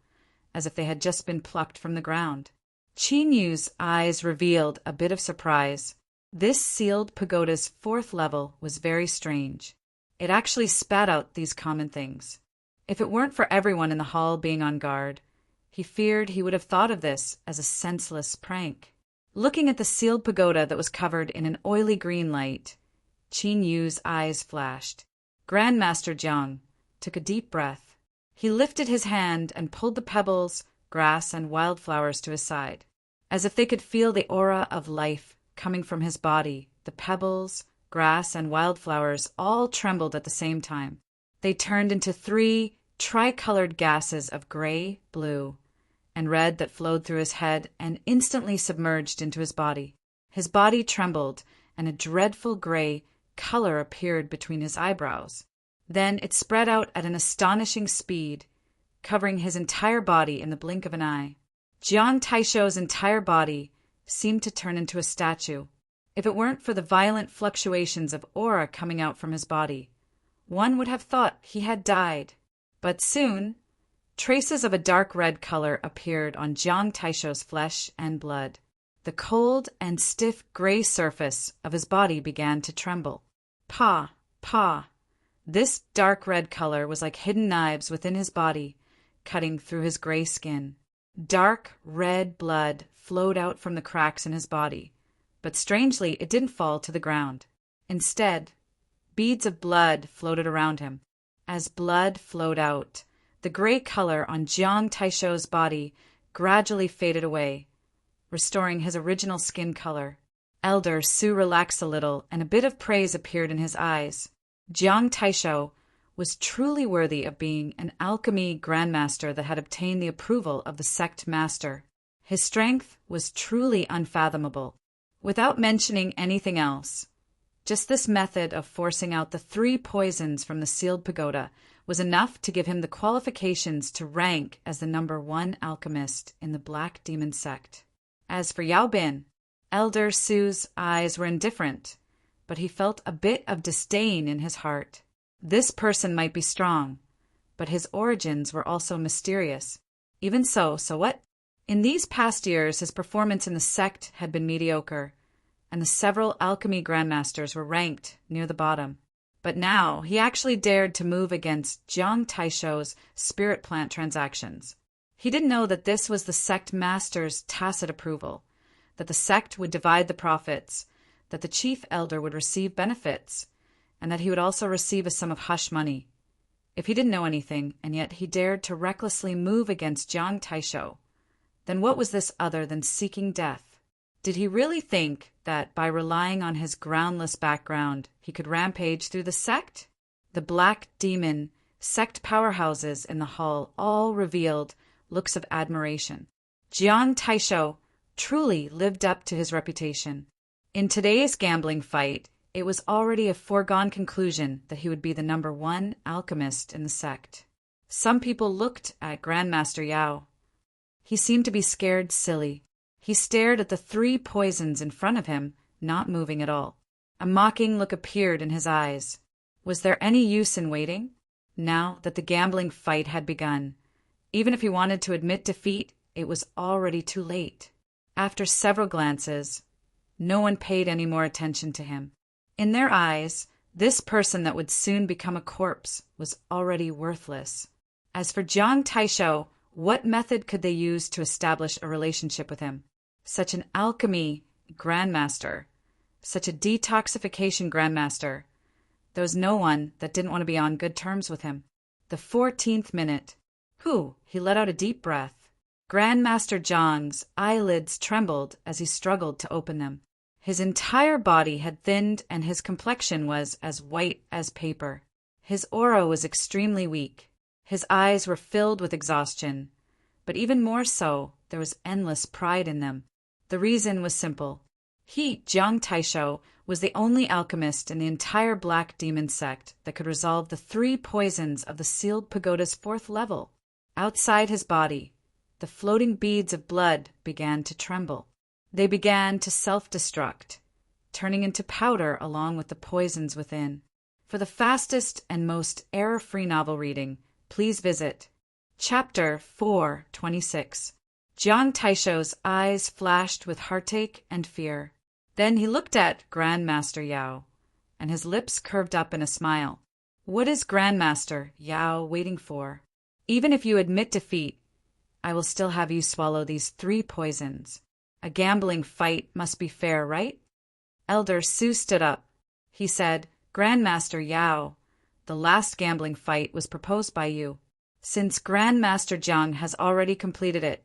as if they had just been plucked from the ground. Qin Yu's eyes revealed a bit of surprise. This sealed pagoda's 4th level was very strange. It actually spat out these common things. If it weren't for everyone in the hall being on guard, he feared he would have thought of this as a senseless prank. Looking at the sealed pagoda that was covered in an oily green light, Qin Yu's eyes flashed. Grandmaster Jiang took a deep breath. He lifted his hand and pulled the pebbles, grass, and wildflowers to his side. As if they could feel the aura of life coming from his body, the pebbles, grass, and wildflowers all trembled at the same time. They turned into 3 tricolored gases of gray, blue, and red that flowed through his head and instantly submerged into his body. His body trembled, and a dreadful gray color appeared between his eyebrows. Then it spread out at an astonishing speed, covering his entire body in the blink of an eye. Jiang Taisho's entire body seemed to turn into a statue. If it weren't for the violent fluctuations of aura coming out from his body, one would have thought he had died. But soon, traces of a dark red color appeared on Jiang Taisho's flesh and blood. The cold and stiff gray surface of his body began to tremble. Pa, pa. This dark red color was like hidden knives within his body, cutting through his gray skin. Dark red blood flowed out from the cracks in his body, but strangely it didn't fall to the ground. Instead, beads of blood floated around him. As blood flowed out, the gray color on Jiang Taisho's body gradually faded away, restoring his original skin color. Elder Su relaxed a little, and a bit of praise appeared in his eyes. Jiang Taisho was truly worthy of being an alchemy grandmaster that had obtained the approval of the sect master. His strength was truly unfathomable. Without mentioning anything else, just this method of forcing out the 3 poisons from the sealed pagoda was enough to give him the qualifications to rank as the number 1 alchemist in the Black Demon sect. As for Yao Bin, Elder Su's eyes were indifferent, but he felt a bit of disdain in his heart. This person might be strong, but his origins were also mysterious. Even so what? In these past years, his performance in the sect had been mediocre, and the several alchemy grandmasters were ranked near the bottom. But now he actually dared to move against Jiang Taisho's spirit plant transactions. He didn't know that this was the sect master's tacit approval, that the sect would divide the profits, that the chief elder would receive benefits, and that he would also receive a sum of hush money. If he didn't know anything, and yet he dared to recklessly move against Jiang Taisho, then what was this other than seeking death? Did he really think that by relying on his groundless background, he could rampage through the sect? The black demon sect powerhouses in the hall all revealed looks of admiration. Jiang Taisho truly lived up to his reputation. In today's gambling fight, it was already a foregone conclusion that he would be the #1 alchemist in the sect. Some people looked at Grandmaster Yao. He seemed to be scared silly. He stared at the 3 poisons in front of him, not moving at all. A mocking look appeared in his eyes. Was there any use in waiting? Now that the gambling fight had begun, even if he wanted to admit defeat, it was already too late. After several glances, no one paid any more attention to him. In their eyes, this person that would soon become a corpse was already worthless. As for Jiang Taisho, what method could they use to establish a relationship with him? Such an alchemy grandmaster, such a detoxification grandmaster. There was no one that didn't want to be on good terms with him. The 14th minute. He let out a deep breath. Grandmaster Jiang's eyelids trembled as he struggled to open them. His entire body had thinned and his complexion was as white as paper. His aura was extremely weak. His eyes were filled with exhaustion. But even more so, there was endless pride in them. The reason was simple. He, Jiang Taisho, was the only alchemist in the entire Black Demon sect that could resolve the 3 poisons of the sealed pagoda's 4th level. Outside his body, the floating beads of blood began to tremble. They began to self-destruct, turning into powder along with the poisons within. For the fastest and most error-free novel reading, please visit Chapter 426. Jiang Taisho's eyes flashed with heartache and fear. Then he looked at Grandmaster Yao, and his lips curved up in a smile. What is Grandmaster Yao waiting for? Even if you admit defeat, I will still have you swallow these 3 poisons. A gambling fight must be fair, right? Elder Su stood up. He said, Grandmaster Yao, the last gambling fight was proposed by you. Since Grandmaster Jiang has already completed it,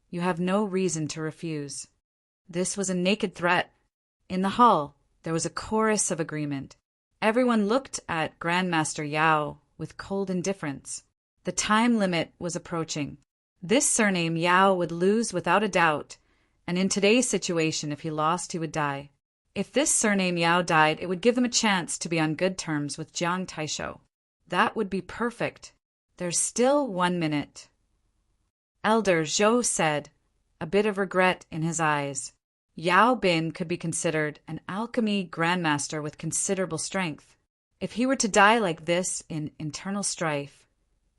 you have no reason to refuse. This was a naked threat. In the hall, there was a chorus of agreement. Everyone looked at Grandmaster Yao with cold indifference. The time limit was approaching. This surname Yao would lose without a doubt, and in today's situation, if he lost, he would die. If this surname Yao died, it would give them a chance to be on good terms with Jiang Taisho. That would be perfect. There's still 1 minute. Elder Zhou said, a bit of regret in his eyes. Yao Bin could be considered an alchemy grandmaster with considerable strength. If he were to die like this in internal strife,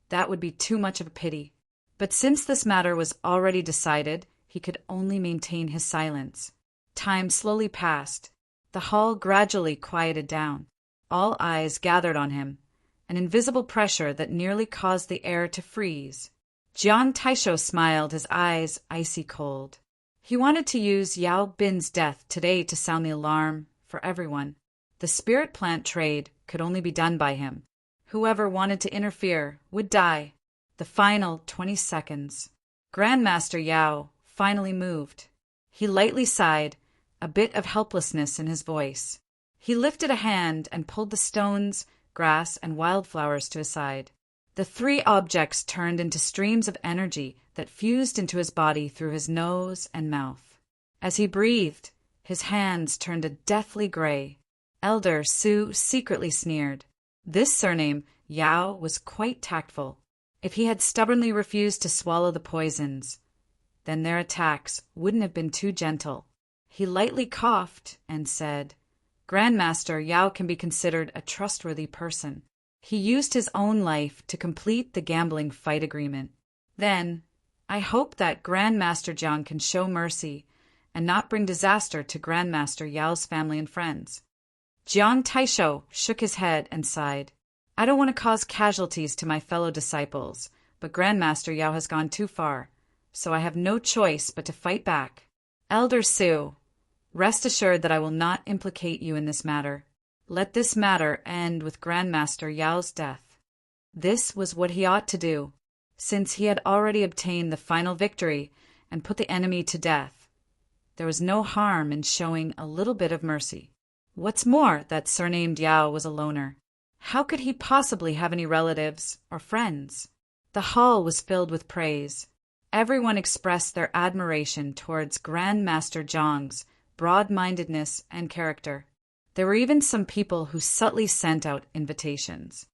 that would be too much of a pity. But since this matter was already decided, he could only maintain his silence. Time slowly passed. The hall gradually quieted down. All eyes gathered on him, an invisible pressure that nearly caused the air to freeze. Jiang Taisho smiled, his eyes icy cold. He wanted to use Yao Bin's death today to sound the alarm for everyone. The spirit plant trade could only be done by him. Whoever wanted to interfere would die. The final 20 seconds. Grandmaster Yao finally moved. He lightly sighed, a bit of helplessness in his voice. He lifted a hand and pulled the stones, grass, and wildflowers to his side. The 3 objects turned into streams of energy that fused into his body through his nose and mouth. As he breathed, his hands turned a deathly gray. Elder Su secretly sneered. This surname, Yao, was quite tactful. If he had stubbornly refused to swallow the poisons, then their attacks wouldn't have been too gentle. He lightly coughed and said, Grandmaster Yao can be considered a trustworthy person. He used his own life to complete the gambling fight agreement. Then, I hope that Grandmaster Jiang can show mercy and not bring disaster to Grandmaster Yao's family and friends. Jiang Taisho shook his head and sighed. I don't want to cause casualties to my fellow disciples, but Grandmaster Yao has gone too far, so I have no choice but to fight back. Elder Su, Rest assured that I will not implicate you in this matter. Let this matter end with Grandmaster Yao's death. This was what he ought to do, since he had already obtained the final victory and put the enemy to death. There was no harm in showing a little bit of mercy. What's more, that surnamed Yao was a loner. How could he possibly have any relatives or friends? The hall was filled with praise. Everyone expressed their admiration towards Grandmaster Zhang's broad-mindedness and character. There were even some people who subtly sent out invitations.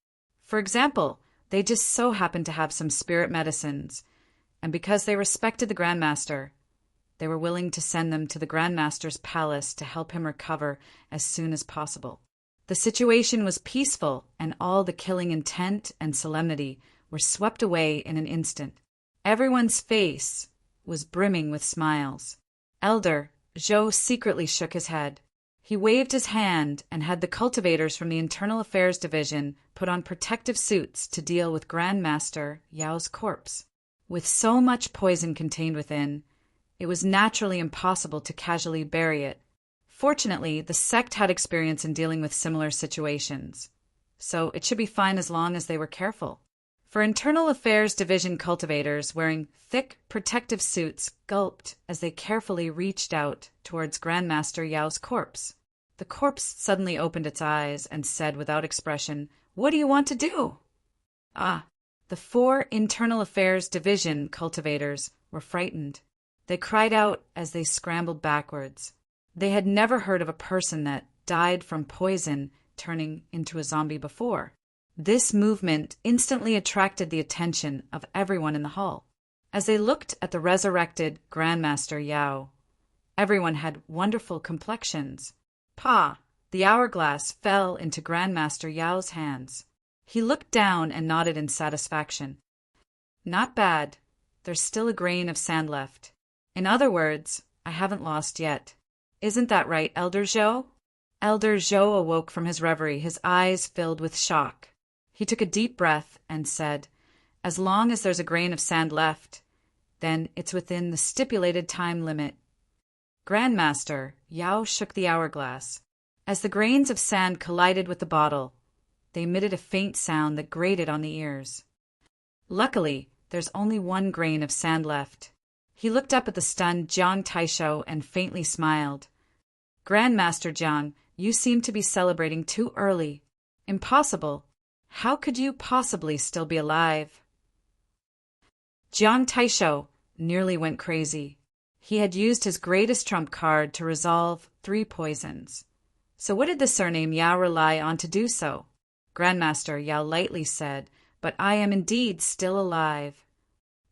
For example, they just so happened to have some spirit medicines, and because they respected the Grandmaster, they were willing to send them to the Grandmaster's palace to help him recover as soon as possible. The situation was peaceful, and all the killing intent and solemnity were swept away in an instant. Everyone's face was brimming with smiles. Elder Zhou secretly shook his head. He waved his hand and had the cultivators from the Internal Affairs Division put on protective suits to deal with Grandmaster Yao's corpse. With so much poison contained within, it was naturally impossible to casually bury it. Fortunately, the sect had experience in dealing with similar situations, so it should be fine as long as they were careful. For Internal Affairs Division cultivators wearing thick protective suits gulped as they carefully reached out towards Grandmaster Yao's corpse. The corpse suddenly opened its eyes and said without expression, "What do you want to do?" The 4 Internal Affairs Division cultivators were frightened. They cried out as they scrambled backwards. They had never heard of a person that died from poison turning into a zombie before. This movement instantly attracted the attention of everyone in the hall. As they looked at the resurrected Grandmaster Yao, everyone had wonderful complexions. The hourglass fell into Grandmaster Yao's hands. He looked down and nodded in satisfaction. "Not bad. There's still a grain of sand left. In other words, I haven't lost yet. Isn't that right, Elder Zhou?" Elder Zhou awoke from his reverie, his eyes filled with shock. He took a deep breath and said, "As long as there's a grain of sand left, then it's within the stipulated time limit." Grandmaster Yao shook the hourglass. As the grains of sand collided with the bottle, they emitted a faint sound that grated on the ears. Luckily, there's only 1 grain of sand left. He looked up at the stunned Jiang Taisho and faintly smiled. "Grandmaster Jiang, you seem to be celebrating too early. Impossible. How could you possibly still be alive?" Jiang Taisho nearly went crazy. He had used his greatest trump card to resolve 3 poisons. So what did the surname Yao rely on to do so? Grandmaster Yao lightly said, "But I am indeed still alive."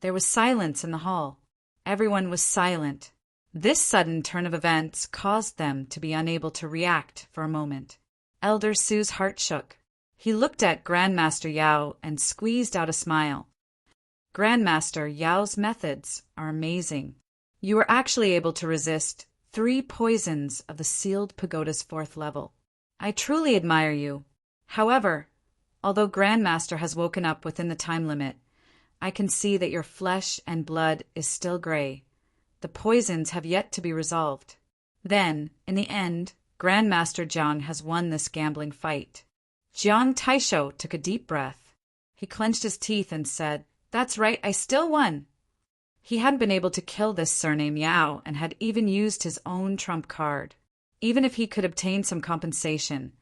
There was silence in the hall. Everyone was silent. This sudden turn of events caused them to be unable to react for a moment. Elder Su's heart shook. He looked at Grandmaster Yao and squeezed out a smile. "Grandmaster Yao's methods are amazing. You were actually able to resist 3 poisons of the sealed pagoda's 4th level. I truly admire you. However, although Grandmaster has woken up within the time limit, I can see that your flesh and blood is still gray. The poisons have yet to be resolved. Then, in the end, Grandmaster Jiang has won this gambling fight." Jiang Taisho took a deep breath. He clenched his teeth and said, "That's right, I still won." He hadn't been able to kill this surname Yao and had even used his own trump card. Even if he could obtain some compensation,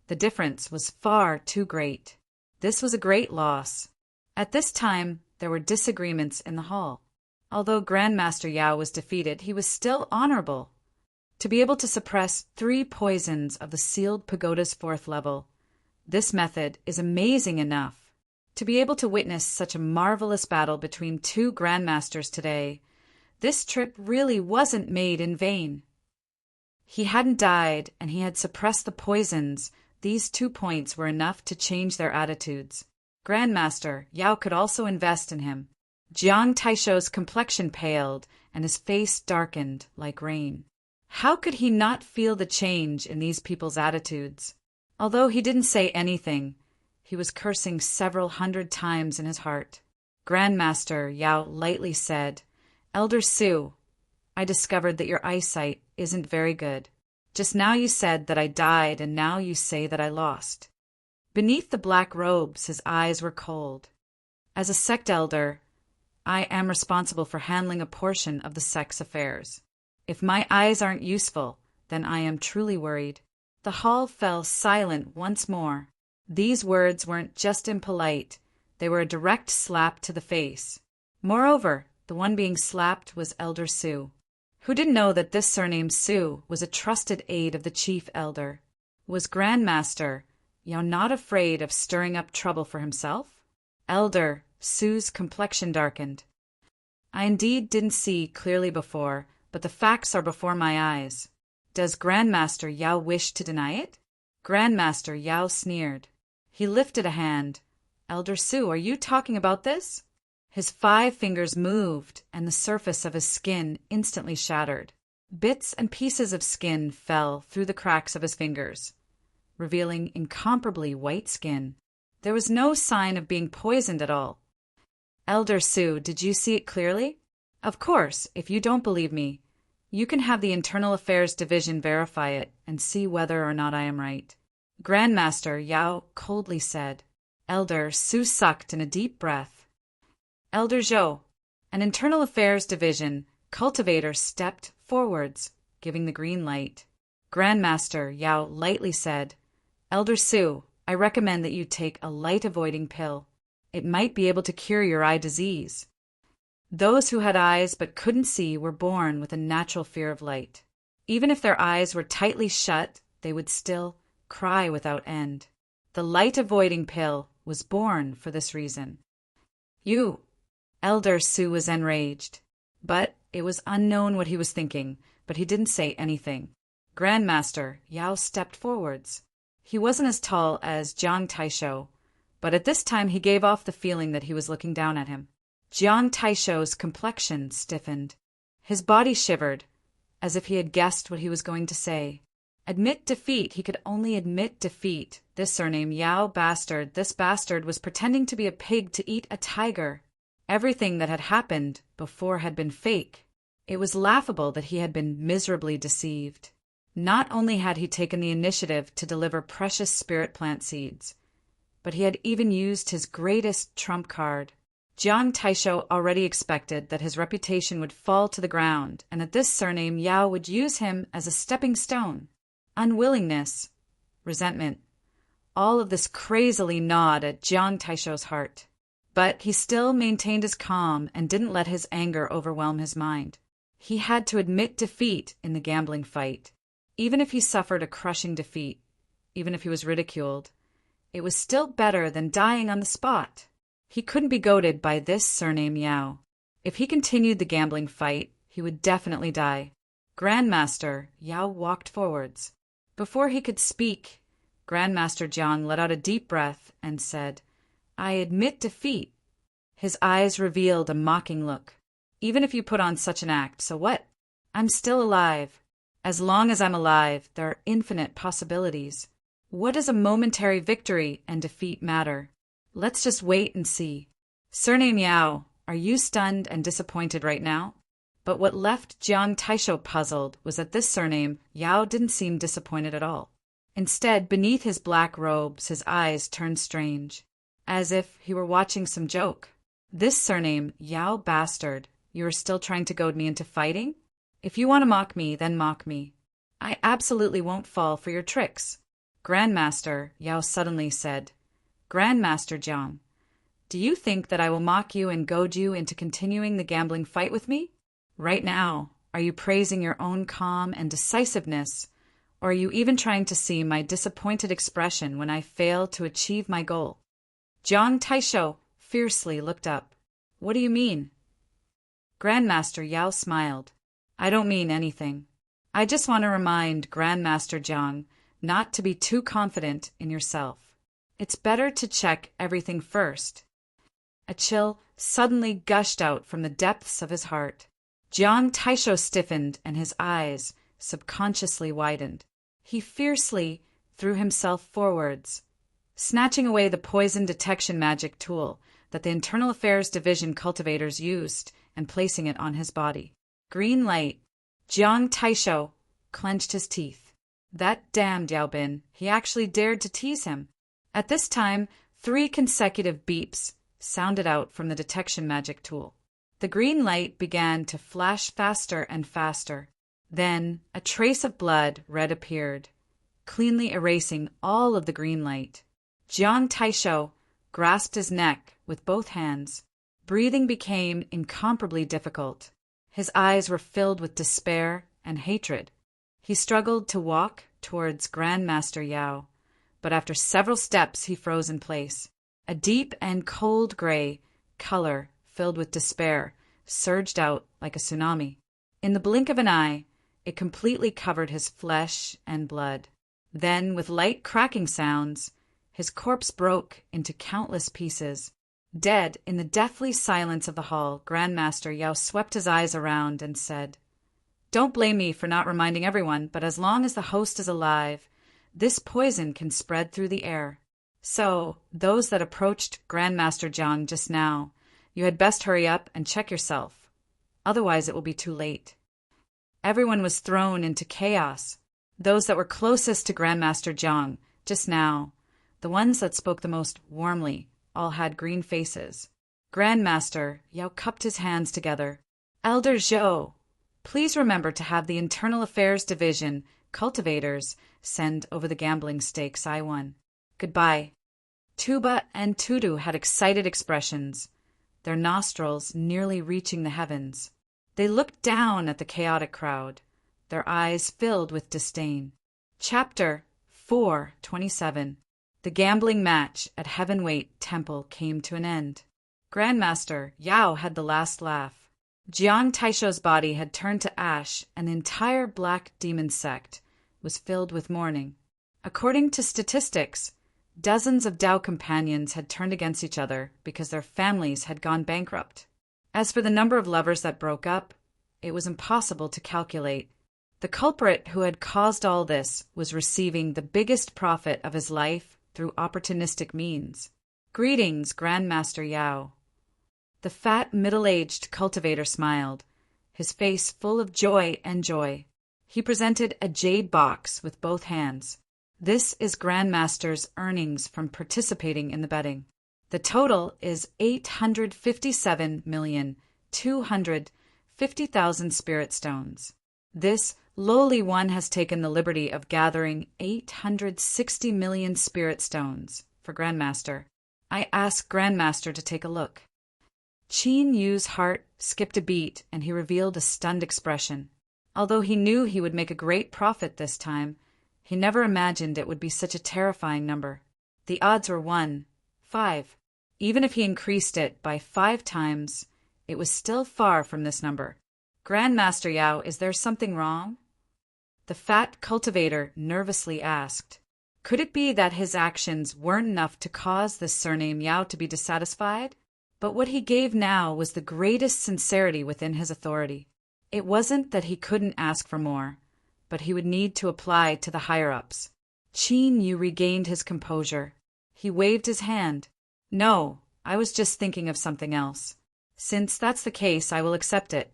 the difference was far too great. This was a great loss. At this time, there were disagreements in the hall. Although Grandmaster Yao was defeated, he was still honorable. To be able to suppress 3 poisons of the sealed pagoda's 4th level, this method is amazing enough. To be able to witness such a marvelous battle between 2 Grandmasters today, this trip really wasn't made in vain. He hadn't died, and he had suppressed the poisons. These 2 points were enough to change their attitudes. Grandmaster Yao could also invest in him. Jiang Taisho's complexion paled, and his face darkened like rain. How could he not feel the change in these people's attitudes? Although he didn't say anything, he was cursing several hundred times in his heart. Grandmaster Yao lightly said, "Elder Su, I discovered that your eyesight isn't very good. Just now you said that I died, and now you say that I lost." Beneath the black robes, his eyes were cold. "As a sect elder, I am responsible for handling a portion of the sect's affairs. If my eyes aren't useful, then I am truly worried." The hall fell silent once more. These words weren't just impolite, they were a direct slap to the face. Moreover, the one being slapped was Elder Sue. Who didn't know that this surname Sue was a trusted aide of the chief elder? Was Grandmaster Yao not afraid of stirring up trouble for himself? Elder Sue's complexion darkened. "I indeed didn't see clearly before, but the facts are before my eyes. Does Grandmaster Yao wish to deny it?" Grandmaster Yao sneered. He lifted a hand. "Elder Sue, are you talking about this?" His 5 fingers moved, and the surface of his skin instantly shattered. Bits and pieces of skin fell through the cracks of his fingers, revealing incomparably white skin. There was no sign of being poisoned at all. "Elder Sue, did you see it clearly?" "Of course, if you don't believe me, you can have the Internal Affairs Division verify it and see whether or not I am right." Grandmaster Yao coldly said. Elder Sue sucked in a deep breath. "Elder Zhou." An Internal Affairs Division cultivator stepped forwards, giving the green light. Grandmaster Yao lightly said, "Elder Sue, I recommend that you take a light-avoiding pill. It might be able to cure your eye disease." Those who had eyes but couldn't see were born with a natural fear of light. Even if their eyes were tightly shut, they would still cry without end. The light-avoiding pill was born for this reason. "You!" Elder Sue was enraged, but it was unknown what he was thinking, but he didn't say anything. Grandmaster Yao stepped forwards. He wasn't as tall as Jiang Taisho, but at this time he gave off the feeling that he was looking down at him. Jiang Taisho's complexion stiffened. His body shivered, as if he had guessed what he was going to say. Admit defeat, he could only admit defeat. This surname Yao bastard, this bastard was pretending to be a pig to eat a tiger. Everything that had happened before had been fake. It was laughable that he had been miserably deceived. Not only had he taken the initiative to deliver precious spirit plant seeds, but he had even used his greatest trump card. Jiang Taisho already expected that his reputation would fall to the ground, and that this surname Yao would use him as a stepping stone. Unwillingness, resentment, all of this crazily gnawed at Jiang Taisho's heart. But he still maintained his calm and didn't let his anger overwhelm his mind. He had to admit defeat in the gambling fight. Even if he suffered a crushing defeat, even if he was ridiculed, it was still better than dying on the spot. He couldn't be goaded by this surname Yao. If he continued the gambling fight, he would definitely die. Grandmaster Yao walked forwards. Before he could speak, Grandmaster Jiang let out a deep breath and said, "I admit defeat." His eyes revealed a mocking look. "Even if you put on such an act, so what? I'm still alive. As long as I'm alive, there are infinite possibilities. What does a momentary victory and defeat matter? Let's just wait and see." Surname Yao, are you stunned and disappointed right now? But what left Jiang Taisho puzzled was that this surname, Yao, didn't seem disappointed at all. Instead, beneath his black robes, his eyes turned strange, as if he were watching some joke. "This surname, Yao bastard, you are still trying to goad me into fighting? If you want to mock me, then mock me. I absolutely won't fall for your tricks." Grandmaster Yao suddenly said, "Grandmaster Jiang, do you think that I will mock you and goad you into continuing the gambling fight with me? Right now, are you praising your own calm and decisiveness, or are you even trying to see my disappointed expression when I fail to achieve my goal?" Jiang Taisho fiercely looked up. "What do you mean?" Grandmaster Yao smiled. "I don't mean anything. I just want to remind Grandmaster Jiang not to be too confident in yourself. It's better to check everything first." A chill suddenly gushed out from the depths of his heart. Jiang Taisho stiffened and his eyes subconsciously widened. He fiercely threw himself forwards, snatching away the poison detection magic tool that the Internal Affairs Division cultivators used and placing it on his body. Green light. Jiang Taisho clenched his teeth. That damned Yao Bin, he actually dared to tease him. At this time, 3 consecutive beeps sounded out from the detection magic tool. The green light began to flash faster and faster. Then a trace of blood red appeared, cleanly erasing all of the green light. Jiang Taisho grasped his neck with both hands. Breathing became incomparably difficult. His eyes were filled with despair and hatred. He struggled to walk towards Grandmaster Yao, but after several steps he froze in place. A deep and cold gray color, filled with despair, surged out like a tsunami. In the blink of an eye, it completely covered his flesh and blood. Then, with light cracking sounds, his corpse broke into countless pieces. Dead in the deathly silence of the hall, Grandmaster Yao swept his eyes around and said, "Don't blame me for not reminding everyone, but as long as the host is alive, this poison can spread through the air. So, those that approached Grandmaster Jiang just now, you had best hurry up and check yourself. Otherwise it will be too late." Everyone was thrown into chaos. Those that were closest to Grandmaster Jiang just now, the ones that spoke the most warmly, all had green faces. Grandmaster Yao cupped his hands together. "Elder Zhou, please remember to have the Internal Affairs Division cultivators send over the gambling stakes I won. Goodbye." Tuba and Tudu had excited expressions, their nostrils nearly reaching the heavens. They looked down at the chaotic crowd, their eyes filled with disdain. Chapter 4:27. The gambling match at Heavenweight Temple came to an end. Grandmaster Yao had the last laugh. Jiang Taisho's body had turned to ash, and the entire black demon sect was filled with mourning. According to statistics, dozens of Dao companions had turned against each other because their families had gone bankrupt. As for the number of lovers that broke up, it was impossible to calculate. The culprit who had caused all this was receiving the biggest profit of his life through opportunistic means. "Greetings, Grandmaster Yao." The fat, middle-aged cultivator smiled, his face full of joy and joy. He presented a jade box with both hands. "This is Grandmaster's earnings from participating in the betting. The total is 857,250,000 spirit stones. This lowly one has taken the liberty of gathering 860 million spirit stones for Grandmaster. I ask Grandmaster to take a look." Qin Yu's heart skipped a beat and he revealed a stunned expression. Although he knew he would make a great profit this time, he never imagined it would be such a terrifying number. The odds were 1/5. Even if he increased it by 5 times, it was still far from this number. "Grandmaster Yao, is there something wrong?" The fat cultivator nervously asked. Could it be that his actions weren't enough to cause this surname Yao to be dissatisfied? But what he gave now was the greatest sincerity within his authority. It wasn't that he couldn't ask for more, but he would need to apply to the higher-ups. Qin Yu regained his composure. He waved his hand. "No, I was just thinking of something else. Since that's the case, I will accept it."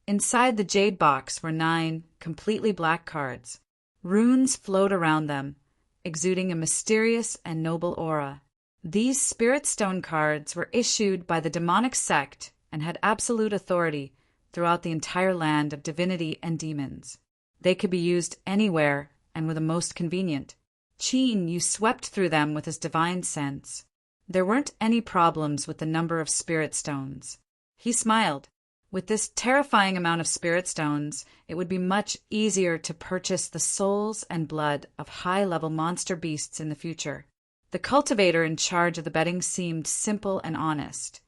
Inside the jade box were 9 completely black cards. Runes flowed around them, exuding a mysterious and noble aura. These spirit stone cards were issued by the demonic sect and had absolute authority throughout the entire land of divinity and demons. They could be used anywhere and were the most convenient. Qin Yu swept through them with his divine sense. There weren't any problems with the number of spirit stones. He smiled. With this terrifying amount of spirit stones, it would be much easier to purchase the souls and blood of high-level monster beasts in the future. The cultivator in charge of the betting seemed simple and honest,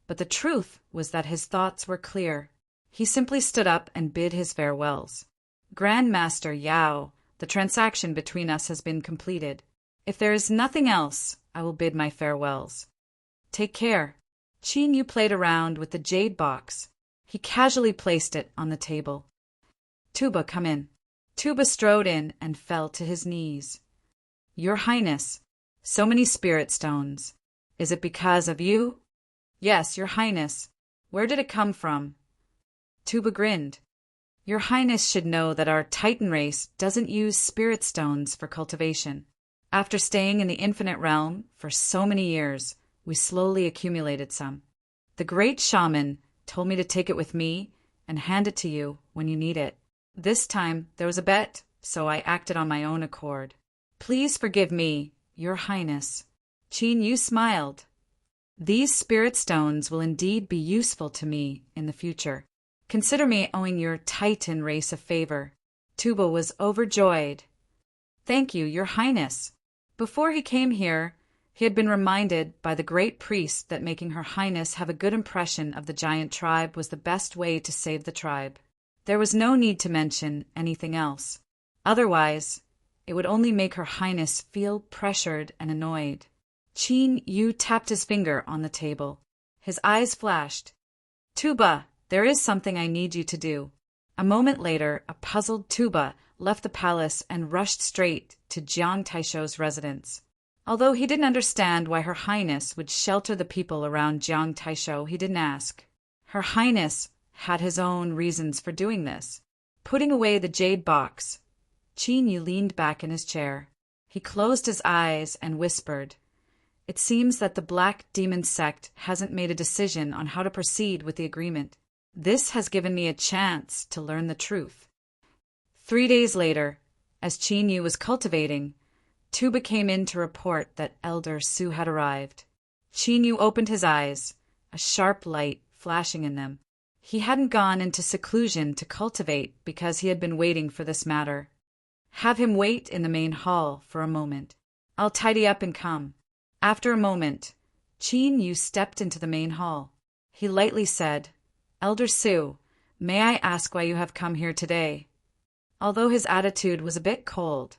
but the truth was that his thoughts were clear. He simply stood up and bid his farewells. "Grandmaster Yao, the transaction between us has been completed. If there is nothing else, I will bid my farewells. Take care." Qin Yu played around with the jade box. He casually placed it on the table. "Tuba, come in." Tuba strode in and fell to his knees. "Your Highness, so many spirit stones. Is it because of you?" "Yes, Your Highness. Where did it come from?" Tuba grinned. Your Highness should know that our Titan race doesn't use spirit stones for cultivation. After staying in the infinite realm for so many years, we slowly accumulated some. The great shaman told me to take it with me and hand it to you when you need it. This time there was a bet, so I acted on my own accord. Please forgive me, Your Highness. Qin Yu smiled. These spirit stones will indeed be useful to me in the future. Consider me owing your Titan race a favor. Tuba was overjoyed. Thank you, Your Highness. Before he came here, he had been reminded by the great priest that making Her Highness have a good impression of the giant tribe was the best way to save the tribe. There was no need to mention anything else. Otherwise, it would only make Her Highness feel pressured and annoyed. Qin Yu tapped his finger on the table. His eyes flashed. Tuba, there is something I need you to do. A moment later, a puzzled Tuba left the palace and rushed straight to Jiang Taisho's residence. Although he didn't understand why Her Highness would shelter the people around Jiang Taisho, he didn't ask. Her Highness had his own reasons for doing this. Putting away the jade box, Qin Yu leaned back in his chair. He closed his eyes and whispered, "It seems that the Black Demon sect hasn't made a decision on how to proceed with the agreement. This has given me a chance to learn the truth." 3 days later, as Qin Yu was cultivating, Tuba came in to report that Elder Su had arrived. Qin Yu opened his eyes, a sharp light flashing in them. He hadn't gone into seclusion to cultivate because he had been waiting for this matter. Have him wait in the main hall for a moment. I'll tidy up and come. After a moment, Qin Yu stepped into the main hall. He lightly said, "Elder Su, may I ask why you have come here today?" Although his attitude was a bit cold,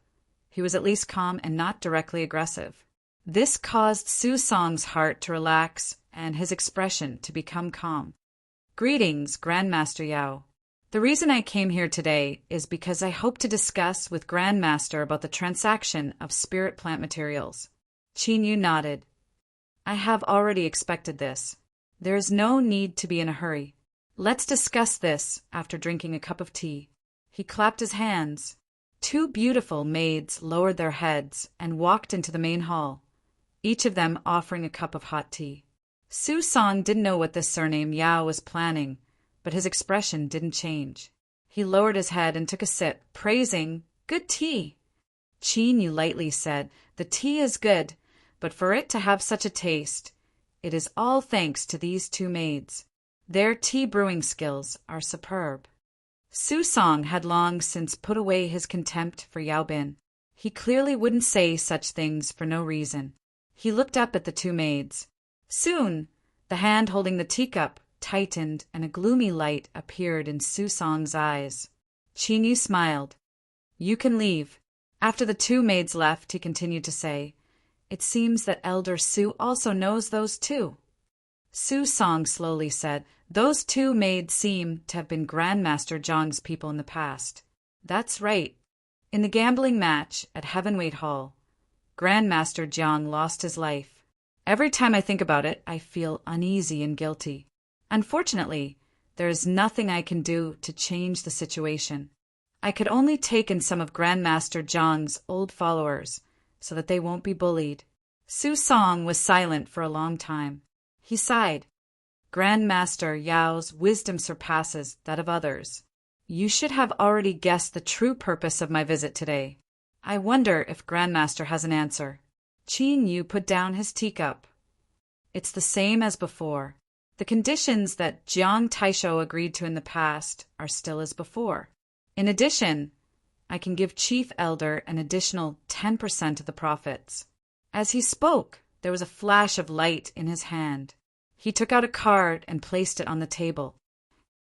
he was at least calm and not directly aggressive. This caused Su Song's heart to relax and his expression to become calm. "Greetings, Grandmaster Yao. The reason I came here today is because I hope to discuss with Grandmaster about the transaction of spirit plant materials." Qin Yu nodded. "I have already expected this. There is no need to be in a hurry. Let's discuss this after drinking a cup of tea." He clapped his hands. 2 beautiful maids lowered their heads and walked into the main hall, each of them offering a cup of hot tea. Su Song didn't know what this surname Yao was planning, but his expression didn't change. He lowered his head and took a sip, praising, "Good tea." Qin Yu lightly said, "The tea is good, but for it to have such a taste, it is all thanks to these 2 maids. Their tea brewing skills are superb." Su Song had long since put away his contempt for Yao Bin. He clearly wouldn't say such things for no reason. He looked up at the 2 maids. Soon, the hand holding the teacup tightened and a gloomy light appeared in Su Song's eyes. Qin Yu smiled. "You can leave." After the 2 maids left, he continued to say, "It seems that Elder Su also knows those 2. Su Song slowly said, "Those 2 maids seem to have been Grandmaster Zhang's people in the past." "That's right. In the gambling match at Heavenweight Hall, Grandmaster Jiang lost his life. Every time I think about it, I feel uneasy and guilty. Unfortunately, there is nothing I can do to change the situation. I could only take in some of Grandmaster Zhang's old followers so that they won't be bullied." Su Song was silent for a long time. He sighed. "Grandmaster Yao's wisdom surpasses that of others. You should have already guessed the true purpose of my visit today. I wonder if Grandmaster has an answer." Qin Yu put down his teacup. "It's the same as before. The conditions that Jiang Taisho agreed to in the past are still as before. In addition, I can give Chief Elder an additional 10% of the profits." As he spoke, there was a flash of light in his hand. He took out a card and placed it on the table.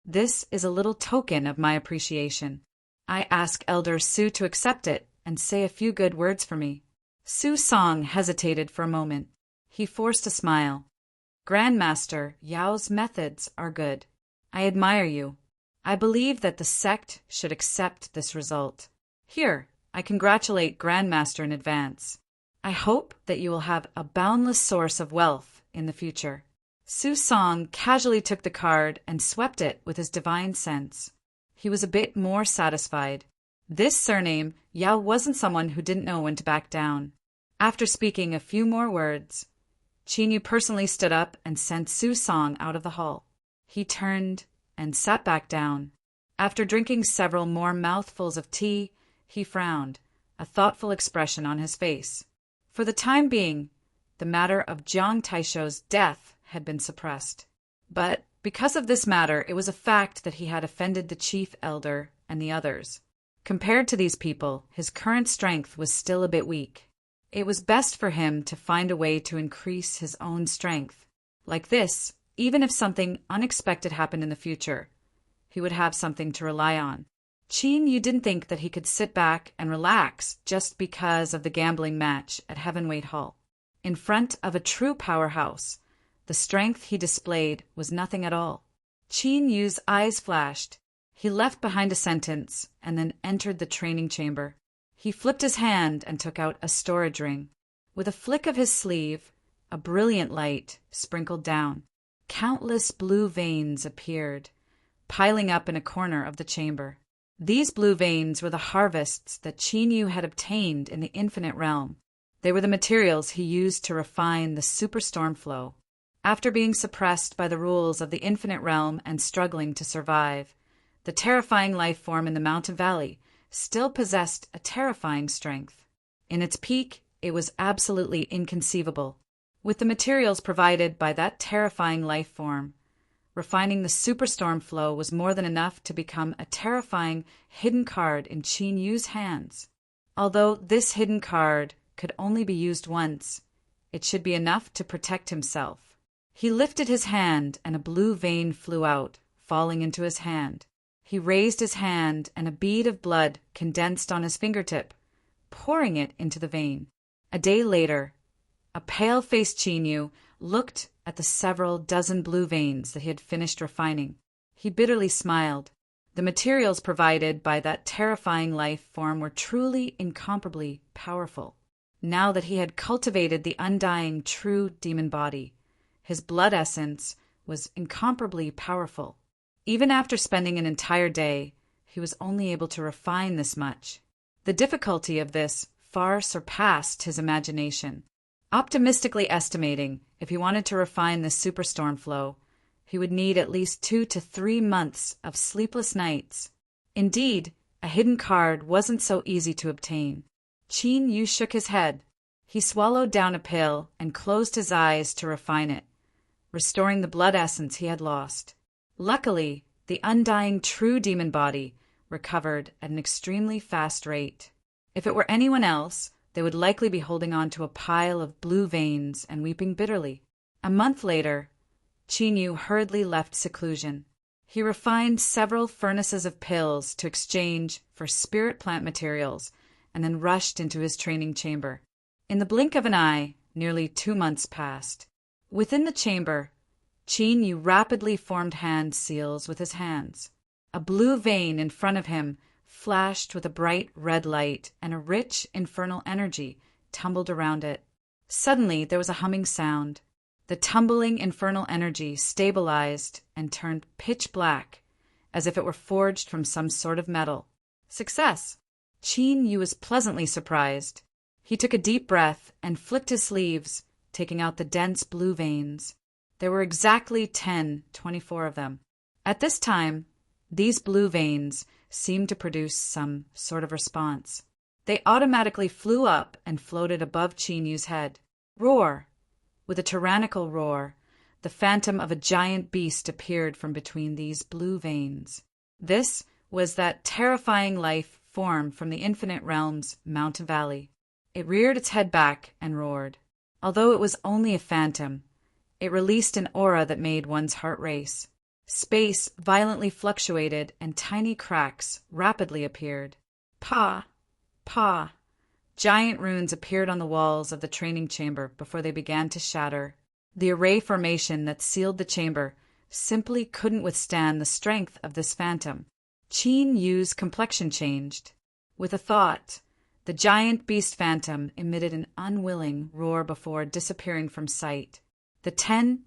"This is a little token of my appreciation. I ask Elder Su to accept it and say a few good words for me." Su Song hesitated for a moment. He forced a smile. "Grandmaster, Yao's methods are good. I admire you. I believe that the sect should accept this result. Here, I congratulate Grandmaster in advance. I hope that you will have a boundless source of wealth in the future." Su Song casually took the card and swept it with his divine sense. he was a bit more satisfied. This surname, Yao wasn't someone who didn't know when to back down. After speaking a few more words, Qin Yu personally stood up and sent Su Song out of the hall. He turned and sat back down. After drinking several more mouthfuls of tea, he frowned, a thoughtful expression on his face. For the time being, the matter of Jiang Taisho's death had been suppressed. But because of this matter, it was a fact that he had offended the chief elder and the others. Compared to these people, his current strength was still a bit weak. It was best for him to find a way to increase his own strength. Like this, even if something unexpected happened in the future, he would have something to rely on. Qin Yu didn't think that he could sit back and relax just because of the gambling match at Heavenweight Hall. In front of a true powerhouse, the strength he displayed was nothing at all. Qin Yu's eyes flashed. He left behind a sentence and then entered the training chamber. He flipped his hand and took out a storage ring. With a flick of his sleeve, a brilliant light sprinkled down. Countless blue veins appeared, piling up in a corner of the chamber. These blue veins were the harvests that Qin Yu had obtained in the infinite realm. They were the materials he used to refine the superstorm flow. After being suppressed by the rules of the infinite realm and struggling to survive, the terrifying life form in the mountain valley still possessed a terrifying strength. In its peak, it was absolutely inconceivable. With the materials provided by that terrifying life form, refining the superstorm flow was more than enough to become a terrifying hidden card in Qin Yu's hands. Although this hidden card could only be used once, it should be enough to protect himself. He lifted his hand and a blue vein flew out, falling into his hand. He raised his hand and a bead of blood condensed on his fingertip, pouring it into the vein. A day later, a pale-faced Qin Yu looked at the several dozen blue veins that he had finished refining. He bitterly smiled. The materials provided by that terrifying life form were truly incomparably powerful. Now that he had cultivated the undying true demon body, his blood essence was incomparably powerful. Even after spending an entire day, he was only able to refine this much. The difficulty of this far surpassed his imagination. Optimistically estimating, if he wanted to refine this superstorm flow, he would need at least 2 to 3 months of sleepless nights. Indeed, a hidden card wasn't so easy to obtain. Qin Yu shook his head. He swallowed down a pill and closed his eyes to refine it, restoring the blood essence he had lost. Luckily, the undying true demon body recovered at an extremely fast rate. If it were anyone else, they would likely be holding on to a pile of blue veins and weeping bitterly. A month later, Qin Yu hurriedly left seclusion. He refined several furnaces of pills to exchange for spirit plant materials and then rushed into his training chamber. In the blink of an eye, nearly 2 months passed. Within the chamber, Qin Yu rapidly formed hand seals with his hands. A blue vein in front of him flashed with a bright red light, and a rich infernal energy tumbled around it. Suddenly there was a humming sound. The tumbling infernal energy stabilized and turned pitch black, as if it were forged from some sort of metal. Success! Qin Yu was pleasantly surprised. He took a deep breath and flicked his sleeves, taking out the dense blue veins. There were exactly 24 of them. At this time, these blue veins seemed to produce some sort of response. They automatically flew up and floated above Qin Yu's head. Roar! With a tyrannical roar, the phantom of a giant beast appeared from between these blue veins. This was that terrifying life formed from the infinite realm's mountain valley. It reared its head back and roared. Although it was only a phantom, it released an aura that made one's heart race. Space violently fluctuated and tiny cracks rapidly appeared. Pa! Pa! Giant runes appeared on the walls of the training chamber before they began to shatter. The array formation that sealed the chamber simply couldn't withstand the strength of this phantom. Qin Yu's complexion changed. With a thought, the giant beast phantom emitted an unwilling roar before disappearing from sight. The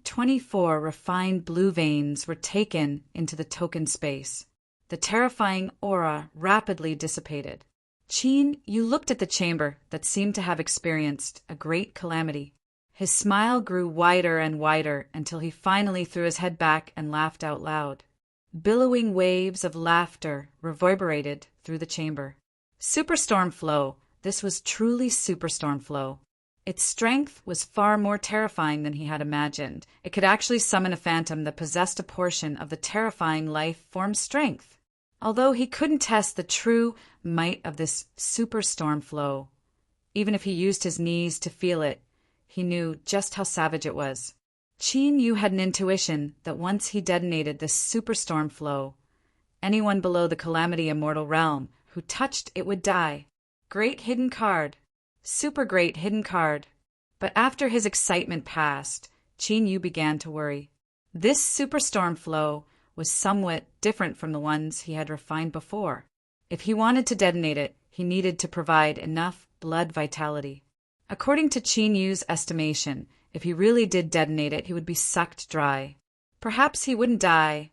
24 refined blue veins were taken into the token space. the terrifying aura rapidly dissipated. Qin Yu looked at the chamber that seemed to have experienced a great calamity. His smile grew wider and wider until he finally threw his head back and laughed out loud. Billowing waves of laughter reverberated through the chamber. Superstorm flow. This was truly superstorm flow. Its strength was far more terrifying than he had imagined. It could actually summon a phantom that possessed a portion of the terrifying life form strength. Although he couldn't test the true might of this superstorm flow, even if he used his knees to feel it, he knew just how savage it was. Qin Yu had an intuition that once he detonated this superstorm flow, anyone below the Calamity Immortal realm who touched it would die. Great hidden card. Super great hidden card. But after his excitement passed, Qin Yu began to worry. This superstorm flow was somewhat different from the ones he had refined before. If he wanted to detonate it, he needed to provide enough blood vitality. According to Qin Yu's estimation, if he really did detonate it, he would be sucked dry. Perhaps he wouldn't die,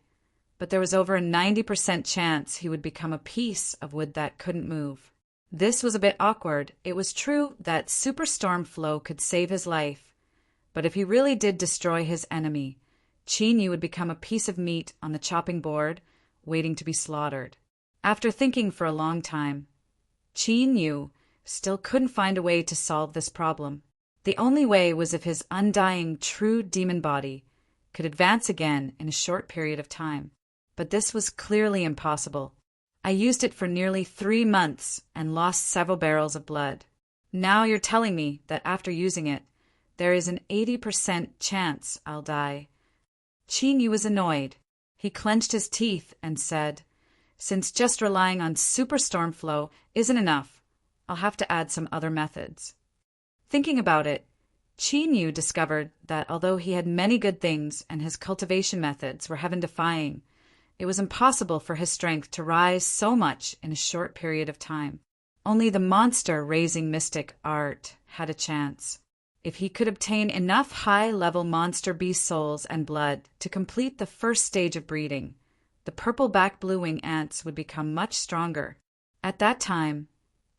but there was over a 90% chance he would become a piece of wood that couldn't move. This was a bit awkward. It was true that superstorm flow could save his life, but if he really did destroy his enemy, Qin Yu would become a piece of meat on the chopping board, waiting to be slaughtered. After thinking for a long time, Qin Yu still couldn't find a way to solve this problem. The only way was if his undying true demon body could advance again in a short period of time. But this was clearly impossible. I used it for nearly 3 months and lost several barrels of blood. Now you're telling me that after using it, there is an 80% chance I'll die. Qin Yu was annoyed. He clenched his teeth and said, "Since just relying on superstorm flow isn't enough, I'll have to add some other methods." Thinking about it, Qin Yu discovered that although he had many good things and his cultivation methods were heaven-defying, it was impossible for his strength to rise so much in a short period of time. Only the monster-raising mystic art had a chance. If he could obtain enough high-level monster beast souls and blood to complete the first stage of breeding, the purple-back blue-wing ants would become much stronger. At that time,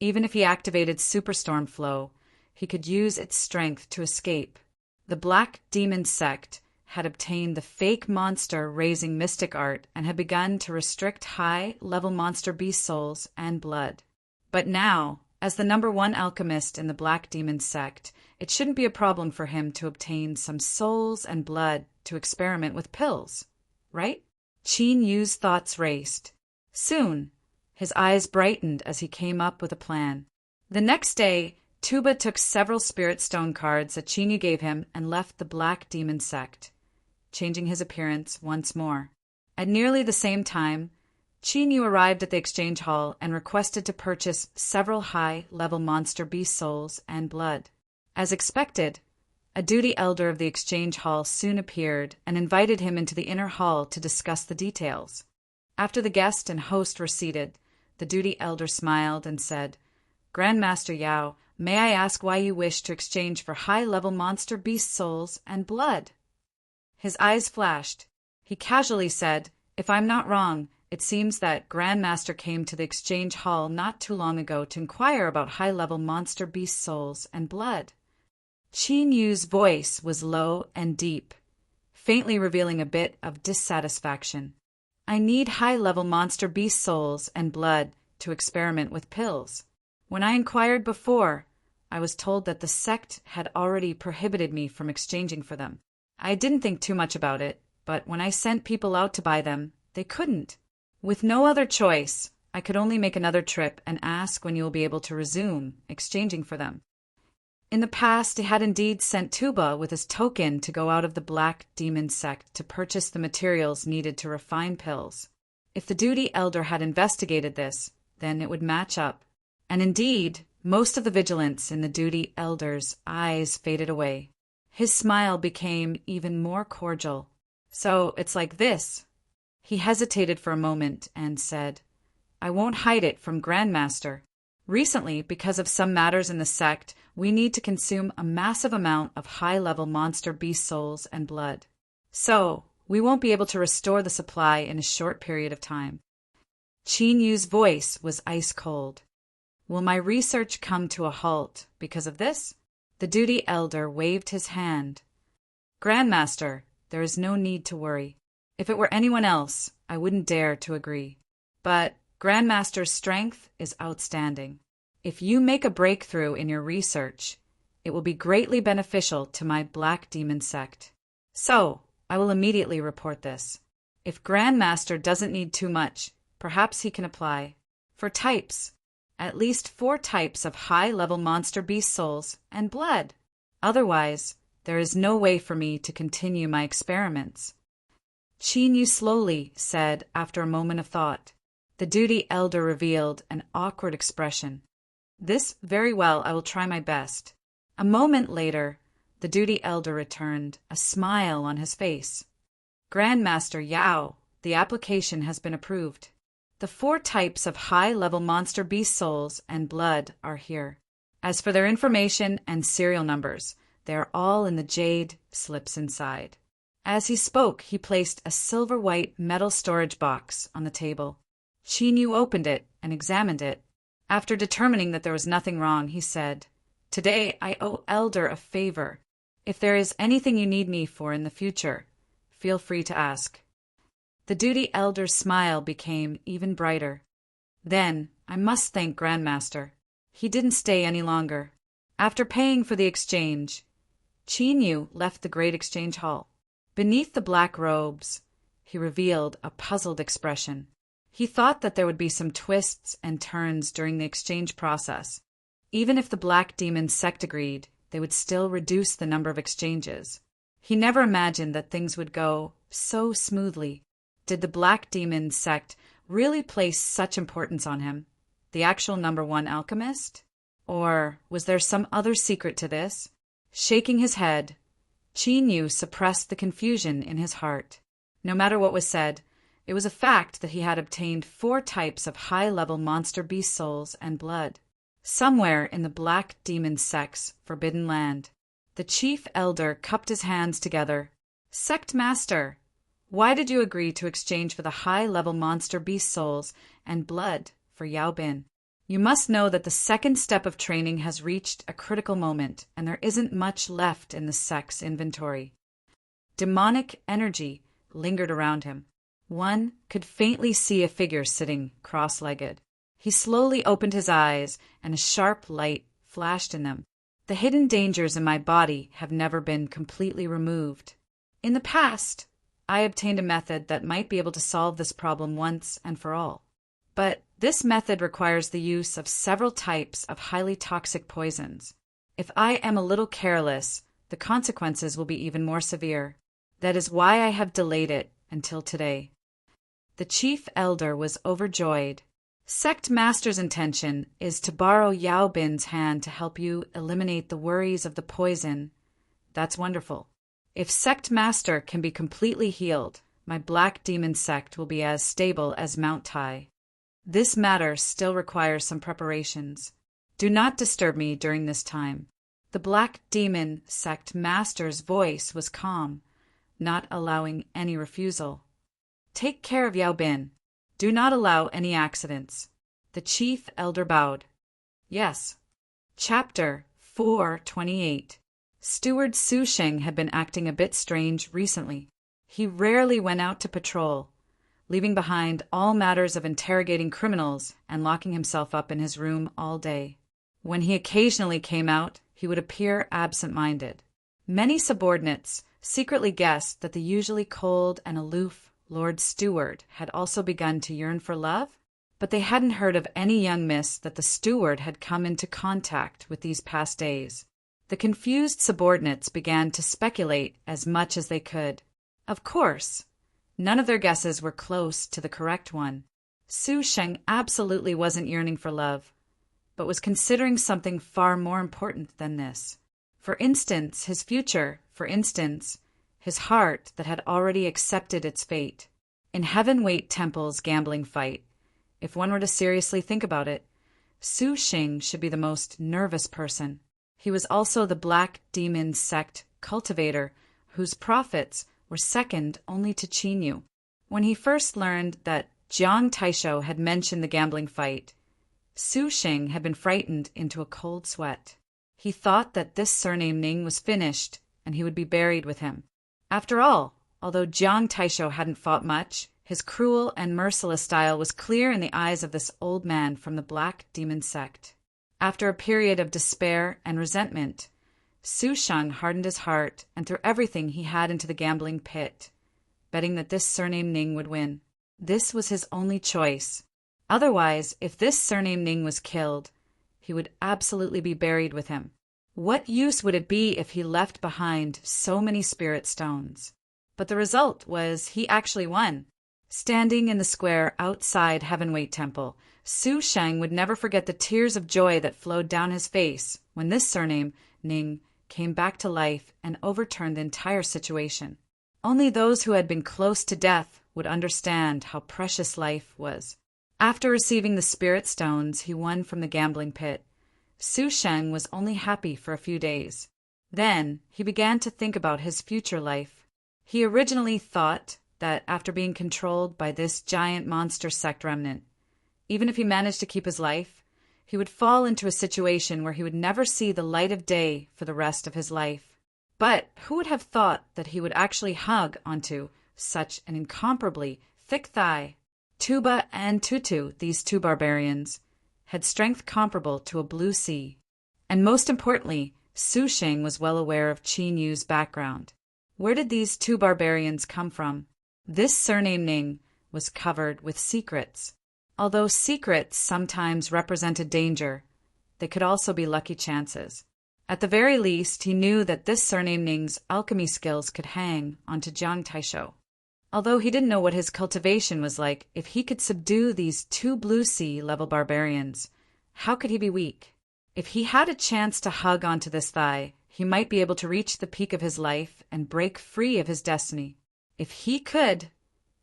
even if he activated Superstorm Flow, he could use its strength to escape. The Black Demon Sect had obtained the fake monster-raising mystic art and had begun to restrict high-level monster beast souls and blood. But now, as the #1 alchemist in the Black Demon Sect, it shouldn't be a problem for him to obtain some souls and blood to experiment with pills, right? Qin Yu's thoughts raced. Soon, his eyes brightened as he came up with a plan. The next day, Tuba took several spirit stone cards that Qin Yu gave him and left the Black Demon Sect, changing his appearance once more. At nearly the same time, Qin Yu arrived at the exchange hall and requested to purchase several high-level monster beast souls and blood. As expected, a duty elder of the exchange hall soon appeared and invited him into the inner hall to discuss the details. After the guest and host were seated, the duty elder smiled and said, "Grandmaster Yao, may I ask why you wish to exchange for high-level monster beast souls and blood?" His eyes flashed. He casually said, "If I'm not wrong, it seems that Grandmaster came to the exchange hall not too long ago to inquire about high-level monster beast souls and blood." Qin Yu's voice was low and deep, faintly revealing a bit of dissatisfaction. "I need high-level monster beast souls and blood to experiment with pills. When I inquired before, I was told that the sect had already prohibited me from exchanging for them. I didn't think too much about it, but when I sent people out to buy them, they couldn't. With no other choice, I could only make another trip and ask when you will be able to resume exchanging for them." In the past, he had indeed sent Tuba with his token to go out of the Black Demon Sect to purchase the materials needed to refine pills. If the duty elder had investigated this, then it would match up. And indeed, most of the vigilance in the duty elder's eyes faded away. His smile became even more cordial. "So it's like this." He hesitated for a moment and said, "I won't hide it from Grandmaster. Recently, because of some matters in the sect, we need to consume a massive amount of high-level monster beast souls and blood. So, we won't be able to restore the supply in a short period of time. Qin Yu's voice was ice cold. Will my research come to a halt because of this? The duty elder waved his hand. Grandmaster, there is no need to worry. If it were anyone else, I wouldn't dare to agree. But Grandmaster's strength is outstanding. If you make a breakthrough in your research, it will be greatly beneficial to my Black Demon sect. So, I will immediately report this. If Grandmaster doesn't need too much, perhaps he can apply. For types, at least 4 types of high-level monster beast souls and blood. Otherwise, there is no way for me to continue my experiments. Qin Yu slowly said after a moment of thought. The duty elder revealed an awkward expression. This very well, I will try my best. A moment later, the duty elder returned, a smile on his face. Grandmaster Yao, the application has been approved. The 4 types of high-level monster beast souls and blood are here. As for their information and serial numbers, they are all in the jade slips inside. As he spoke, he placed a silver-white metal storage box on the table. Qin Yu opened it and examined it. After determining that there was nothing wrong, he said, Today I owe Elder a favor. If there is anything you need me for in the future, feel free to ask. The duty elder's smile became even brighter. Then, I must thank Grandmaster. He didn't stay any longer. After paying for the exchange, Qin Yu left the great exchange hall. Beneath the black robes, he revealed a puzzled expression. He thought that there would be some twists and turns during the exchange process. Even if the Black Demon sect agreed, they would still reduce the number of exchanges. He never imagined that things would go so smoothly. Did the Black Demon sect really place such importance on him, the actual #1 alchemist? Or was there some other secret to this? Shaking his head, Qin Yu suppressed the confusion in his heart. No matter what was said, it was a fact that he had obtained 4 types of high-level monster beast souls and blood. Somewhere in the Black Demon sect's forbidden land, the chief elder cupped his hands together. Sect Master, why did you agree to exchange for the high-level monster beast souls and blood for Yao Bin? You must know that the second step of training has reached a critical moment, and there isn't much left in the sect's inventory. Demonic energy lingered around him. One could faintly see a figure sitting cross-legged. He slowly opened his eyes, and a sharp light flashed in them. The hidden dangers in my body have never been completely removed. In the past, I obtained a method that might be able to solve this problem once and for all. But this method requires the use of several types of highly toxic poisons. If I am a little careless, the consequences will be even more severe. That is why I have delayed it until today. The chief elder was overjoyed. Sect Master's intention is to borrow Yao Bin's hand to help you eliminate the worries of the poison. That's wonderful. If Sect Master can be completely healed, my Black Demon sect will be as stable as Mount Tai. This matter still requires some preparations. Do not disturb me during this time. The Black Demon sect Master's voice was calm, not allowing any refusal. Take care of Yao Bin. Do not allow any accidents. The chief elder bowed. Yes. Chapter 428. Steward Su Sheng had been acting a bit strange recently. He rarely went out to patrol, leaving behind all matters of interrogating criminals and locking himself up in his room all day. When he occasionally came out, he would appear absent-minded. Many subordinates secretly guessed that the usually cold and aloof Lord Steward had also begun to yearn for love, but they hadn't heard of any young miss that the steward had come into contact with these past days. The confused subordinates began to speculate as much as they could. Of course, none of their guesses were close to the correct one. Su Sheng absolutely wasn't yearning for love, but was considering something far more important than this. For instance, his future. For instance, his heart that had already accepted its fate. In Heavenweight Temple's gambling fight, if one were to seriously think about it, Su Sheng should be the most nervous person. He was also the Black Demon sect cultivator, whose profits were second only to Qin Yu. When he first learned that Jiang Taisho had mentioned the gambling fight. Su Sheng had been frightened into a cold sweat. He thought that this surname Ning was finished, and he would be buried with him. After all, although Jiang Taisho hadn't fought much, his cruel and merciless style was clear in the eyes of this old man from the Black Demon sect. After a period of despair and resentment, Su Sheng hardened his heart and threw everything he had into the gambling pit, betting that this surname Ning would win. This was his only choice. Otherwise, if this surname Ning was killed, he would absolutely be buried with him. What use would it be if he left behind so many spirit stones? But the result was he actually won. Standing in the square outside Heavenweight Temple, Su Sheng would never forget the tears of joy that flowed down his face when this surname, Ning, came back to life and overturned the entire situation. Only those who had been close to death would understand how precious life was. After receiving the spirit stones he won from the gambling pit, Su Sheng was only happy for a few days. Then he began to think about his future life. He originally thought that after being controlled by this giant monster sect remnant, even if he managed to keep his life, he would fall into a situation where he would never see the light of day for the rest of his life. But who would have thought that he would actually hug onto such an incomparably thick thigh? Tuba and Tutu, these two barbarians, had strength comparable to a blue sea. And most importantly, Su Sheng was well aware of Qin Yu's background. Where did these two barbarians come from? This surname Ning was covered with secrets. Although secrets sometimes represented danger, they could also be lucky chances. At the very least, he knew that this surname Ning's alchemy skills could hang onto Jiang Taisho. Although he didn't know what his cultivation was like, if he could subdue these two Blue Sea-level barbarians, how could he be weak? If he had a chance to hug onto this thigh, he might be able to reach the peak of his life and break free of his destiny. If he could,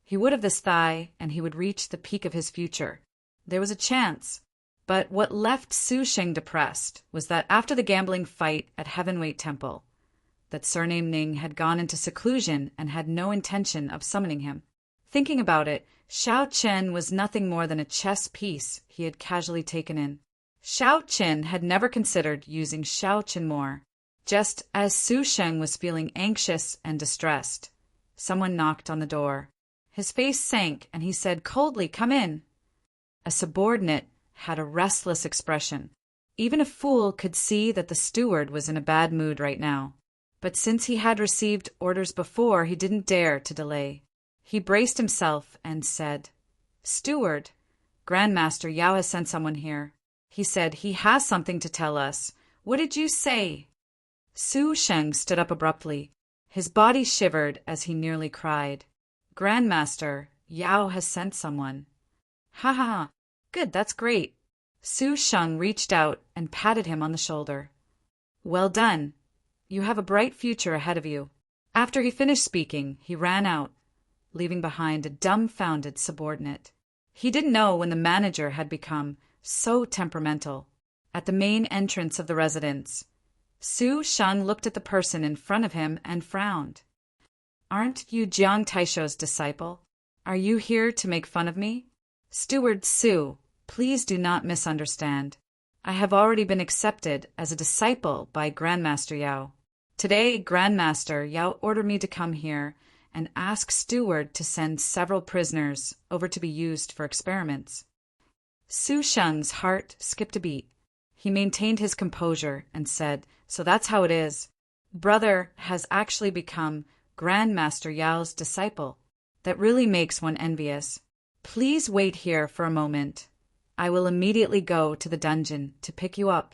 he would have this thigh and he would reach the peak of his future. There was a chance. But what left Su Sheng depressed was that after the gambling fight at Heavenweight Temple, that surname Ning had gone into seclusion and had no intention of summoning him. Thinking about it, Xiao Chen was nothing more than a chess piece he had casually taken in. Xiao Chen had never considered using Xiao Chen more. Just as Su Sheng was feeling anxious and distressed, someone knocked on the door. His face sank and he said coldly, "Come in." A subordinate had a restless expression. Even a fool could see that the steward was in a bad mood right now. But since he had received orders before, he didn't dare to delay. He braced himself and said, "Steward, Grandmaster Yao has sent someone here. He said he has something to tell us. What did you say?" Su Sheng stood up abruptly. His body shivered as he nearly cried. "Grandmaster, Yao has sent someone." "Ha ha ha. Good, that's great." Su Sheng reached out and patted him on the shoulder. "Well done. You have a bright future ahead of you." After he finished speaking, he ran out, leaving behind a dumbfounded subordinate. He didn't know when the manager had become so temperamental. At the main entrance of the residence, Su Sheng looked at the person in front of him and frowned. "Aren't you Jiang Taisho's disciple? Are you here to make fun of me?" "Steward Su, please do not misunderstand. I have already been accepted as a disciple by Grandmaster Yao. Today, Grandmaster Yao ordered me to come here and ask Steward to send several prisoners over to be used for experiments." Su Sheng's heart skipped a beat. He maintained his composure and said, "So that's how it is. Brother has actually become Grandmaster Yao's disciple. That really makes one envious. Please wait here for a moment. I will immediately go to the dungeon to pick you up."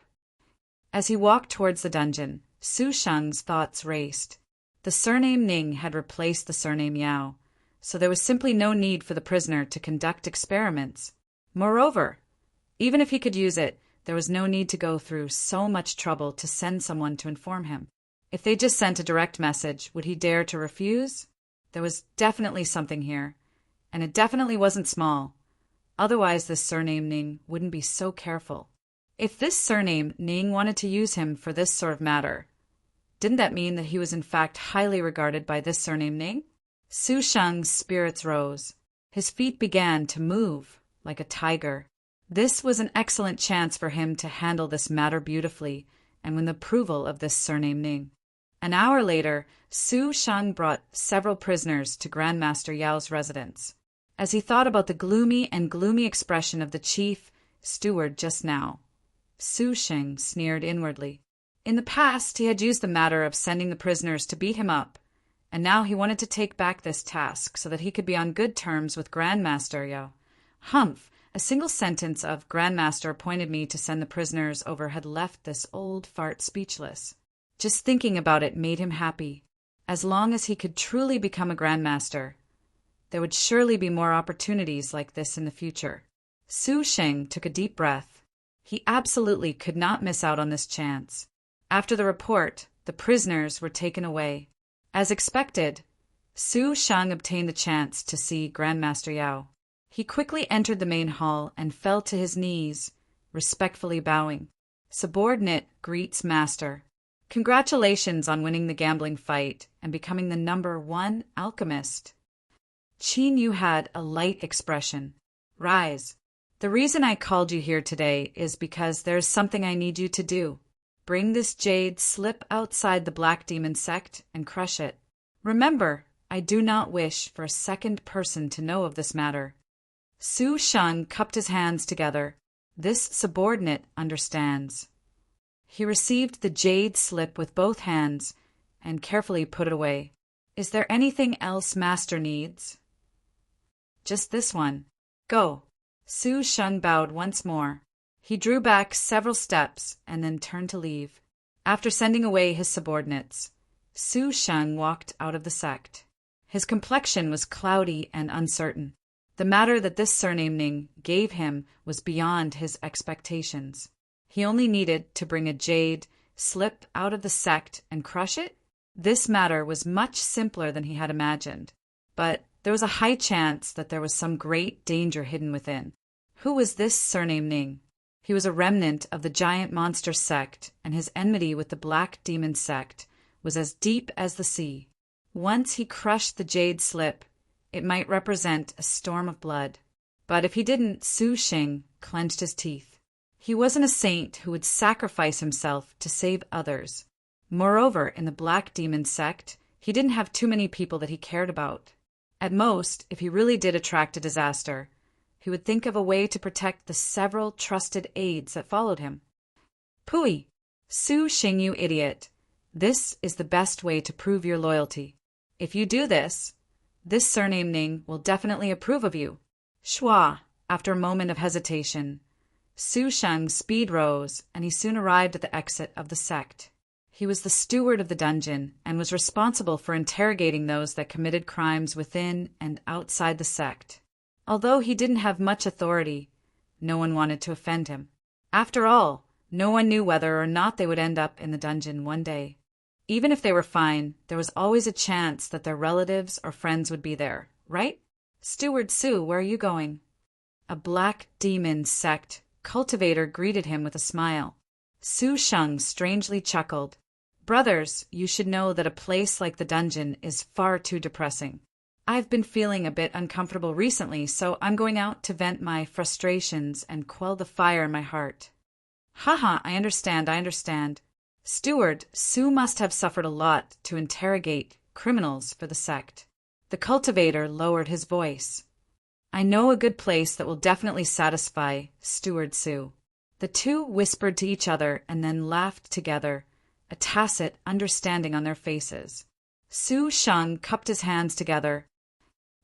As he walked towards the dungeon, Su Sheng's thoughts raced. The surname Ning had replaced the surname Yao, so there was simply no need for the prisoner to conduct experiments. Moreover, even if he could use it, there was no need to go through so much trouble to send someone to inform him. If they just sent a direct message, would he dare to refuse? There was definitely something here, and it definitely wasn't small. Otherwise, this surname Ning wouldn't be so careful. If this surname Ning wanted to use him for this sort of matter, didn't that mean that he was in fact highly regarded by this surname Ning? Su Sheng's spirits rose. His feet began to move like a tiger. This was an excellent chance for him to handle this matter beautifully and win the approval of this surname Ning. An hour later, Su Shang brought several prisoners to Grandmaster Yao's residence. As he thought about the gloomy expression of the chief steward just now, Su Shang sneered inwardly. In the past, he had used the matter of sending the prisoners to beat him up, and now he wanted to take back this task so that he could be on good terms with Grandmaster Yao. Humph! A single sentence of Grandmaster appointed me to send the prisoners over had left this old fart speechless. Just thinking about it made him happy. As long as he could truly become a Grandmaster, there would surely be more opportunities like this in the future. Su Sheng took a deep breath. He absolutely could not miss out on this chance. After the report, the prisoners were taken away. As expected, Su Shang obtained the chance to see Grandmaster Yao. He quickly entered the main hall and fell to his knees, respectfully bowing. Subordinate greets master. Congratulations on winning the gambling fight and becoming the #1 alchemist. Qin Yu had a light expression. Rise. The reason I called you here today is because there is something I need you to do. Bring this jade slip outside the Black Demon sect and crush it. Remember, I do not wish for a second person to know of this matter. Su Shang cupped his hands together. This subordinate understands. He received the jade slip with both hands and carefully put it away. Is there anything else Master needs? Just this one. Go. Su Shang bowed once more. He drew back several steps and then turned to leave. After sending away his subordinates, Su Shang walked out of the sect. His complexion was cloudy and uncertain. The matter that this surname Ning gave him was beyond his expectations. He only needed to bring a jade slip out of the sect and crush it. This matter was much simpler than he had imagined, but there was a high chance that there was some great danger hidden within. Who was this surname Ning? He was a remnant of the giant monster sect, and his enmity with the Black Demon sect was as deep as the sea. Once he crushed the jade slip, it might represent a storm of blood. But if he didn't, Su Shing clenched his teeth. He wasn't a saint who would sacrifice himself to save others. Moreover, in the Black Demon sect, he didn't have too many people that he cared about. At most, if he really did attract a disaster, he would think of a way to protect the several trusted aides that followed him. Pooey! Su Shing, you idiot! This is the best way to prove your loyalty. If you do this surname Ning will definitely approve of you. Shua! After a moment of hesitation, Su Shang's speed rose, and he soon arrived at the exit of the sect. He was the steward of the dungeon and was responsible for interrogating those that committed crimes within and outside the sect. Although he didn't have much authority, no one wanted to offend him. After all, no one knew whether or not they would end up in the dungeon one day. Even if they were fine, there was always a chance that their relatives or friends would be there, right? Steward Su, where are you going? A Black Demon sect cultivator greeted him with a smile. Su Sheng strangely chuckled. Brothers, you should know that a place like the dungeon is far too depressing. I've been feeling a bit uncomfortable recently, so I'm going out to vent my frustrations and quell the fire in my heart. Haha, I understand. Steward, Su must have suffered a lot to interrogate criminals for the sect. The cultivator lowered his voice. I know a good place that will definitely satisfy Steward Su. The two whispered to each other and then laughed together, a tacit understanding on their faces. Su Sheng cupped his hands together.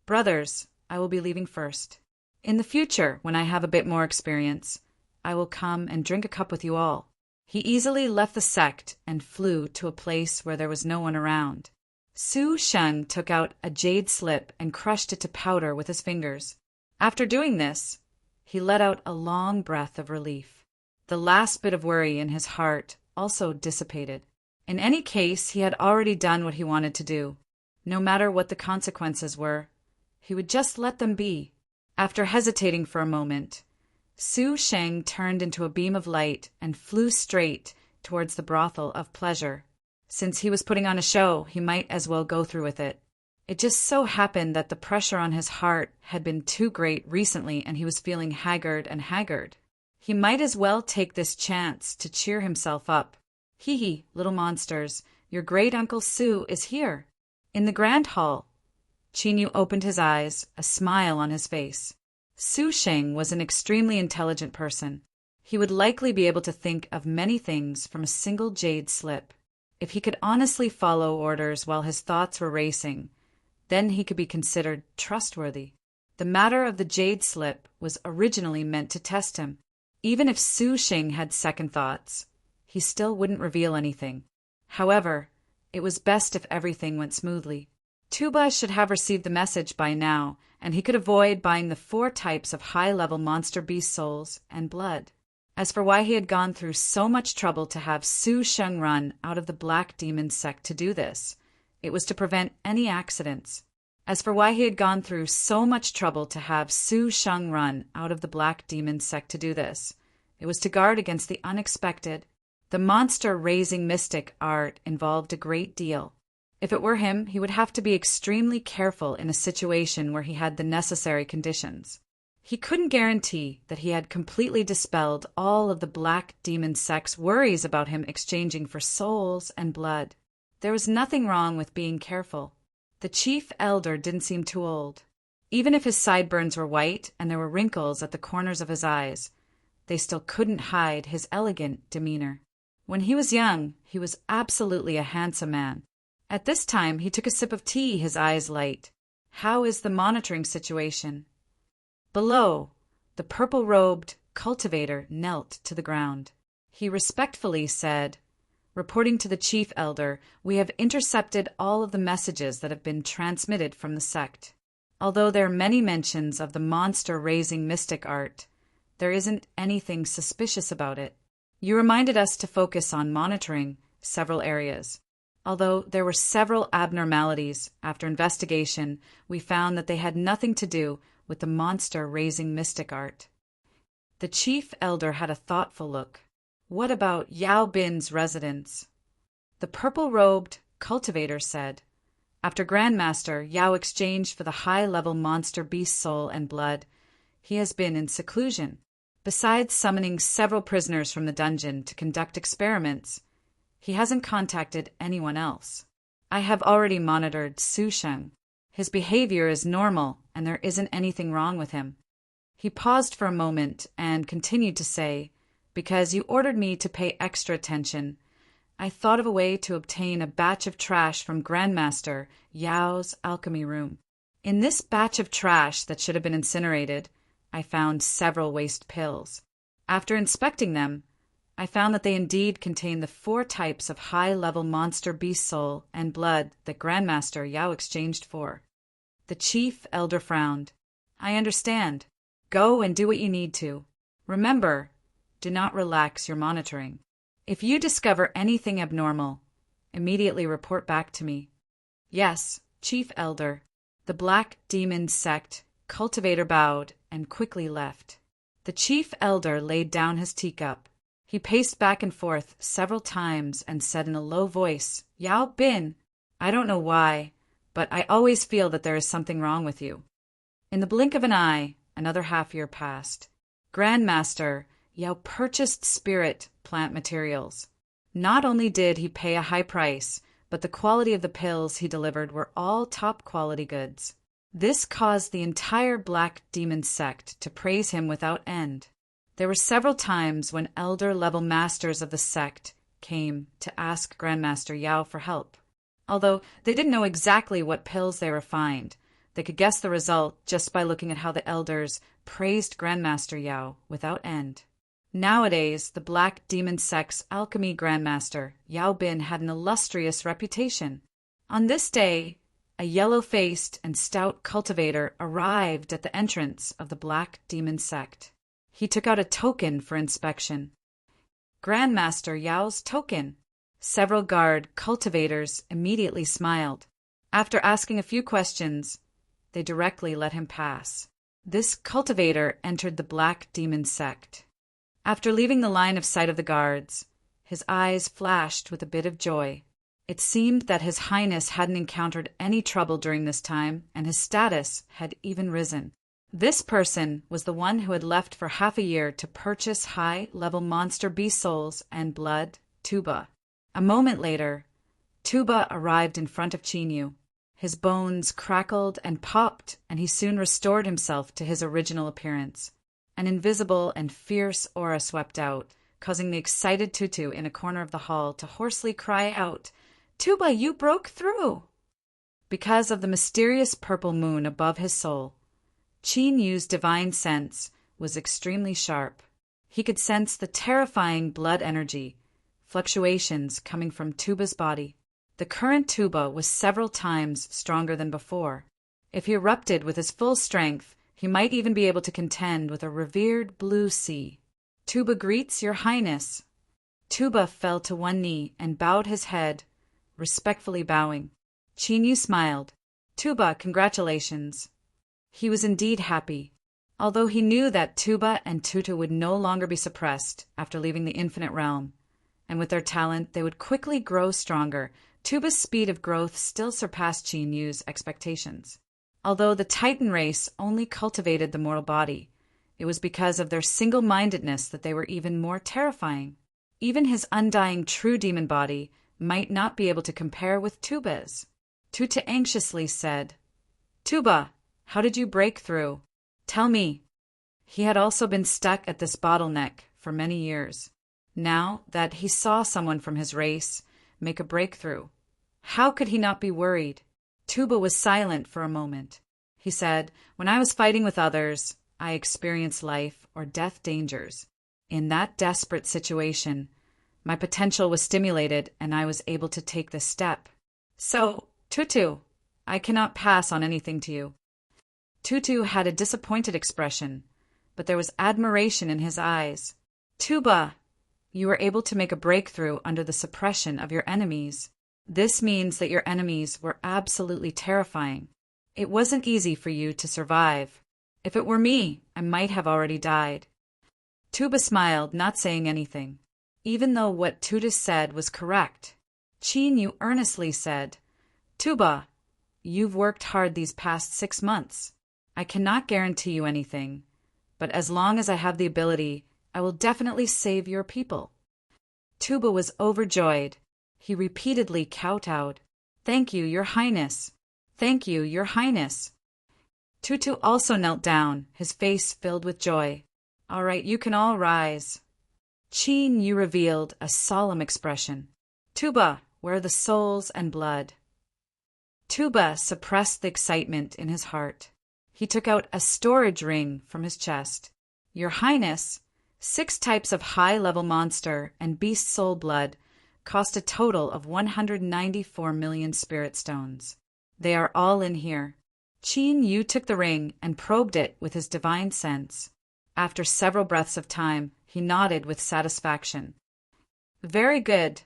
Brothers, I will be leaving first. In the future, when I have a bit more experience, I will come and drink a cup with you all. He easily left the sect and flew to a place where there was no one around. Su Sheng took out a jade slip and crushed it to powder with his fingers. After doing this, he let out a long breath of relief. The last bit of worry in his heart also dissipated. In any case, he had already done what he wanted to do. No matter what the consequences were, he would just let them be. After hesitating for a moment, Su Sheng turned into a beam of light and flew straight towards the brothel of pleasure. Since he was putting on a show, he might as well go through with it. It just so happened that the pressure on his heart had been too great recently and he was feeling haggard. He might as well take this chance to cheer himself up. Hee hee, little monsters, your great-uncle Su is here. In the grand hall. Qinyu opened his eyes, a smile on his face. Su Sheng was an extremely intelligent person. He would likely be able to think of many things from a single jade slip. If he could honestly follow orders while his thoughts were racing, then he could be considered trustworthy. The matter of the jade slip was originally meant to test him. Even if Su Sheng had second thoughts, he still wouldn't reveal anything. However, it was best if everything went smoothly. Tuba should have received the message by now, and he could avoid buying the 4 types of high-level monster beast souls and blood. As for why he had gone through so much trouble to have Su Sheng run out of the Black Demon sect to do this, it was to prevent any accidents. As for why he had gone through so much trouble to have Su Sheng run out of the Black Demon sect to do this, it was to guard against the unexpected. The monster-raising mystic art involved a great deal. If it were him, he would have to be extremely careful in a situation where he had the necessary conditions. He couldn't guarantee that he had completely dispelled all of the Black Demon sect's worries about him exchanging for souls and blood. There was nothing wrong with being careful. The chief elder didn't seem too old. Even if his sideburns were white and there were wrinkles at the corners of his eyes, they still couldn't hide his elegant demeanor. When he was young, he was absolutely a handsome man. At this time, he took a sip of tea, his eyes light. How is the monitoring situation? Below, the purple-robed cultivator knelt to the ground. He respectfully said, reporting to the chief elder, "We have intercepted all of the messages that have been transmitted from the sect. Although there are many mentions of the monster-raising mystic art, there isn't anything suspicious about it. You reminded us to focus on monitoring several areas. Although there were several abnormalities, after investigation, we found that they had nothing to do with the monster-raising mystic art." The chief elder had a thoughtful look. "What about Yao Bin's residence?" The purple-robed cultivator said, "After Grandmaster Yao exchanged for the high-level monster beast soul and blood, he has been in seclusion. Besides summoning several prisoners from the dungeon to conduct experiments, he hasn't contacted anyone else. I have already monitored Su Sheng. His behavior is normal, and there isn't anything wrong with him." He paused for a moment and continued to say, "Because you ordered me to pay extra attention, I thought of a way to obtain a batch of trash from Grandmaster Yao's alchemy room. In this batch of trash that should have been incinerated, I found several waste pills. After inspecting them, I found that they indeed contained the 4 types of high-level monster beast soul and blood that Grandmaster Yao exchanged for." The chief elder frowned. "I understand. Go and do what you need to. Remember, do not relax your monitoring. If you discover anything abnormal, immediately report back to me." "Yes, Chief Elder." The Black Demon sect cultivator bowed and quickly left. The chief elder laid down his teacup. He paced back and forth several times and said in a low voice, "Yao Bin, I don't know why, but I always feel that there is something wrong with you." In the blink of an eye, another half-year passed. Grandmaster Yao purchased spirit plant materials. Not only did he pay a high price, but the quality of the pills he delivered were all top-quality goods. This caused the entire Black Demon sect to praise him without end. There were several times when elder-level masters of the sect came to ask Grandmaster Yao for help. Although they didn't know exactly what pills they refined, they could guess the result just by looking at how the elders praised Grandmaster Yao without end. Nowadays, the Black Demon sect's alchemy Grandmaster, Yao Bin, had an illustrious reputation. On this day, a yellow-faced and stout cultivator arrived at the entrance of the Black Demon sect. He took out a token for inspection. Grandmaster Yao's token. Several guard cultivators immediately smiled. After asking a few questions, they directly let him pass. This cultivator entered the Black Demon sect. After leaving the line of sight of the guards, his eyes flashed with a bit of joy. It seemed that His Highness hadn't encountered any trouble during this time, and his status had even risen. This person was the one who had left for half a year to purchase high-level monster beast souls and blood, Tuba. A moment later, Tuba arrived in front of Chinyu. His bones crackled and popped, and he soon restored himself to his original appearance. An invisible and fierce aura swept out, causing the excited Tutu in a corner of the hall to hoarsely cry out, "Tuba, you broke through!" Because of the mysterious purple moon above his soul, Chinyu's divine sense was extremely sharp. He could sense the terrifying blood energy, fluctuations coming from Tuba's body. The current Tuba was several times stronger than before. If he erupted with his full strength, he might even be able to contend with a revered blue sea. "Tuba greets your highness." Tuba fell to one knee and bowed his head, respectfully bowing. Chinyu smiled. "Tuba, congratulations." He was indeed happy. Although he knew that Tuba and Tutu would no longer be suppressed after leaving the infinite realm, and with their talent they would quickly grow stronger, Tuba's speed of growth still surpassed Chinyu's expectations. Although the Titan race only cultivated the mortal body, it was because of their single-mindedness that they were even more terrifying. Even his undying true demon body might not be able to compare with Tuba's. Tutu anxiously said, "Tuba, how did you break through? Tell me." He had also been stuck at this bottleneck for many years. Now that he saw someone from his race make a breakthrough, how could he not be worried? Tuba was silent for a moment. He said, "When I was fighting with others, I experienced life or death dangers. In that desperate situation, my potential was stimulated and I was able to take this step. So, Tutu, I cannot pass on anything to you." Tutu had a disappointed expression, but there was admiration in his eyes. "Tuba, you were able to make a breakthrough under the suppression of your enemies. This means that your enemies were absolutely terrifying. It wasn't easy for you to survive. If it were me, I might have already died." Tuba smiled, not saying anything. Even though what Tutu said was correct, Chinyu earnestly said, "Tuba, you've worked hard these past 6 months. I cannot guarantee you anything, but as long as I have the ability, I will definitely save your people." Tuba was overjoyed. He repeatedly kowtowed, "Thank you, your highness. Thank you, your highness." Tutu also knelt down, his face filled with joy. "All right, you can all rise." Chinyu revealed a solemn expression. "Tuba, where are the souls and blood?" Tuba suppressed the excitement in his heart. He took out a storage ring from his chest. "Your highness, 6 types of high-level monster and beast soul blood cost a total of 194 million spirit stones. They are all in here." Chinyu took the ring and probed it with his divine sense. After several breaths of time, he nodded with satisfaction. "Very good.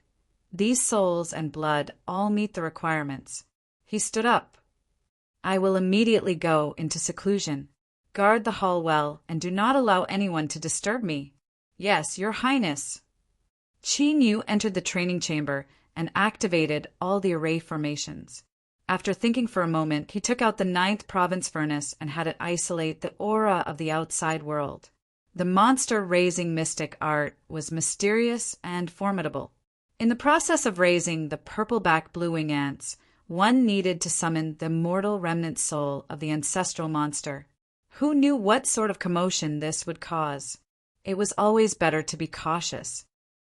These souls and blood all meet the requirements." He stood up. "I will immediately go into seclusion. Guard the hall well and do not allow anyone to disturb me." "Yes, your highness." Chinyu entered the training chamber and activated all the array formations. After thinking for a moment, he took out the 9th province furnace and had it isolate the aura of the outside world. The monster-raising mystic art was mysterious and formidable. In the process of raising the purple-back blue-wing ants, one needed to summon the mortal remnant soul of the ancestral monster. Who knew what sort of commotion this would cause? It was always better to be cautious.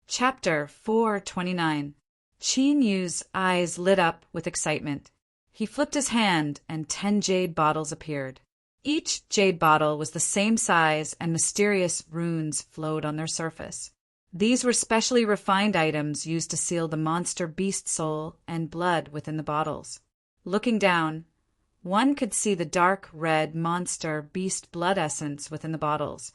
Chapter 429. Chinyu's eyes lit up with excitement. He flipped his hand and 10 jade bottles appeared. Each jade bottle was the same size and mysterious runes flowed on their surface. These were specially refined items used to seal the monster beast soul and blood within the bottles. Looking down, one could see the dark red monster beast blood essence within the bottles,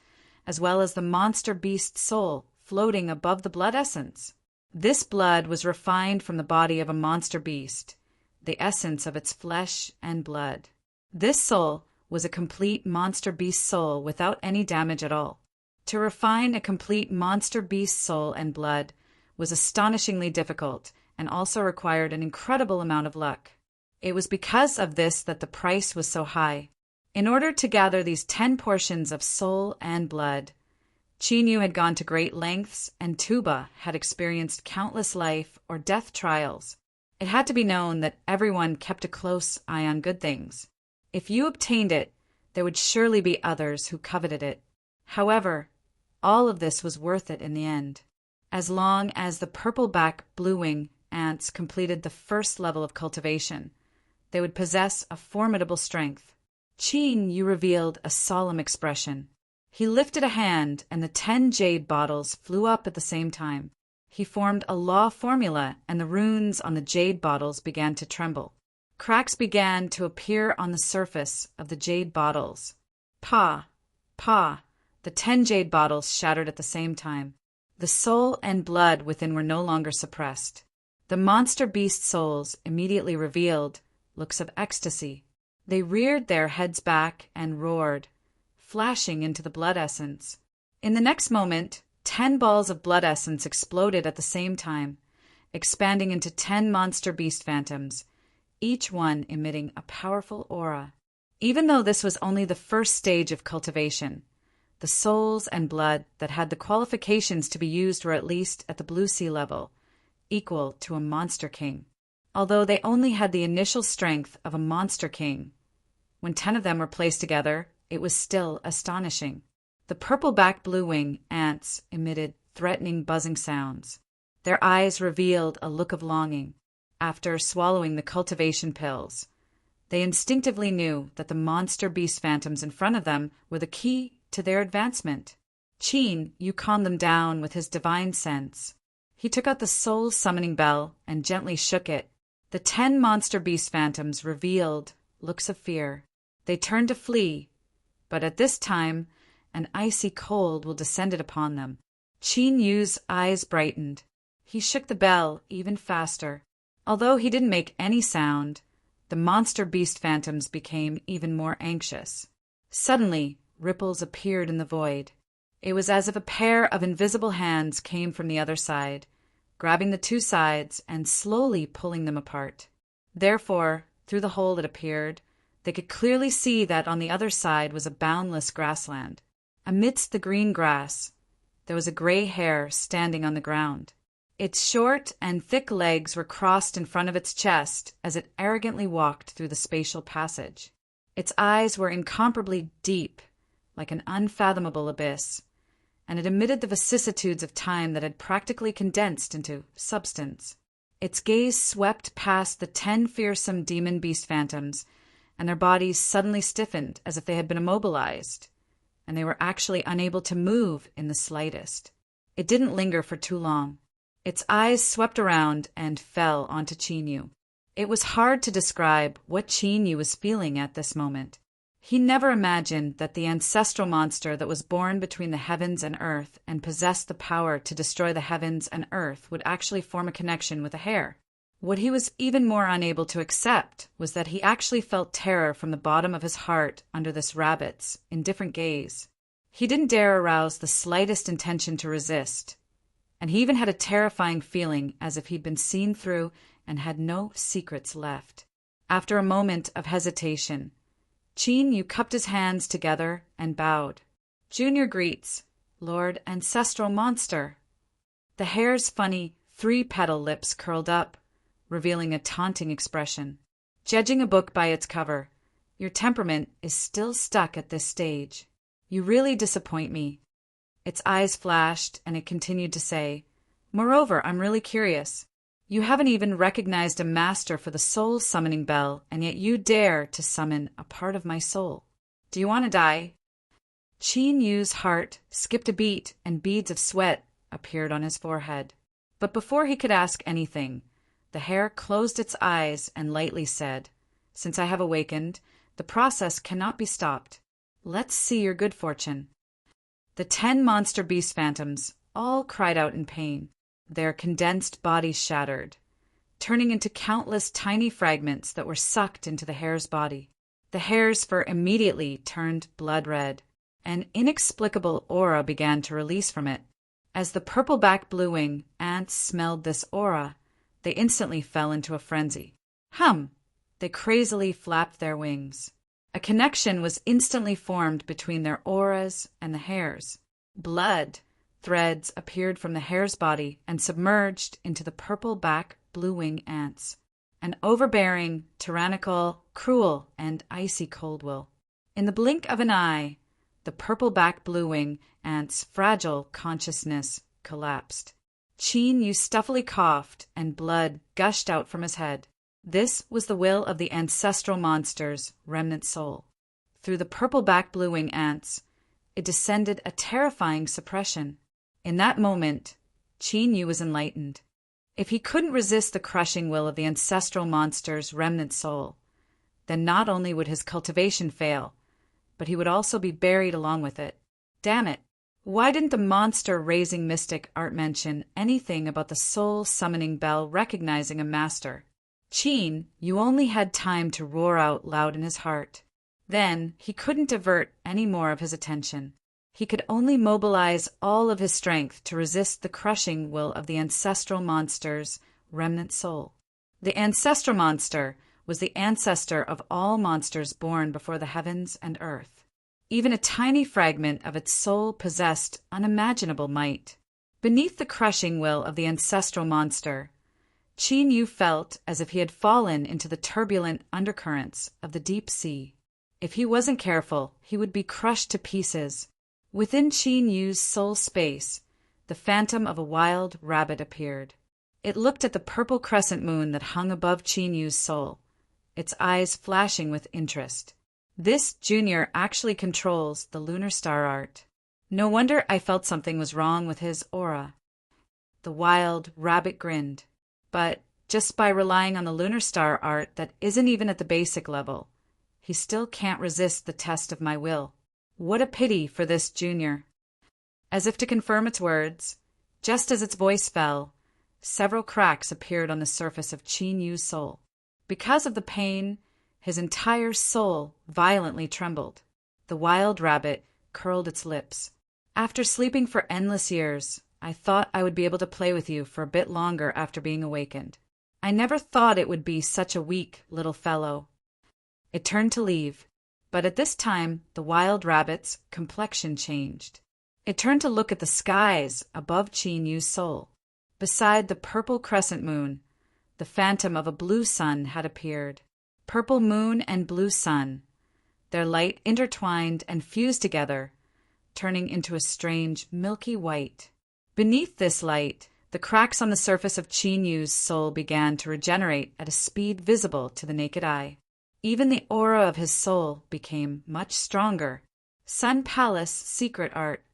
as well as the monster beast soul floating above the blood essence. This blood was refined from the body of a monster beast, the essence of its flesh and blood. This soul was a complete monster beast soul without any damage at all. To refine a complete monster beast soul and blood was astonishingly difficult and also required an incredible amount of luck. It was because of this that the price was so high. In order to gather these 10 portions of soul and blood, Chinyu had gone to great lengths, and Tuba had experienced countless life or death trials. It had to be known that everyone kept a close eye on good things. If you obtained it, there would surely be others who coveted it. However, all of this was worth it in the end. As long as the purple-back blue-wing ants completed the first level of cultivation, they would possess a formidable strength. Chinyu revealed a solemn expression. He lifted a hand, and the 10 jade bottles flew up at the same time. He formed a law formula, and the runes on the jade bottles began to tremble. Cracks began to appear on the surface of the jade bottles. Pa! Pa! The 10 jade bottles shattered at the same time. The soul and blood within were no longer suppressed. The monster beast souls immediately revealed looks of ecstasy. They reared their heads back and roared, flashing into the blood essence. In the next moment, 10 balls of blood essence exploded at the same time, expanding into 10 monster beast phantoms, each one emitting a powerful aura. Even though this was only the first stage of cultivation, the souls and blood that had the qualifications to be used were at least at the blue sea level, equal to a monster king. Although they only had the initial strength of a monster king, when 10 of them were placed together, it was still astonishing. The purple-back blue-wing ants emitted threatening buzzing sounds. Their eyes revealed a look of longing. After swallowing the cultivation pills, they instinctively knew that the monster beast phantoms in front of them were the key to their advancement. Chinyu calmed them down with his divine sense. He took out the soul summoning bell and gently shook it. The 10 monster beast phantoms revealed looks of fear. They turned to flee, but at this time, an icy cold will descended upon them. Chinyu's eyes brightened. He shook the bell even faster. Although he didn't make any sound, the monster beast phantoms became even more anxious. Suddenly, ripples appeared in the void. It was as if a pair of invisible hands came from the other side, grabbing the 2 sides and slowly pulling them apart. Therefore, through the hole that appeared, they could clearly see that on the other side was a boundless grassland. Amidst the green grass, there was a gray hare standing on the ground. Its short and thick legs were crossed in front of its chest as it arrogantly walked through the spatial passage. Its eyes were incomparably deep, like an unfathomable abyss, and it emitted the vicissitudes of time that had practically condensed into substance. Its gaze swept past the 10 fearsome demon beast phantoms, and their bodies suddenly stiffened as if they had been immobilized, and they were actually unable to move in the slightest. It didn't linger for too long. Its eyes swept around and fell onto Chinyu. It was hard to describe what Chinyu was feeling at this moment. He never imagined that the ancestral monster that was born between the heavens and earth and possessed the power to destroy the heavens and earth would actually form a connection with a hare. What he was even more unable to accept was that he actually felt terror from the bottom of his heart under this rabbit's indifferent gaze. He didn't dare arouse the slightest intention to resist, and he even had a terrifying feeling as if he'd been seen through and had no secrets left. After a moment of hesitation, Chinyu cupped his hands together and bowed. "Junior greets, Lord Ancestral Monster." The hare's funny 3-petal lips curled up, revealing a taunting expression. "Judging a book by its cover, your temperament is still stuck at this stage. You really disappoint me." Its eyes flashed, and it continued to say, "Moreover, I'm really curious. You haven't even recognized a master for the soul summoning bell, and yet you dare to summon a part of my soul. Do you want to die?" Chinyu's heart skipped a beat, and beads of sweat appeared on his forehead. But before he could ask anything, the hare closed its eyes and lightly said, "Since I have awakened, the process cannot be stopped. Let's see your good fortune." The 10 monster beast phantoms all cried out in pain. Their condensed bodies shattered, turning into countless tiny fragments that were sucked into the hare's body. The hare's fur immediately turned blood red. An inexplicable aura began to release from it. As the purple-back blue-wing ants smelled this aura, they instantly fell into a frenzy. Hum! They crazily flapped their wings. A connection was instantly formed between their auras and the hare's. Blood threads appeared from the hare's body and submerged into the purple-back blue-wing ants. An overbearing, tyrannical, cruel, and icy cold will. In the blink of an eye, the purple-back blue-wing ant's fragile consciousness collapsed. Qin Yu stuffily coughed, and blood gushed out from his head. This was the will of the ancestral monster's remnant soul. Through the purple-back blue-wing ants, it descended a terrifying suppression. In that moment, Qin Yu was enlightened. If he couldn't resist the crushing will of the ancestral monster's remnant soul, then not only would his cultivation fail, but he would also be buried along with it. Damn it! Why didn't the monster-raising mystic art mention anything about the soul-summoning bell recognizing a master? Qin Yu only had time to roar out loud in his heart. Then he couldn't divert any more of his attention. He could only mobilize all of his strength to resist the crushing will of the ancestral monster's remnant soul. The ancestral monster was the ancestor of all monsters born before the heavens and earth. Even a tiny fragment of its soul possessed unimaginable might. Beneath the crushing will of the ancestral monster, Qin Yu felt as if he had fallen into the turbulent undercurrents of the deep sea. If he wasn't careful, he would be crushed to pieces. Within Qin Yu's soul space, the phantom of a wild rabbit appeared. It looked at the purple crescent moon that hung above Qin Yu's soul, its eyes flashing with interest. This junior actually controls the lunar star art. No wonder I felt something was wrong with his aura. The wild rabbit grinned. But just by relying on the lunar star art that isn't even at the basic level, he still can't resist the test of my will. What a pity for this junior. As if to confirm its words, just as its voice fell, several cracks appeared on the surface of Qin Yu's soul. Because of the pain, his entire soul violently trembled. The wild rabbit curled its lips. After sleeping for endless years, I thought I would be able to play with you for a bit longer after being awakened. I never thought it would be such a weak little fellow. It turned to leave, but at this time the wild rabbit's complexion changed. It turned to look at the skies above Qin Yu's soul. Beside the purple crescent moon, the phantom of a blue sun had appeared. Purple moon and blue sun, their light intertwined and fused together, turning into a strange milky white. Beneath this light, the cracks on the surface of Qin Yu's soul began to regenerate at a speed visible to the naked eye. Even the aura of his soul became much stronger. Sun Palace secret art.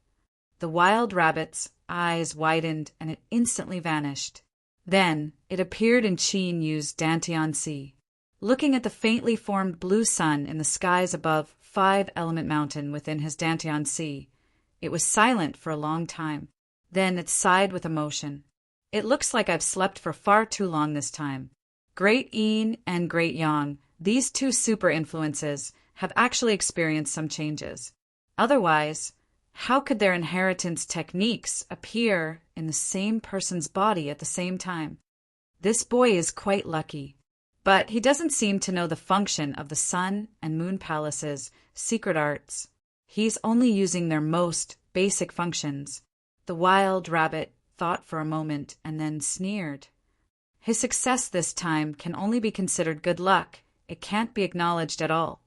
The wild rabbit's eyes widened and it instantly vanished. Then it appeared in Qin Yu's Dantian Sea. Looking at the faintly formed blue sun in the skies above Five-Element Mountain within his Dantian Sea, it was silent for a long time. Then it sighed with emotion. It looks like I've slept for far too long this time. Great Yin and Great Yang, these two super influences, have actually experienced some changes. Otherwise, how could their inheritance techniques appear in the same person's body at the same time? This boy is quite lucky. But he doesn't seem to know the function of the Sun and Moon Palace's secret arts. He's only using their most basic functions. The wild rabbit thought for a moment and then sneered. His success this time can only be considered good luck. It can't be acknowledged at all.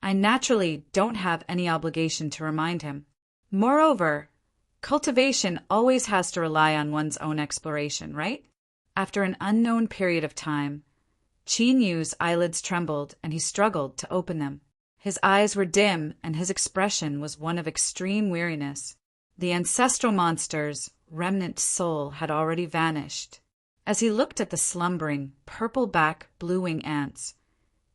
I naturally don't have any obligation to remind him. Moreover, cultivation always has to rely on one's own exploration, right? After an unknown period of time, Qin Yu's eyelids trembled and he struggled to open them. His eyes were dim and his expression was one of extreme weariness. The ancestral monster's remnant soul had already vanished. As he looked at the slumbering, purple-back blue-wing ants,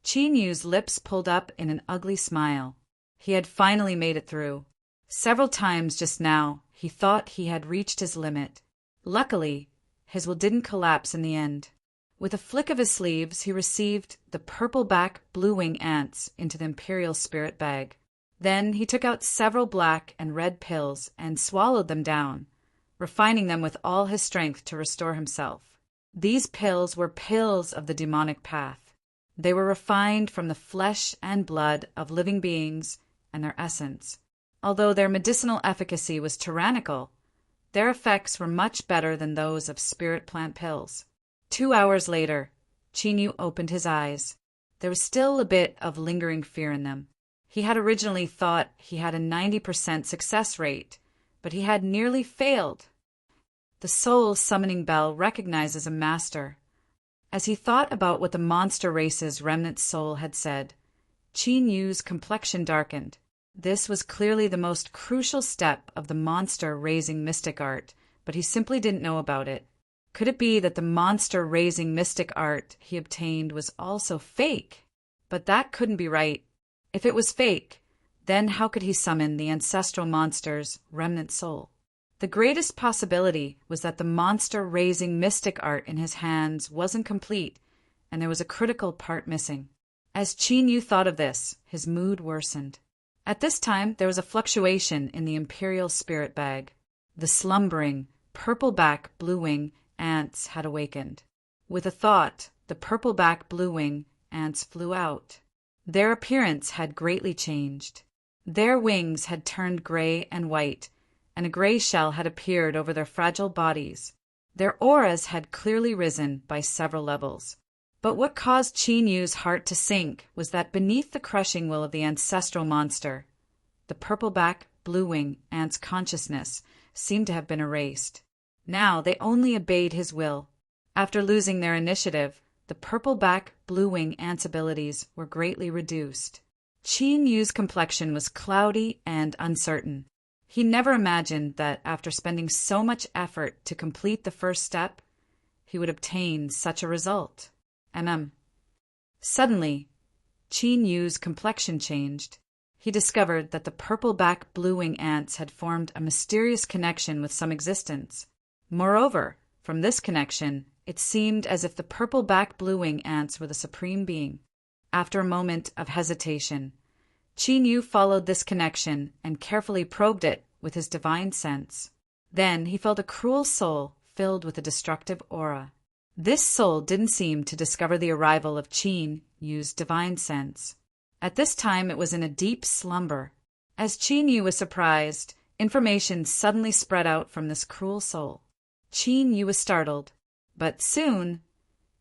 Qin Yu's lips pulled up in an ugly smile. He had finally made it through. Several times just now, he thought he had reached his limit. Luckily, his will didn't collapse in the end. With a flick of his sleeves, he received the purple-back blue-wing ants into the Imperial Spirit bag. Then he took out several black and red pills and swallowed them down, refining them with all his strength to restore himself. These pills were pills of the demonic path. They were refined from the flesh and blood of living beings and their essence. Although their medicinal efficacy was tyrannical, their effects were much better than those of spirit plant pills. 2 hours later, Qin opened his eyes. There was still a bit of lingering fear in them. He had originally thought he had a 90% success rate, but he had nearly failed. The soul summoning bell recognizes a master. As he thought about what the monster race's remnant soul had said, Qin Yu's complexion darkened. This was clearly the most crucial step of the monster-raising mystic art, but he simply didn't know about it. Could it be that the monster-raising mystic art he obtained was also fake? But that couldn't be right. If it was fake, then how could he summon the ancestral monster's remnant soul? The greatest possibility was that the monster-raising mystic art in his hands wasn't complete, and there was a critical part missing. As Qin Yu thought of this, his mood worsened. At this time, there was a fluctuation in the imperial spirit bag. The slumbering, purple-back blue-wing ants had awakened. With a thought, the purple-back blue-wing ants flew out. Their appearance had greatly changed. Their wings had turned gray and white, and a gray shell had appeared over their fragile bodies. Their auras had clearly risen by several levels. But what caused Qin Yu's heart to sink was that beneath the crushing will of the ancestral monster, the purple-back blue-wing ant's consciousness seemed to have been erased. Now they only obeyed his will. After losing their initiative, the purple-back blue-wing ant's abilities were greatly reduced. Qin Yu's complexion was cloudy and uncertain. He never imagined that after spending so much effort to complete the first step, he would obtain such a result. Suddenly, Qin Yu's complexion changed. He discovered that the purple-back blue-wing ants had formed a mysterious connection with some existence. Moreover, from this connection, it seemed as if the purple-back blue-wing ants were the supreme being. After a moment of hesitation, Qin Yu followed this connection and carefully probed it with his divine sense. Then he felt a cruel soul filled with a destructive aura. This soul didn't seem to discover the arrival of Qin Yu's divine sense. At this time it was in a deep slumber. As Qin Yu was surprised, information suddenly spread out from this cruel soul. Qin Yu was startled, but soon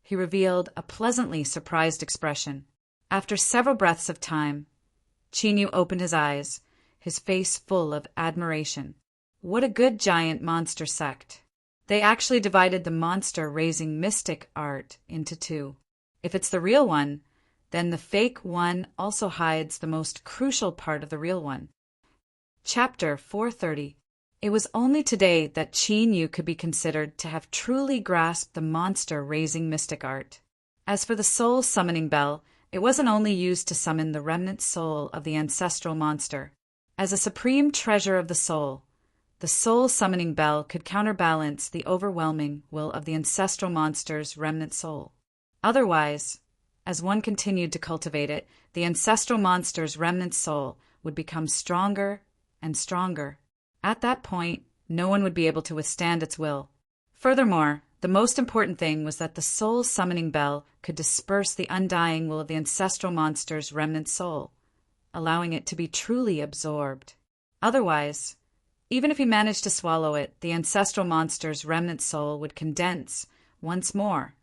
he revealed a pleasantly surprised expression. After several breaths of time, Qin Yu opened his eyes, his face full of admiration. What a good giant monster sect! They actually divided the monster-raising mystic art into two. If it's the real one, then the fake one also hides the most crucial part of the real one. Chapter 430. It was only today that Qin Yu could be considered to have truly grasped the monster-raising mystic art. As for the soul summoning bell, it wasn't only used to summon the remnant soul of the ancestral monster. As a supreme treasure of the soul summoning bell could counterbalance the overwhelming will of the ancestral monster's remnant soul. Otherwise, as one continued to cultivate it, the ancestral monster's remnant soul would become stronger and stronger. At that point, no one would be able to withstand its will. Furthermore, the most important thing was that the soul summoning bell could disperse the undying will of the ancestral monster's remnant soul, allowing it to be truly absorbed. Otherwise, even if he managed to swallow it, the ancestral monster's remnant soul would condense once more,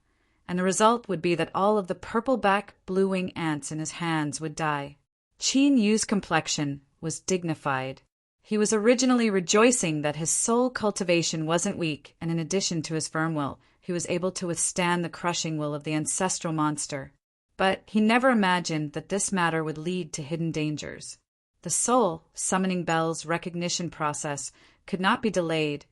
and the result would be that all of the purple-back blue-wing ants in his hands would die. Qin Yu's complexion was dignified. He was originally rejoicing that his soul cultivation wasn't weak, and in addition to his firm will, he was able to withstand the crushing will of the ancestral monster. But he never imagined that this matter would lead to hidden dangers. The soul summoning bell's recognition process could not be delayed,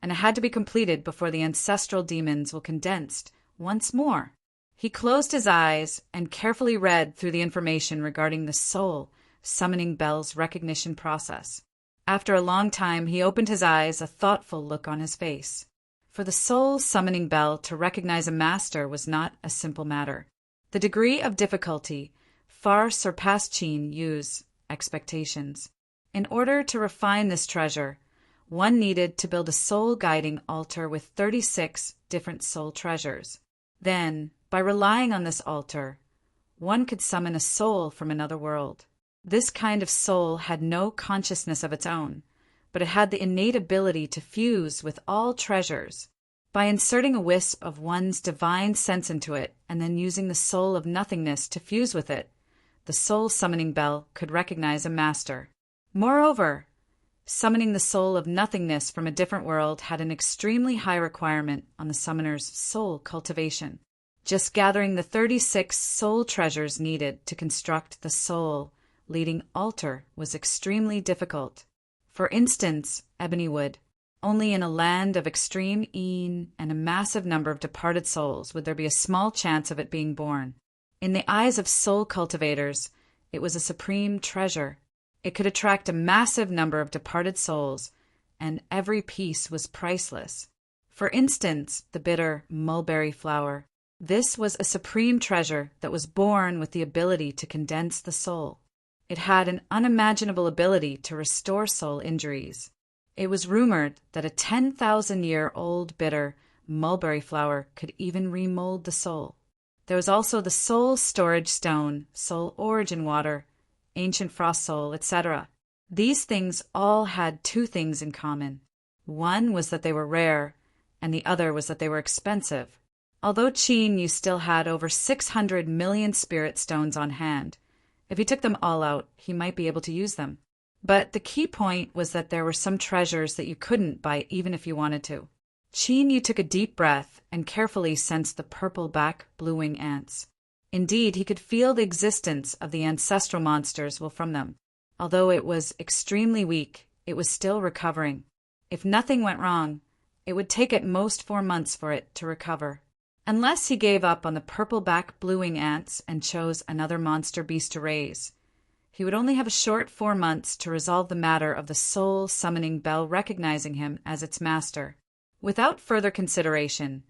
and it had to be completed before the ancestral demons were condensed once more. He closed his eyes and carefully read through the information regarding the soul summoning bell's recognition process. After a long time, he opened his eyes, a thoughtful look on his face. For the soul summoning bell to recognize a master was not a simple matter. The degree of difficulty far surpassed Qin Yu's expectations. In order to refine this treasure, one needed to build a soul-guiding altar with 36 different soul treasures. Then, by relying on this altar, one could summon a soul from another world. This kind of soul had no consciousness of its own, but it had the innate ability to fuse with all treasures. By inserting a wisp of one's divine sense into it and then using the soul of nothingness to fuse with it, the soul summoning bell could recognize a master. Moreover, summoning the soul of nothingness from a different world had an extremely high requirement on the summoner's soul cultivation. Just gathering the 36 soul treasures needed to construct the soul-leading altar was extremely difficult. For instance, ebony wood. Only in a land of extreme een and a massive number of departed souls would there be a small chance of it being born. In the eyes of soul cultivators, it was a supreme treasure. It could attract a massive number of departed souls, and every piece was priceless. For instance, the bitter mulberry flower. This was a supreme treasure that was born with the ability to condense the soul. It had an unimaginable ability to restore soul injuries. It was rumored that a 10,000-year-old bitter mulberry flower could even remold the soul. There was also the soul storage stone, soul origin water, ancient frost soul, etc. These things all had two things in common. One was that they were rare, and the other was that they were expensive. Although Qin Yu still had over 600 million spirit stones on hand, if he took them all out, he might be able to use them. But the key point was that there were some treasures that you couldn't buy even if you wanted to. Qin Yu took a deep breath and carefully sensed the purple-back blue-wing ants. Indeed, he could feel the existence of the ancestral monsters from them. Although it was extremely weak, it was still recovering. If nothing went wrong, it would take at most 4 months for it to recover. Unless he gave up on the purple-back blue-wing ants and chose another monster beast to raise, he would only have a short 4 months to resolve the matter of the soul-summoning bell recognizing him as its master. Without further consideration,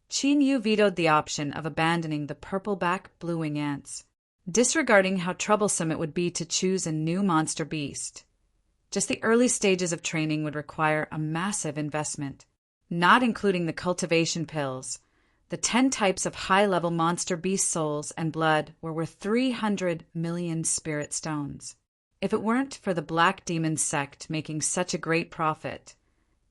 Qin Yu vetoed the option of abandoning the purple-back blue-wing ants, disregarding how troublesome it would be to choose a new monster beast. Just the early stages of training would require a massive investment, not including the cultivation pills. The 10 types of high-level monster beast souls and blood were worth 300 million spirit stones. If it weren't for the Black Demon sect making such a great profit,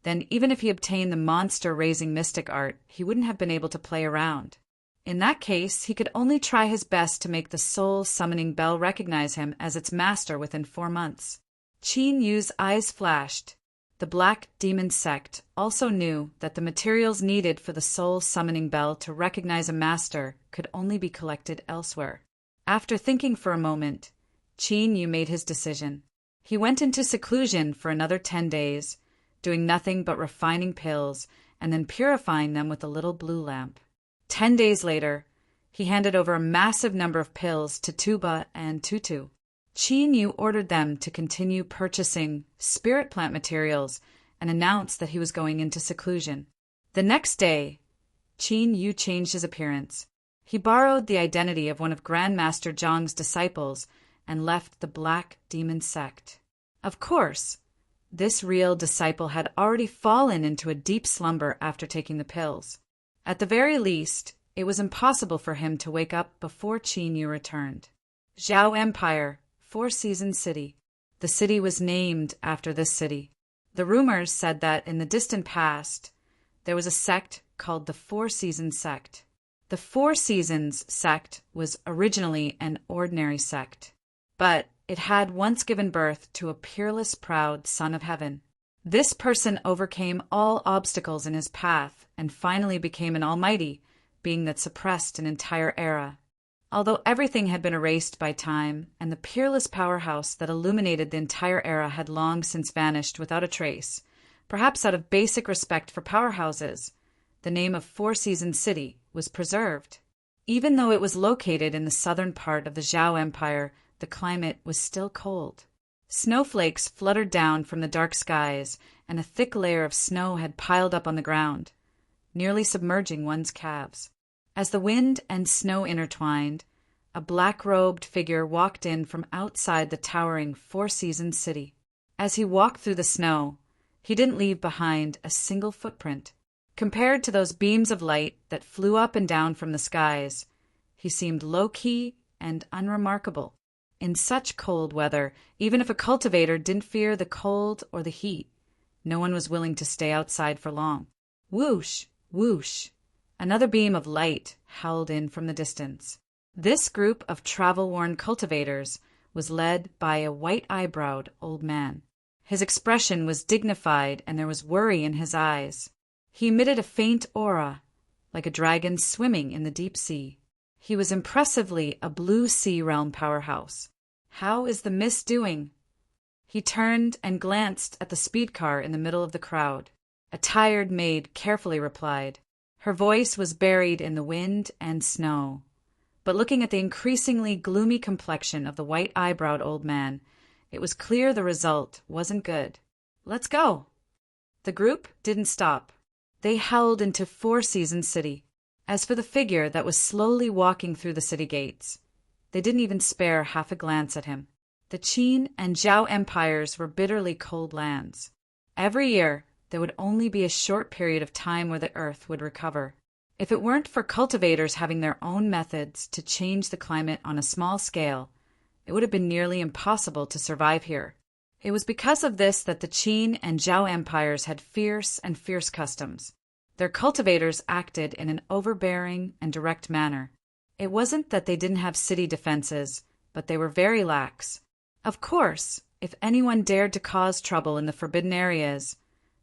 then even if he obtained the monster-raising mystic art, he wouldn't have been able to play around. In that case, he could only try his best to make the soul-summoning bell recognize him as its master within 4 months. Qin Yu's eyes flashed. The Black Demon sect also knew that the materials needed for the soul-summoning bell to recognize a master could only be collected elsewhere. After thinking for a moment, Qin Yu made his decision. He went into seclusion for another 10 days, doing nothing but refining pills and then purifying them with a little blue lamp. 10 days later, he handed over a massive number of pills to Tuba and Tutu. Qin Yu ordered them to continue purchasing spirit plant materials and announced that he was going into seclusion. The next day, Qin Yu changed his appearance. He borrowed the identity of one of Grandmaster Zhang's disciples and left the Black Demon sect. Of course, this real disciple had already fallen into a deep slumber after taking the pills. At the very least, it was impossible for him to wake up before Qin Yu returned. Zhao Empire, 4 Seasons City. The city was named after this city. The rumors said that in the distant past, there was a sect called the 4 Seasons sect. The 4 Seasons sect was originally an ordinary sect, but it had once given birth to a peerless, proud son of heaven. This person overcame all obstacles in his path and finally became an almighty being that suppressed an entire era. Although everything had been erased by time, and the peerless powerhouse that illuminated the entire era had long since vanished without a trace, perhaps out of basic respect for powerhouses, the name of 4 Seasons City was preserved. Even though it was located in the southern part of the Zhao Empire, the climate was still cold. Snowflakes fluttered down from the dark skies, and a thick layer of snow had piled up on the ground, nearly submerging one's calves. As the wind and snow intertwined, a black-robed figure walked in from outside the towering 4 Seasons City. As he walked through the snow, He didn't leave behind a single footprint. Compared to those beams of light that flew up and down from the skies, he seemed low-key and unremarkable. In such cold weather, even if a cultivator didn't fear the cold or the heat, no one was willing to stay outside for long. Whoosh, whoosh. Another beam of light howled in from the distance. This group of travel-worn cultivators was led by a white-eyebrowed old man. His expression was dignified and there was worry in his eyes. He emitted a faint aura, like a dragon swimming in the deep sea. He was impressively a blue sea realm powerhouse. "How is the mist doing?" He turned and glanced at the speed car in the middle of the crowd. A tired maid carefully replied. Her voice was buried in the wind and snow. But looking at the increasingly gloomy complexion of the white-eyebrowed old man, it was clear the result wasn't good. "Let's go." The group didn't stop. They howled into Four Seasons City. As for the figure that was slowly walking through the city gates, they didn't even spare half a glance at him. The Qin and Zhao empires were bitterly cold lands. Every year, there would only be a short period of time where the earth would recover. If it weren't for cultivators having their own methods to change the climate on a small scale, it would have been nearly impossible to survive here. It was because of this that the Qin and Zhao empires had fierce customs. Their cultivators acted in an overbearing and direct manner. It wasn't that they didn't have city defenses, but they were very lax. Of course, if anyone dared to cause trouble in the forbidden areas,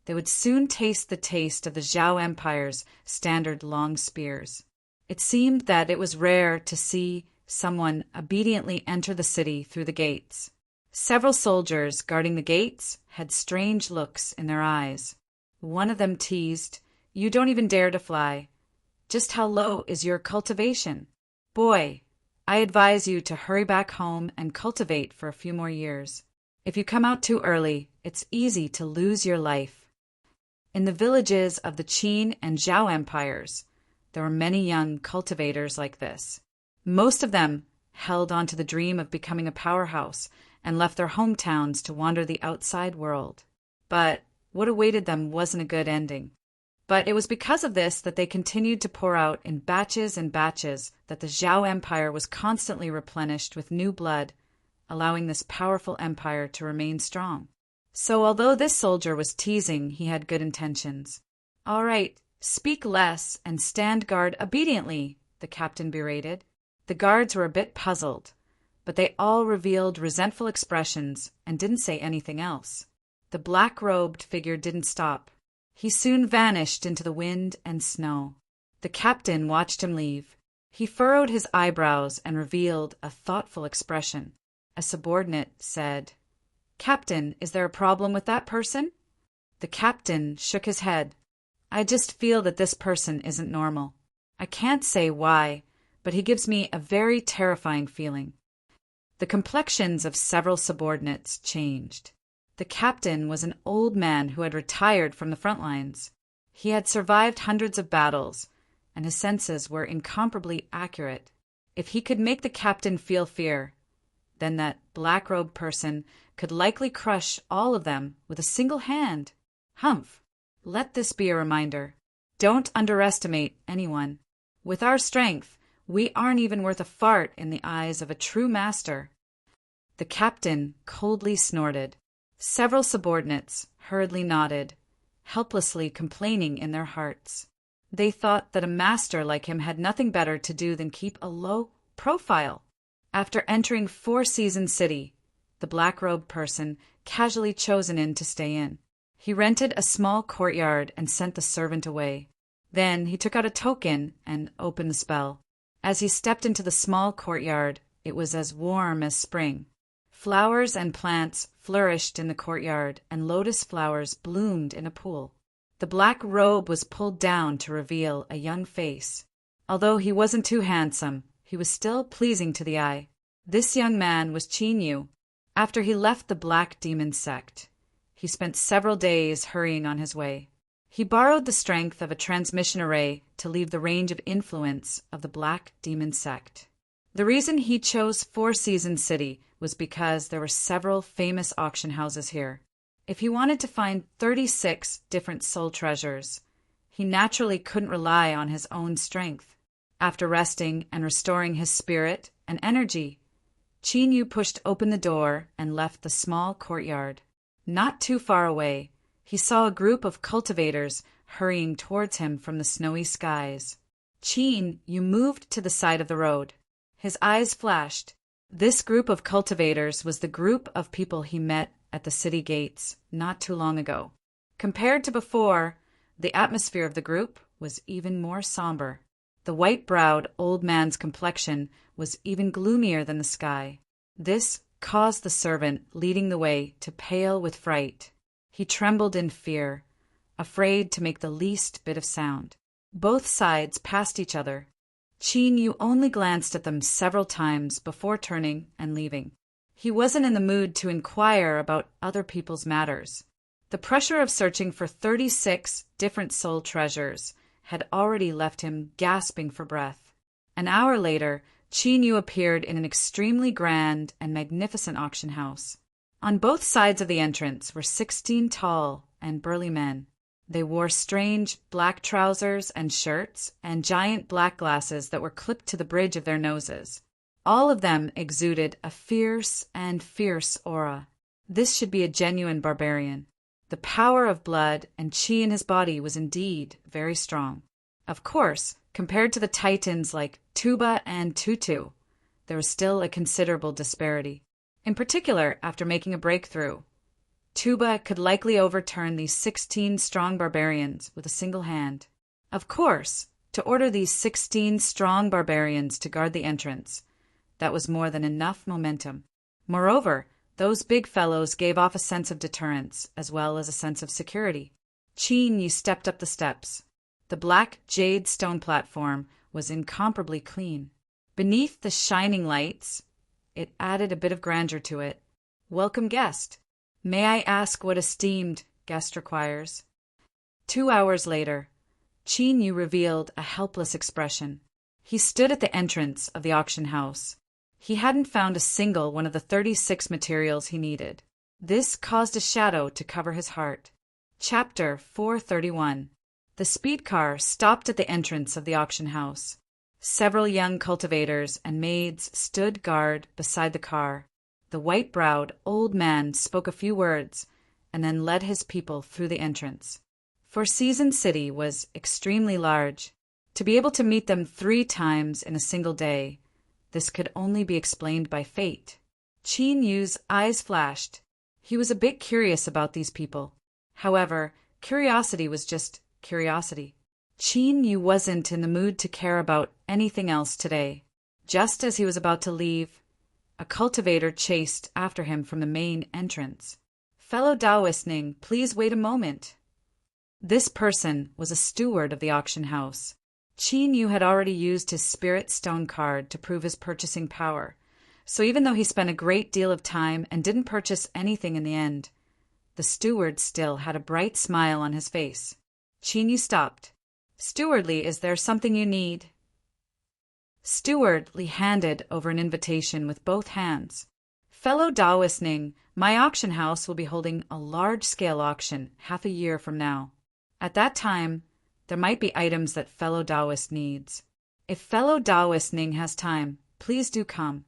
they would soon taste the taste of the Zhao Empire's standard long spears. It seemed that it was rare to see someone obediently enter the city through the gates. Several soldiers guarding the gates had strange looks in their eyes. One of them teased, "You don't even dare to fly. Just how low is your cultivation? Boy, I advise you to hurry back home and cultivate for a few more years. If you come out too early, it's easy to lose your life." In the villages of the Qin and Zhao empires, there were many young cultivators like this. Most of them held on to the dream of becoming a powerhouse and left their hometowns to wander the outside world. But what awaited them wasn't a good ending. But it was because of this that they continued to pour out in batches and batches that the Zhao Empire was constantly replenished with new blood, allowing this powerful empire to remain strong. So although this soldier was teasing, he had good intentions. "All right, speak less and stand guard obediently," the captain berated. The guards were a bit puzzled, but they all revealed resentful expressions and didn't say anything else. The black-robed figure didn't stop. He soon vanished into the wind and snow. The captain watched him leave. He furrowed his eyebrows and revealed a thoughtful expression. A subordinate said, "Captain, is there a problem with that person?" The captain shook his head. "I just feel that this person isn't normal. I can't say why, but he gives me a very terrifying feeling." The complexions of several subordinates changed. The captain was an old man who had retired from the front lines. He had survived hundreds of battles, and his senses were incomparably accurate. If he could make the captain feel fear, then that black-robed person could likely crush all of them with a single hand. Humph! Let this be a reminder. Don't underestimate anyone. With our strength, we aren't even worth a fart in the eyes of a true master. The captain coldly snorted. Several subordinates hurriedly nodded, helplessly complaining in their hearts. They thought that a master like him had nothing better to do than keep a low profile. After entering Four Seasons City, the black-robed person casually chosen in to stay in. He rented a small courtyard and sent the servant away. Then he took out a token and opened the spell. As he stepped into the small courtyard, it was as warm as spring. Flowers and plants flourished in the courtyard, and lotus flowers bloomed in a pool. The black robe was pulled down to reveal a young face. Although he wasn't too handsome, he was still pleasing to the eye. This young man was Qin Yu. After he left the Black Demon sect, he spent several days hurrying on his way. He borrowed the strength of a transmission array to leave the range of influence of the Black Demon sect. The reason he chose Four Seasons City was because there were several famous auction houses here. If he wanted to find 36 different soul treasures, he naturally couldn't rely on his own strength. After resting and restoring his spirit and energy, Qin Yu pushed open the door and left the small courtyard. Not too far away, he saw a group of cultivators hurrying towards him from the snowy skies. Qin Yu moved to the side of the road. His eyes flashed. This group of cultivators was the group of people he met at the city gates not too long ago. Compared to before, the atmosphere of the group was even more somber. The white-browed old man's complexion was even gloomier than the sky. This caused the servant leading the way to pale with fright. He trembled in fear, afraid to make the least bit of sound. Both sides passed each other. Qin Yu only glanced at them several times before turning and leaving. He wasn't in the mood to inquire about other people's matters. The pressure of searching for 36 different soul treasures had already left him gasping for breath. An hour later, Qin Yu appeared in an extremely grand and magnificent auction house. On both sides of the entrance were 16 tall and burly men. They wore strange black trousers and shirts and giant black glasses that were clipped to the bridge of their noses. All of them exuded a fierce aura. This should be a genuine barbarian. The power of blood and qi in his body was indeed very strong. Of course, compared to the titans like Tuba and Tutu, there was still a considerable disparity. In particular, after making a breakthrough, Tuba could likely overturn these 16 strong barbarians with a single hand. Of course, to order these 16 strong barbarians to guard the entrance, that was more than enough momentum. Moreover, those big fellows gave off a sense of deterrence as well as a sense of security. Qin Yu stepped up the steps. The black jade stone platform was incomparably clean. Beneath the shining lights, it added a bit of grandeur to it. Welcome guest. May I ask what esteemed guest requires? 2 hours later, Qin Yu revealed a helpless expression. He stood at the entrance of the auction house. He hadn't found a single one of the 36 materials he needed. This caused a shadow to cover his heart. Chapter 431. The speed car stopped at the entrance of the auction house. Several young cultivators and maids stood guard beside the car. The white-browed old man spoke a few words and then led his people through the entrance. For Season City was extremely large. To be able to meet them 3 times in a single day, this could only be explained by fate. Qin Yu's eyes flashed. He was a bit curious about these people. However, curiosity was just curiosity. Qin Yu wasn't in the mood to care about anything else today. Just as he was about to leave, a cultivator chased after him from the main entrance. Fellow Taoist Ning, please wait a moment. This person was a steward of the auction house. Qin Yu had already used his spirit stone card to prove his purchasing power, so even though he spent a great deal of time and didn't purchase anything in the end, the steward still had a bright smile on his face. Qin Yu stopped. Stewardly, is there something you need? Stewardly handed over an invitation with both hands. Fellow Taoist Ning, my auction house will be holding a large-scale auction half a year from now. At that time, there might be items that fellow Taoist needs. If fellow Taoist Ning has time, please do come.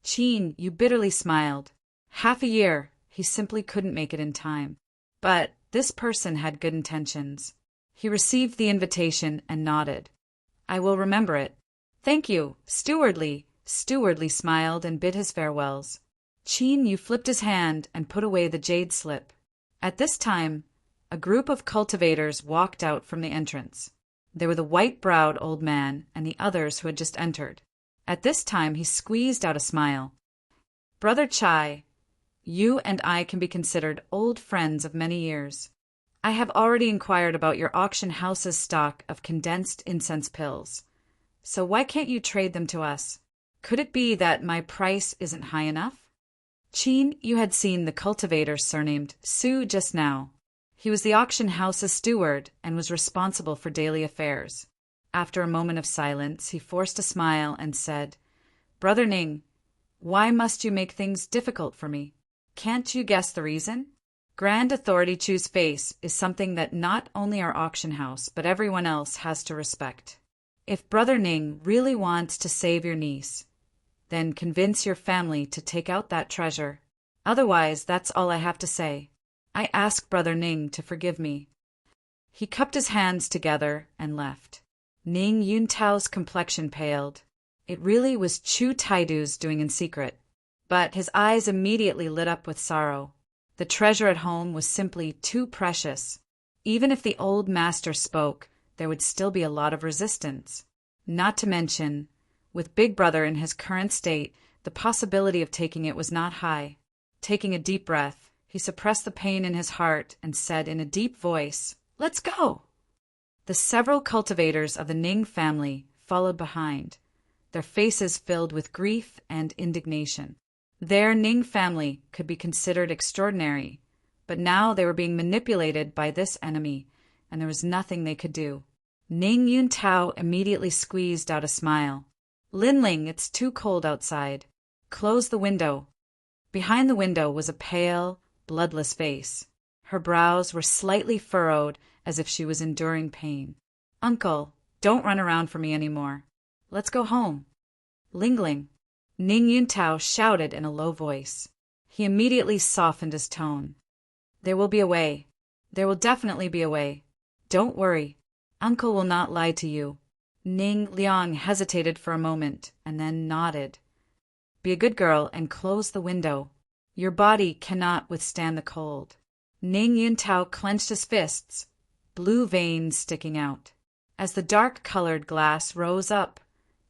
Qin Yu bitterly smiled. Half a year, he simply couldn't make it in time. But this person had good intentions. He received the invitation and nodded. I will remember it. Thank you, Stewardly. Stewardly smiled and bid his farewells. Qin Yu flipped his hand and put away the jade slip. At this time, a group of cultivators walked out from the entrance. They were the white-browed old man and the others who had just entered. At this time, he squeezed out a smile. Brother Chai, you and I can be considered old friends of many years. I have already inquired about your auction house's stock of condensed incense pills. So why can't you trade them to us? Could it be that my price isn't high enough? Qin Yu had seen the cultivator surnamed Su just now. He was the auction house's steward and was responsible for daily affairs. After a moment of silence, he forced a smile and said, Brother Ning, why must you make things difficult for me? Can't you guess the reason? Grand Authority Chu's face is something that not only our auction house, but everyone else has to respect. If Brother Ning really wants to save your niece, then convince your family to take out that treasure. Otherwise, that's all I have to say. I ask Brother Ning to forgive me." He cupped his hands together and left. Ning Yuntao's complexion paled. It really was Chu Taidu's doing in secret. But his eyes immediately lit up with sorrow. The treasure at home was simply too precious. Even if the old master spoke, there would still be a lot of resistance. Not to mention, with Big Brother in his current state, the possibility of taking it was not high. Taking a deep breath, he suppressed the pain in his heart and said in a deep voice, "Let's go!" The several cultivators of the Ning family followed behind, their faces filled with grief and indignation. Their Ning family could be considered extraordinary, but now they were being manipulated by this enemy, and there was nothing they could do. Ning Yuntao immediately squeezed out a smile. "Linling, it's too cold outside. Close the window." Behind the window was a pale, bloodless face. Her brows were slightly furrowed as if she was enduring pain. "Uncle, don't run around for me anymore. Let's go home." "Lingling," Ning Yuntao shouted in a low voice. He immediately softened his tone. "There will be a way. There will definitely be a way. Don't worry. Uncle will not lie to you." Ning Liang hesitated for a moment and then nodded. "Be a good girl and close the window. Your body cannot withstand the cold." Ning Yuntao clenched his fists, blue veins sticking out. As the dark-colored glass rose up,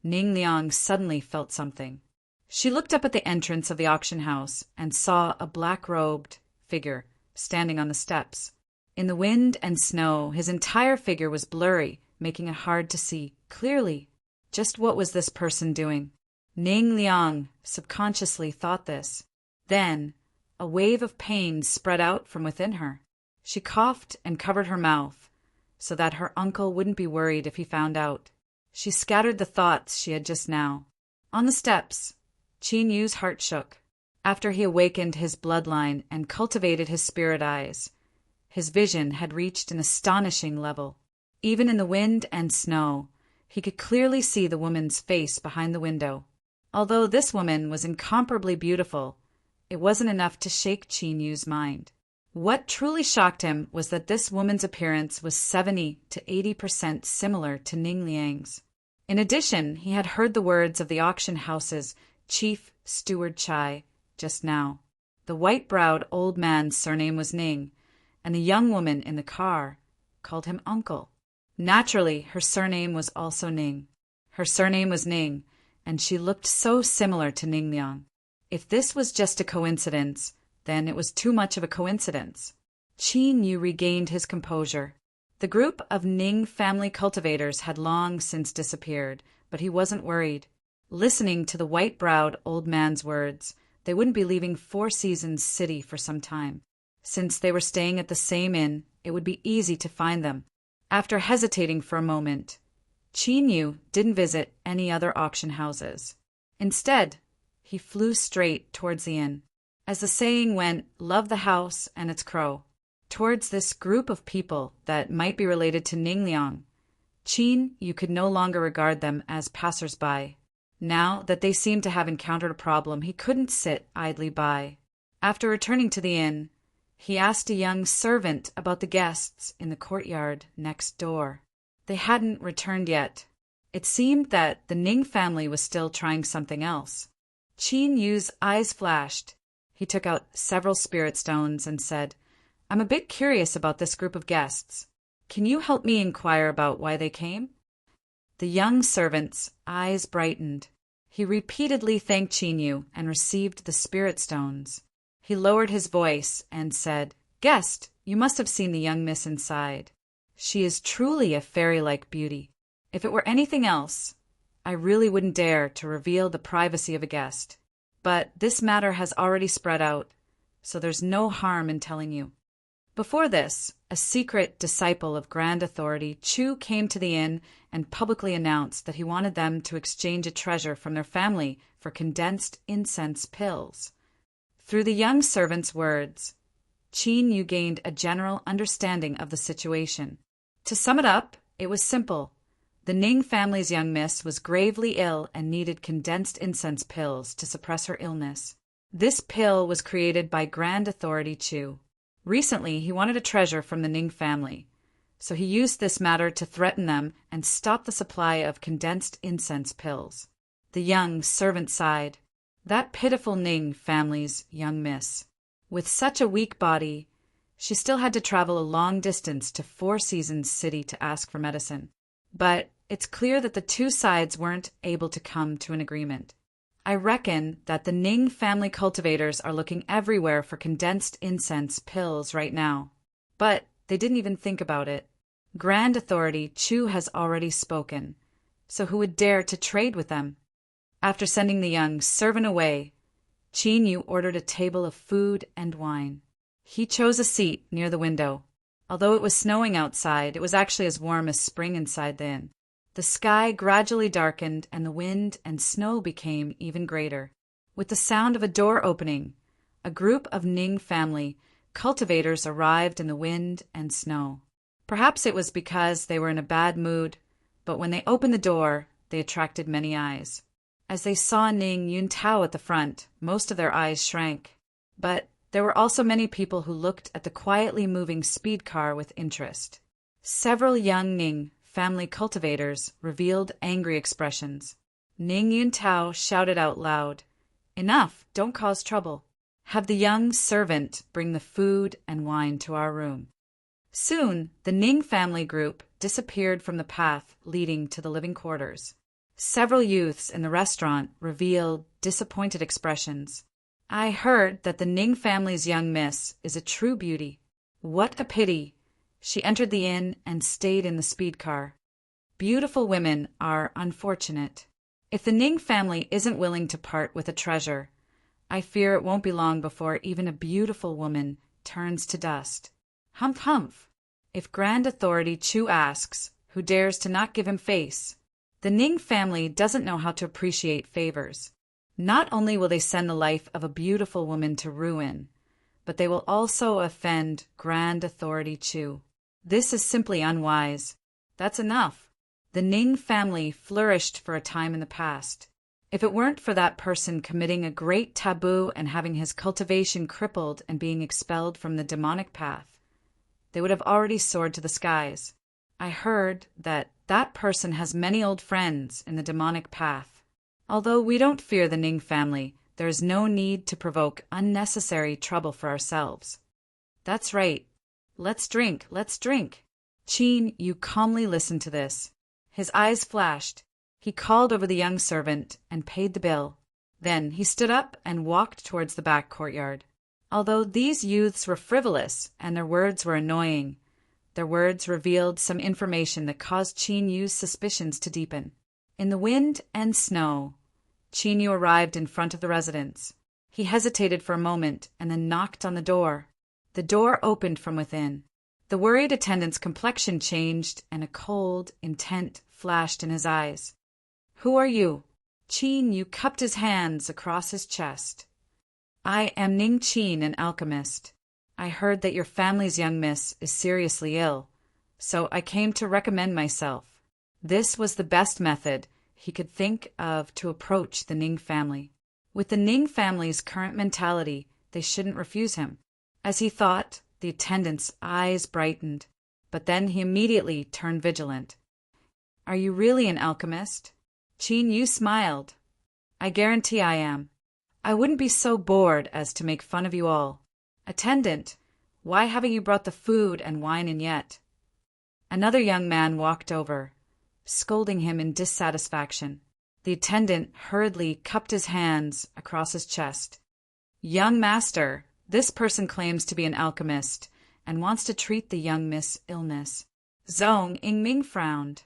Ning Liang suddenly felt something. She looked up at the entrance of the auction house and saw a black-robed figure standing on the steps. In the wind and snow, his entire figure was blurry, making it hard to see clearly. Just what was this person doing? Ning Liang subconsciously thought this. Then, a wave of pain spread out from within her. She coughed and covered her mouth, so that her uncle wouldn't be worried if he found out. She scattered the thoughts she had just now. On the steps, Qin Yu's heart shook. After he awakened his bloodline and cultivated his spirit eyes, his vision had reached an astonishing level. Even in the wind and snow, he could clearly see the woman's face behind the window. Although this woman was incomparably beautiful, it wasn't enough to shake Qin Yu's mind. What truly shocked him was that this woman's appearance was 70 to 80% similar to Ning Liang's. In addition, he had heard the words of the auction house's chief steward Chai just now. The white-browed old man's surname was Ning, and the young woman in the car called him uncle. Naturally, her surname was also Ning. Her surname was Ning, and she looked so similar to Ning Liang. If this was just a coincidence, then it was too much of a coincidence. Qin Yu regained his composure. The group of Ning family cultivators had long since disappeared, but he wasn't worried. Listening to the white-browed old man's words, they wouldn't be leaving Four Seasons City for some time. Since they were staying at the same inn, it would be easy to find them. After hesitating for a moment, Qin Yu didn't visit any other auction houses. Instead, he flew straight towards the inn. As the saying went, love the house and its crow. Towards this group of people that might be related to Ning Liang, Qin Yu could no longer regard them as passers-by. Now that they seemed to have encountered a problem, he couldn't sit idly by. After returning to the inn, he asked a young servant about the guests in the courtyard next door. They hadn't returned yet. It seemed that the Ning family was still trying something else. Qin Yu's eyes flashed. He took out several spirit stones and said, "I'm a bit curious about this group of guests. Can you help me inquire about why they came?" The young servant's eyes brightened. He repeatedly thanked Qin Yu and received the spirit stones. He lowered his voice and said, "Guest, you must have seen the young miss inside. She is truly a fairy-like beauty. If it were anything else, I really wouldn't dare to reveal the privacy of a guest. But this matter has already spread out, so there's no harm in telling you." Before this, a secret disciple of Grand Authority Chu came to the inn and publicly announced that he wanted them to exchange a treasure from their family for condensed incense pills. Through the young servant's words, Qin Yu gained a general understanding of the situation. To sum it up, it was simple. The Ning family's young miss was gravely ill and needed condensed incense pills to suppress her illness. This pill was created by Grand Authority Chu. Recently, he wanted a treasure from the Ning family, so he used this matter to threaten them and stop the supply of condensed incense pills. The young servant sighed. That pitiful Ning family's young miss. With such a weak body, she still had to travel a long distance to Four Seasons City to ask for medicine. But it's clear that the two sides weren't able to come to an agreement. I reckon that the Ning family cultivators are looking everywhere for condensed incense pills right now. But they didn't even think about it. Grand Authority Chu has already spoken, so who would dare to trade with them? After sending the young servant away, Qin Yu ordered a table of food and wine. He chose a seat near the window. Although it was snowing outside, it was actually as warm as spring inside the inn. The sky gradually darkened and the wind and snow became even greater. With the sound of a door opening, a group of Ning family cultivators arrived in the wind and snow. Perhaps it was because they were in a bad mood, but when they opened the door, they attracted many eyes. As they saw Ning Yuntao at the front, most of their eyes shrank. But there were also many people who looked at the quietly moving speed car with interest. Several young Ning family cultivators revealed angry expressions. Ning Yuntao shouted out loud, "Enough, don't cause trouble. Have the young servant bring the food and wine to our room." Soon, the Ning family group disappeared from the path leading to the living quarters. Several youths in the restaurant revealed disappointed expressions. I heard that the Ning family's young miss is a true beauty. What a pity. She entered the inn and stayed in the speed car. Beautiful women are unfortunate. If the Ning family isn't willing to part with a treasure, I fear it won't be long before even a beautiful woman turns to dust. Humph, humph. If Grand Authority Chu asks, who dares to not give him face? The Ning family doesn't know how to appreciate favors. Not only will they send the life of a beautiful woman to ruin, but they will also offend Grand Authority Chu. This is simply unwise. That's enough. The Ning family flourished for a time in the past. If it weren't for that person committing a great taboo and having his cultivation crippled and being expelled from the demonic path, they would have already soared to the skies. I heard that person has many old friends in the demonic path. Although we don't fear the Ning family, there is no need to provoke unnecessary trouble for ourselves. That's right. Let's drink, let's drink. Qin Yu calmly listened to this. His eyes flashed. He called over the young servant and paid the bill. Then he stood up and walked towards the back courtyard. Although these youths were frivolous and their words were annoying, their words revealed some information that caused Qin Yu's suspicions to deepen. In the wind and snow, Qin Yu arrived in front of the residence. He hesitated for a moment and then knocked on the door. The door opened from within. The worried attendant's complexion changed and a cold intent flashed in his eyes. "Who are you?" Qin Yu cupped his hands across his chest. "I am Ning Qin, an alchemist. I heard that your family's young miss is seriously ill, so I came to recommend myself." This was the best method he could think of to approach the Ning family. With the Ning family's current mentality, they shouldn't refuse him. As he thought, the attendant's eyes brightened, but then he immediately turned vigilant. "Are you really an alchemist?" Qin Yu smiled. "I guarantee I am. I wouldn't be so bored as to make fun of you all. Attendant, why haven't you brought the food and wine in yet?" Another young man walked over, scolding him in dissatisfaction. The attendant hurriedly cupped his hands across his chest. "Young master, this person claims to be an alchemist and wants to treat the young miss' illness." Zhong Yingming frowned.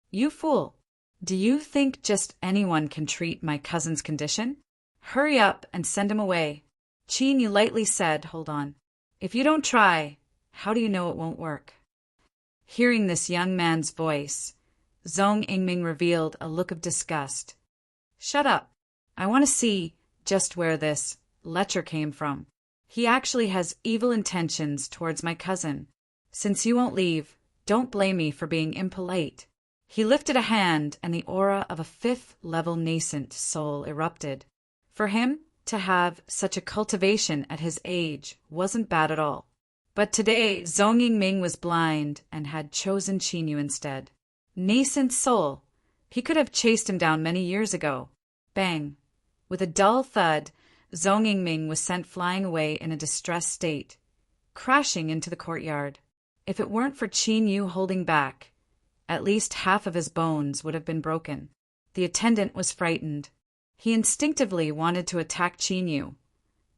"You fool! Do you think just anyone can treat my cousin's condition? Hurry up and send him away." Qin Yu lightly said, "Hold on. If you don't try, how do you know it won't work?" Hearing this young man's voice, Zhong Yingming revealed a look of disgust. "Shut up. I want to see just where this lecher came from." He actually has evil intentions towards my cousin. Since you won't leave, don't blame me for being impolite." He lifted a hand, and the aura of a fifth-level nascent soul erupted. For him to have such a cultivation at his age wasn't bad at all. But today, Zhong Yingming was blind and had chosen Qinyu instead. Nascent soul. He could have chased him down many years ago. Bang. With a dull thud, Zhong Yingming was sent flying away in a distressed state, crashing into the courtyard. If it weren't for Qinyu holding back, at least half of his bones would have been broken. The attendant was frightened. He instinctively wanted to attack Qinyu,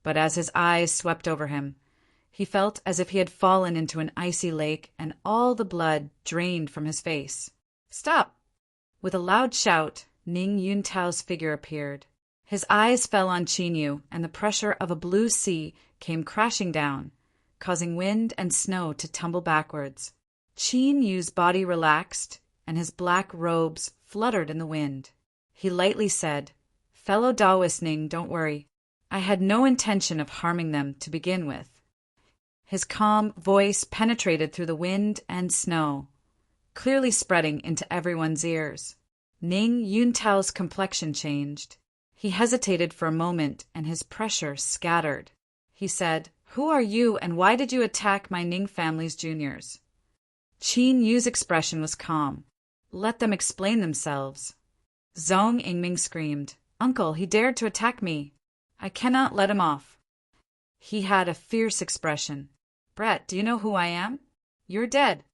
but as his eyes swept over him, he felt as if he had fallen into an icy lake and all the blood drained from his face. "Stop!" With a loud shout, Ning Yuntao's figure appeared. His eyes fell on Qinyu, and the pressure of a blue sea came crashing down, causing wind and snow to tumble backwards. Qinyu's body relaxed, and his black robes fluttered in the wind. He lightly said, "Fellow Taoist Ning, don't worry. I had no intention of harming them to begin with." His calm voice penetrated through the wind and snow, clearly spreading into everyone's ears. Ning Yuntao's complexion changed. He hesitated for a moment, and his pressure scattered. He said, "Who are you, and why did you attack my Ning family's juniors?" Qin Yu's expression was calm. "Let them explain themselves." Zhong Yingming screamed, "Uncle, he dared to attack me. I cannot let him off." He had a fierce expression. "Brett, do you know who I am? You're dead."